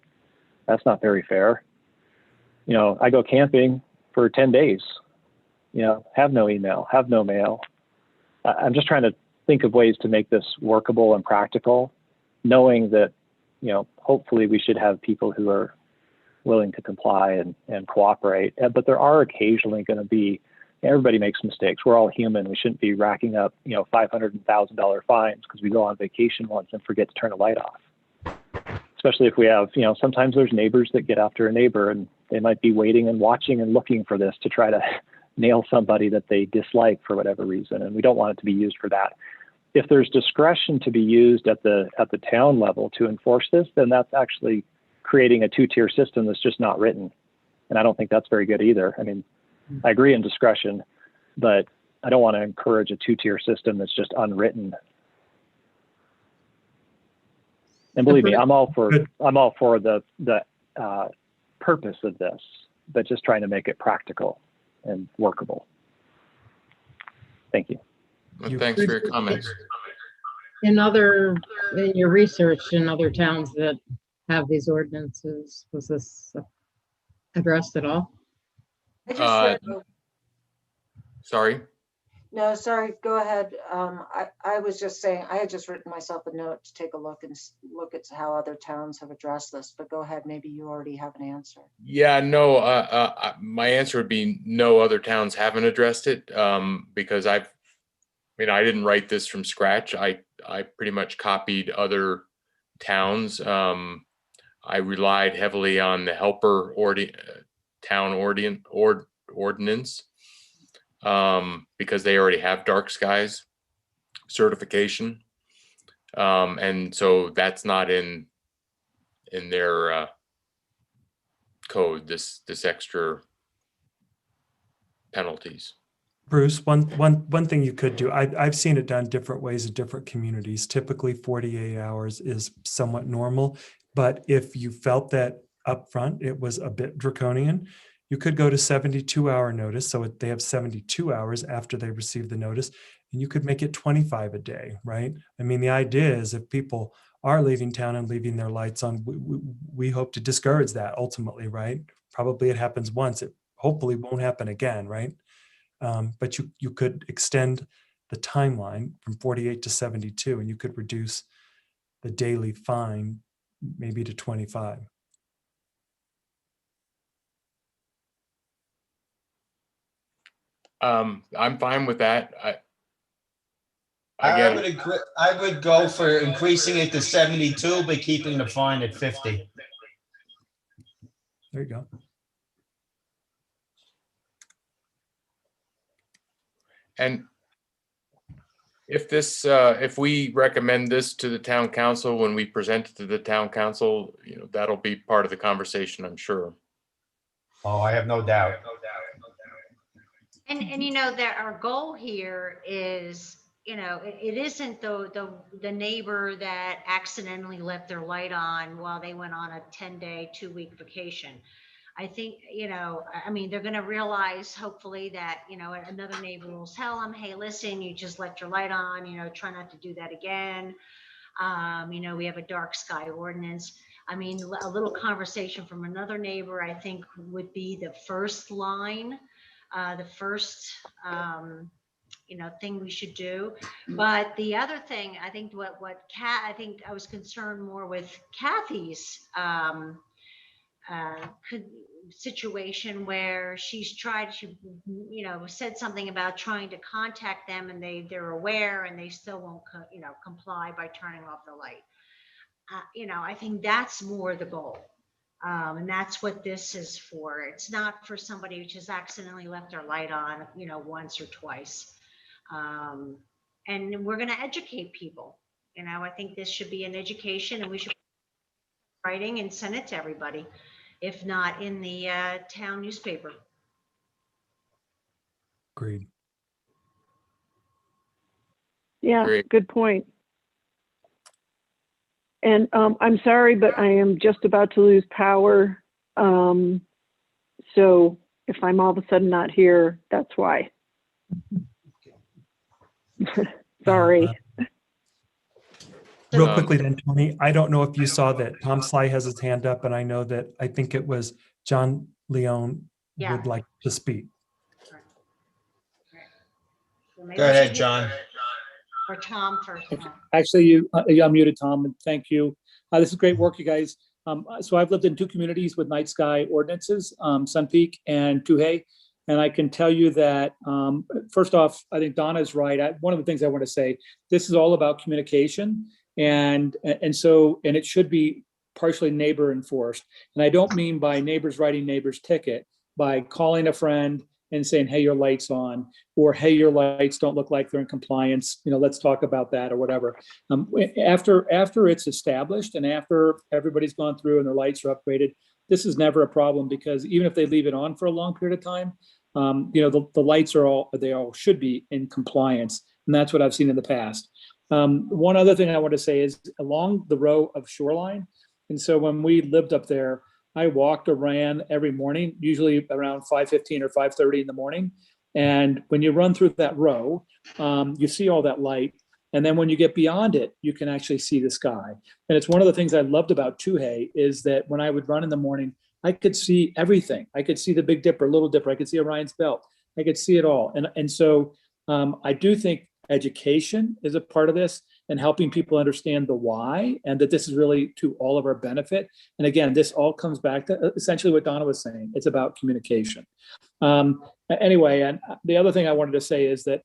That's not very fair. I go camping for 10 days, have no email, have no mail. I'm just trying to think of ways to make this workable and practical, knowing that, hopefully we should have people who are willing to comply and cooperate. But there are occasionally going to be, everybody makes mistakes. We're all human. We shouldn't be racking up, $500 and $1,000 fines because we go on vacation once and forget to turn a light off. Especially if we have, sometimes there's neighbors that get after a neighbor and they might be waiting and watching and looking for this to try to nail somebody that they dislike for whatever reason. And we don't want it to be used for that. If there's discretion to be used at the town level to enforce this, then that's actually creating a two-tier system that's just not written. And I don't think that's very good either. I mean, I agree in discretion, but I don't want to encourage a two-tier system that's just unwritten. And believe me, I'm all for the purpose of this, but just trying to make it practical and workable. Thank you. Well, thanks for your comments. In your research in other towns that have these ordinances, was this addressed at all? I just read. Sorry. No, sorry. Go ahead. I was just saying I had just written myself a note to take a look at how other towns have addressed this. But go ahead. Maybe you already have an answer. Yeah, no. My answer would be no. Other towns haven't addressed it because I didn't write this from scratch. I pretty much copied other towns. I relied heavily on the helper town ordinance, because they already have dark skies certification. And so that's not in their code, this extra penalties. Bruce, one thing you could do, I've seen it done different ways in different communities. Typically 48 hours is somewhat normal, but if you felt that upfront it was a bit draconian, you could go to 72-hour notice. So they have 72 hours after they receive the notice, and you could make it 25 a day, right? I mean, the idea is if people are leaving town and leaving their lights on, we hope to discourage that ultimately, right? Probably it happens once, it hopefully won't happen again, right? But you could extend the timeline from 48 to 72, and you could reduce the daily fine maybe to 25. I'm fine with that. I would agree. I would go for increasing it to 72, but keeping the fine at 50. There you go. And if we recommend this to the town council, when we present it to the town council, that'll be part of the conversation, I'm sure. Oh, I have no doubt. And that our goal here is, it isn't the neighbor that accidentally left their light on while they went on a 10-day, 2-week vacation. I think, they're going to realize hopefully that, another neighbor will tell them, hey, listen, you just left your light on, try not to do that again. We have a dark sky ordinance. I mean, a little conversation from another neighbor, I think, would be the first line, the first, thing we should do. But the other thing, I think I think I was concerned more with Kathy's situation where she said something about trying to contact them, and they're aware and they still won't comply by turning off the light. I think that's more the goal. And that's what this is for. It's not for somebody who just accidentally left their light on, once or twice. And we're going to educate people. I think this should be an education, and we should writing and send it to everybody, if not in the town newspaper. Agreed. Yeah, Great. good point. And I'm sorry, but I am just about to lose power. So if I'm all of a sudden not here, that's why. Sorry. Real quickly then, Tony, I don't know if you saw that Tom Sly has his hand up, and I think it was John Leone would like to speak. Go ahead, John. Or Tom first. Actually, you unmuted, Tom, and thank you. This is great work, you guys. So I've lived in 2 communities with night sky ordinances, Sun Peak and Tuhey. And I can tell you that, first off, I think Donna's right. One of the things I want to say, this is all about communication. And it should be partially neighbor enforced. And I don't mean by neighbors writing neighbors ticket, by calling a friend and saying, hey, your light's on, or hey, your lights don't look like they're in compliance. Let's talk about that, or whatever. After it's established and after everybody's gone through and their lights are upgraded, this is never a problem, because even if they leave it on for a long period of time, the lights they all should be in compliance. And that's what I've seen in the past. One other thing I want to say is along the row of Shoreline. And so when we lived up there, I walked or ran every morning, usually around 5:15 or 5:30 in the morning. And when you run through that row, you see all that light. And then when you get beyond it, you can actually see the sky. And it's one of the things I loved about Tuhey is that when I would run in the morning, I could see everything. I could see the Big Dipper, Little Dipper. I could see Orion's Belt. I could see it all. And so I do think education is a part of this, and helping people understand the why, and that this is really to all of our benefit. And again, this all comes back to essentially what Donna was saying. It's about communication. Anyway, and the other thing I wanted to say is that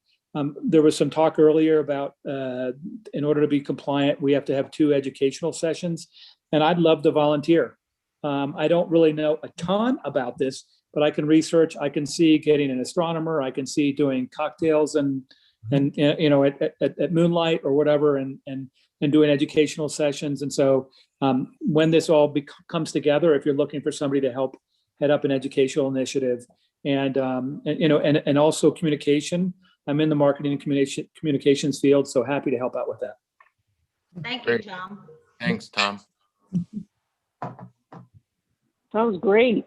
there was some talk earlier about in order to be compliant, we have to have 2 educational sessions, and I'd love to volunteer. I don't really know a ton about this, but I can research, I can see getting an astronomer, I can see doing cocktails and you know, at moonlight or whatever, and doing educational sessions. And so when this all comes together, if you're looking for somebody to help head up an educational initiative, and you know, and also communication, I'm in the marketing and communications field, so happy to help out with that. Thank you, Great. Tom. Thanks, Tom. Sounds great.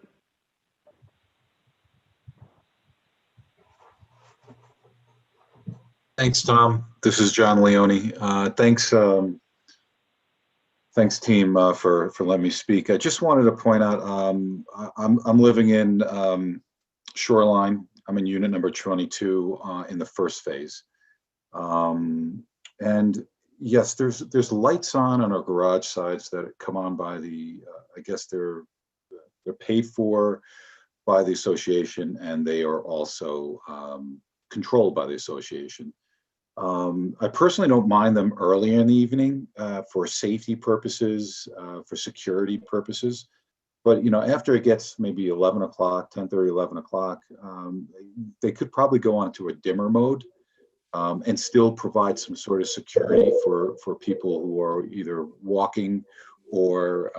Thanks, Tom. This is John Leone. Thanks, team, for letting me speak. I just wanted to point out I'm living in Shoreline. I'm in unit number 22 in the first phase, and yes, there's lights on our garage sides that come on by the. I guess they're paid for by the association, and they are also controlled by the association. I personally don't mind them early in the evening for safety purposes, for security purposes. But, you know, after it gets maybe 11 o'clock, 10:30, 11 o'clock, they could probably go on to a dimmer mode and still provide some sort of security for people who are either walking, or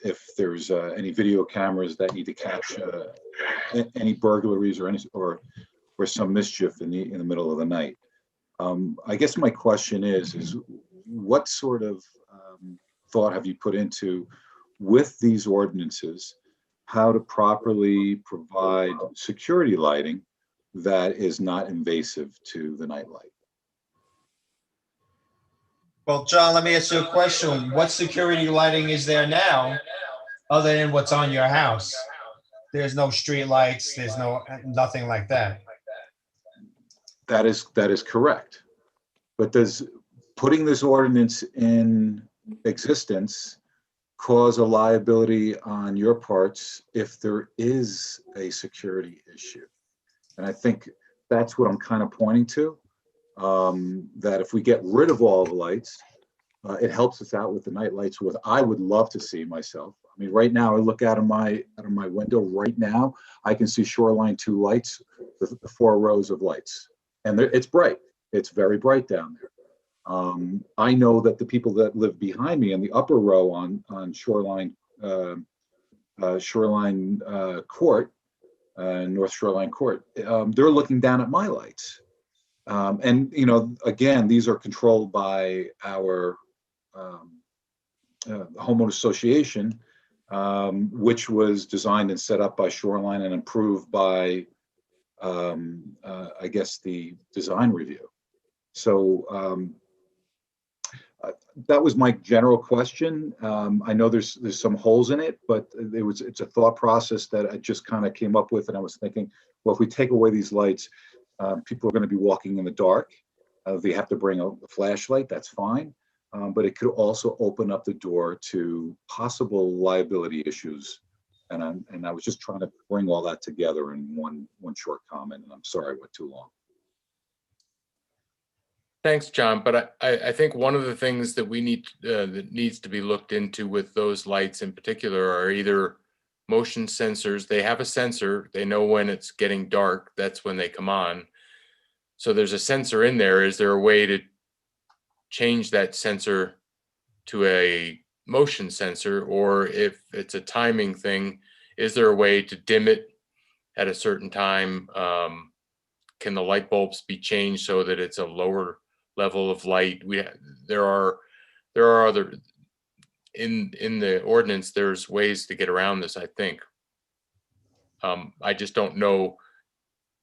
if there's any video cameras that need to catch any burglaries or some mischief in the middle of the night. I guess my question is what sort of thought have you put into, with these ordinances, how to properly provide security lighting that is not invasive to the nightlight? Well, John, let me ask you a question. What security lighting is there now other than what's on your house? There's no street lights, there's nothing like that. That is correct. But does putting this ordinance in existence cause a liability on your parts if there is a security issue? And I think that's what I'm kind of pointing to, that if we get rid of all the lights, it helps us out with the night lights, what I would love to see myself. I mean, right now, I look out of my window right now, I can see Shoreline 2 lights, the 4 rows of lights. And it's bright. It's very bright down there. I know that the people that live behind me in the upper row on Shoreline Court, North Shoreline Court, they're looking down at my lights. And, you know, again, these are controlled by our homeowner association, which was designed and set up by Shoreline and improved by, I guess, the design review. So that was my general question. I know there's some holes in it, but it's a thought process that I just kind of came up with, and I was thinking, well, if we take away these lights, people are going to be walking in the dark. They have to bring a flashlight, that's fine. But it could also open up the door to possible liability issues. And I was just trying to bring all that together in one short comment, and I'm sorry I went too long. Thanks, John. But I think one of the things that we need that needs to be looked into with those lights in particular are either motion sensors. They have a sensor. They know when it's getting dark. That's when they come on. So there's a sensor in there. Is there a way to change that sensor to a motion sensor? Or if it's a timing thing, is there a way to dim it at a certain time? Can the light bulbs be changed so that it's a lower level of light? There are other in the ordinance. There's ways to get around this, I think. I just don't know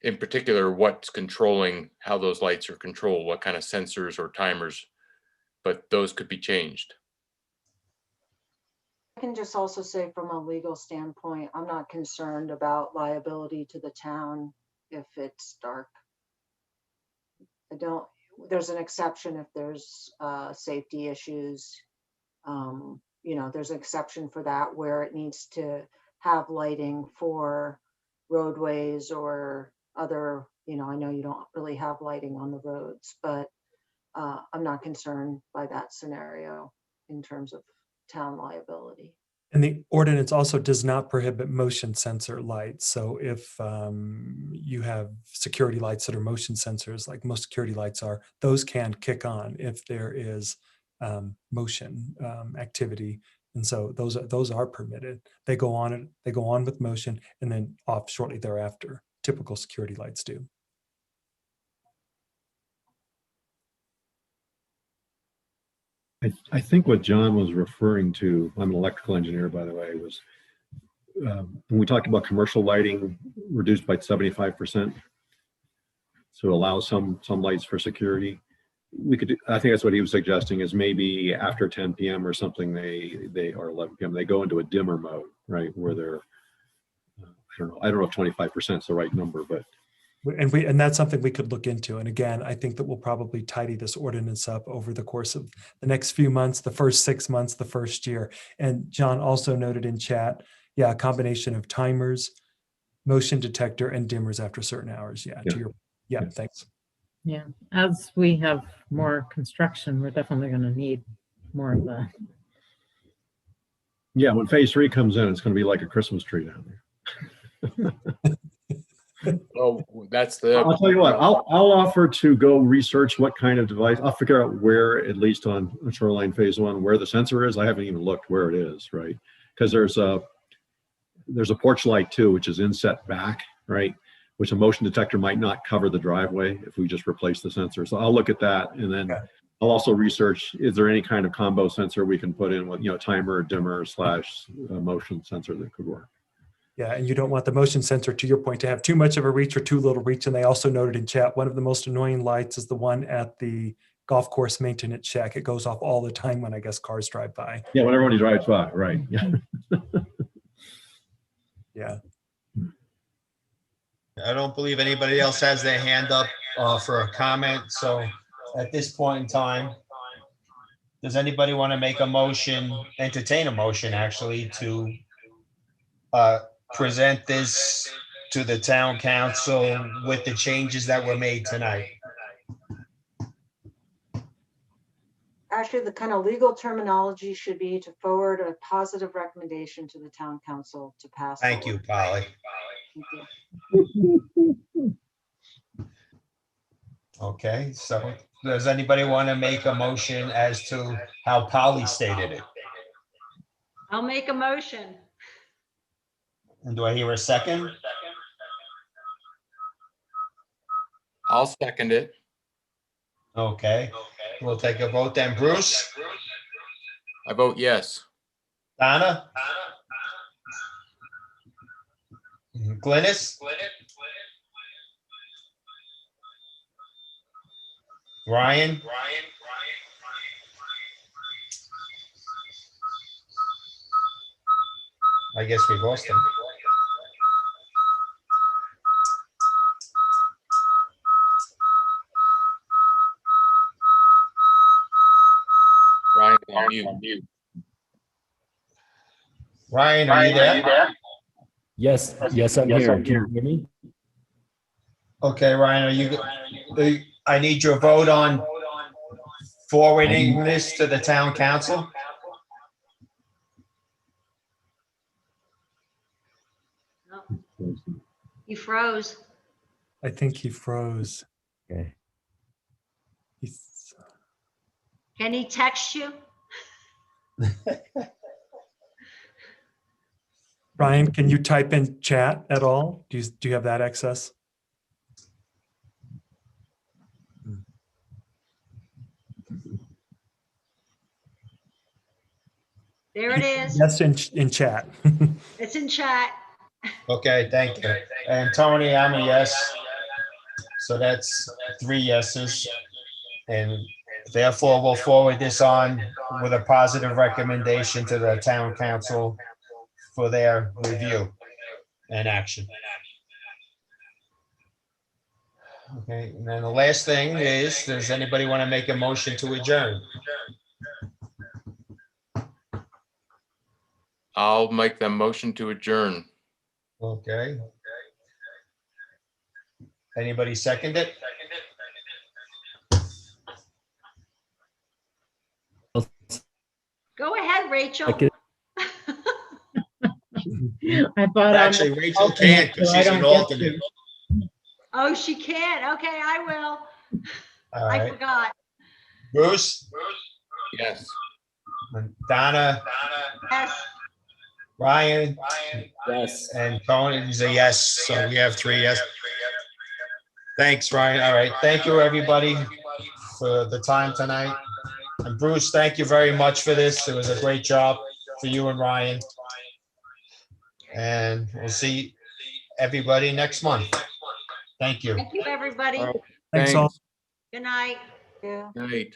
in particular what's controlling how those lights are controlled, what kind of sensors or timers, but those could be changed. I can just also say, from a legal standpoint, I'm not concerned about liability to the town if it's dark. There's an exception if there's safety issues. You know, there's an exception for that where it needs to have lighting for roadways or other, you know, I know you don't really have lighting on the roads, but I'm not concerned by that scenario in terms of town liability. And the ordinance also does not prohibit motion sensor lights. So if you have security lights that are motion sensors, like most security lights are, those can kick on if there is motion activity. And so those are permitted. They go on with motion and then off shortly thereafter. Typical security lights do. I think what John was referring to, I'm an electrical engineer, by the way, was when we talked about commercial lighting reduced by 75%. So allow some lights for security. We could, I think that's what he was suggesting, is maybe after 10 p.m. or something, they or 11 p.m. they go into a dimmer mode, right? Where they're, I don't know if 25% is the right number, but. And that's something we could look into. And again, I think that we'll probably tidy this ordinance up over the course of the next few months, the first 6 months, the first year. And John also noted in chat, yeah, a combination of timers, motion detector, and dimmers after certain hours. Yeah, to your, thanks. Yeah, as we have more construction, we're definitely going to need more of that. Yeah, when phase 3 comes in, it's going to be like a Christmas tree down there. Well, that's the. I'll tell you what, I'll offer to go research what kind of device. I'll figure out where, at least on Shoreline Phase 1, where the sensor is. I haven't even looked where it is, right? Because there's a porch light too, which is inset back, right? Which a motion detector might not cover the driveway if we just replace the sensor. So I'll look at that, and then I'll also research, is there any kind of combo sensor we can put in with, timer, dimmer / motion sensor that could work. Yeah, and you don't want the motion sensor, to your point, to have too much of a reach or too little reach. And they also noted in chat, one of the most annoying lights is the one at the golf course maintenance shack. It goes off all the time when I guess cars drive by. Yeah, when everybody drives by, right? Yeah. Yeah. I don't believe anybody else has their hand up for a comment. So at this point in time, does anybody want to make a motion, entertain a motion actually, to present this to the town council with the changes that were made tonight? Actually, the kind of legal terminology should be to forward a positive recommendation to the town council to pass. Thank you, Polly. Thank you. Okay, so does anybody want to make a motion as to how Polly stated it? I'll make a motion. And do I hear a second? I'll second it. Okay, we'll take a vote then. Bruce? I vote yes. Donna? Glynis? Ryan? I guess we lost him. Ryan, on mute. Ryan, are you there? Yes, I'm here. Can you hear me? Okay, Ryan, I need your vote on forwarding this to the town council. You froze. I think he froze. Okay. Can he text you? Brian, can you type in chat at all? Do you have that access? There it is. Yes, in chat. It's in chat. Okay, thank you. And Tony, I'm a yes. So that's 3 yeses. And therefore, we'll forward this on with a positive recommendation to the town council for their review and action. Okay, and then the last thing is, does anybody want to make a motion to adjourn? I'll make the motion to adjourn. Okay. Anybody second it? Go ahead, Rachel. I thought Actually, I'm Rachel alternate, can't because so I she's an don't get alternate. to. Oh, she can. Okay, I will. All I right. forgot. Bruce, Yes. Donna, Yes. Ryan, Yes. and Tony is a yes. So we have 3 yes. Thanks, Ryan. All right. Thank you, everybody, for the time tonight. And Bruce, thank you very much for this. It was a great job for you and Ryan. And we'll see everybody next month. Thank you. Thank you, everybody. Thanks all. Good night. Yeah. Night.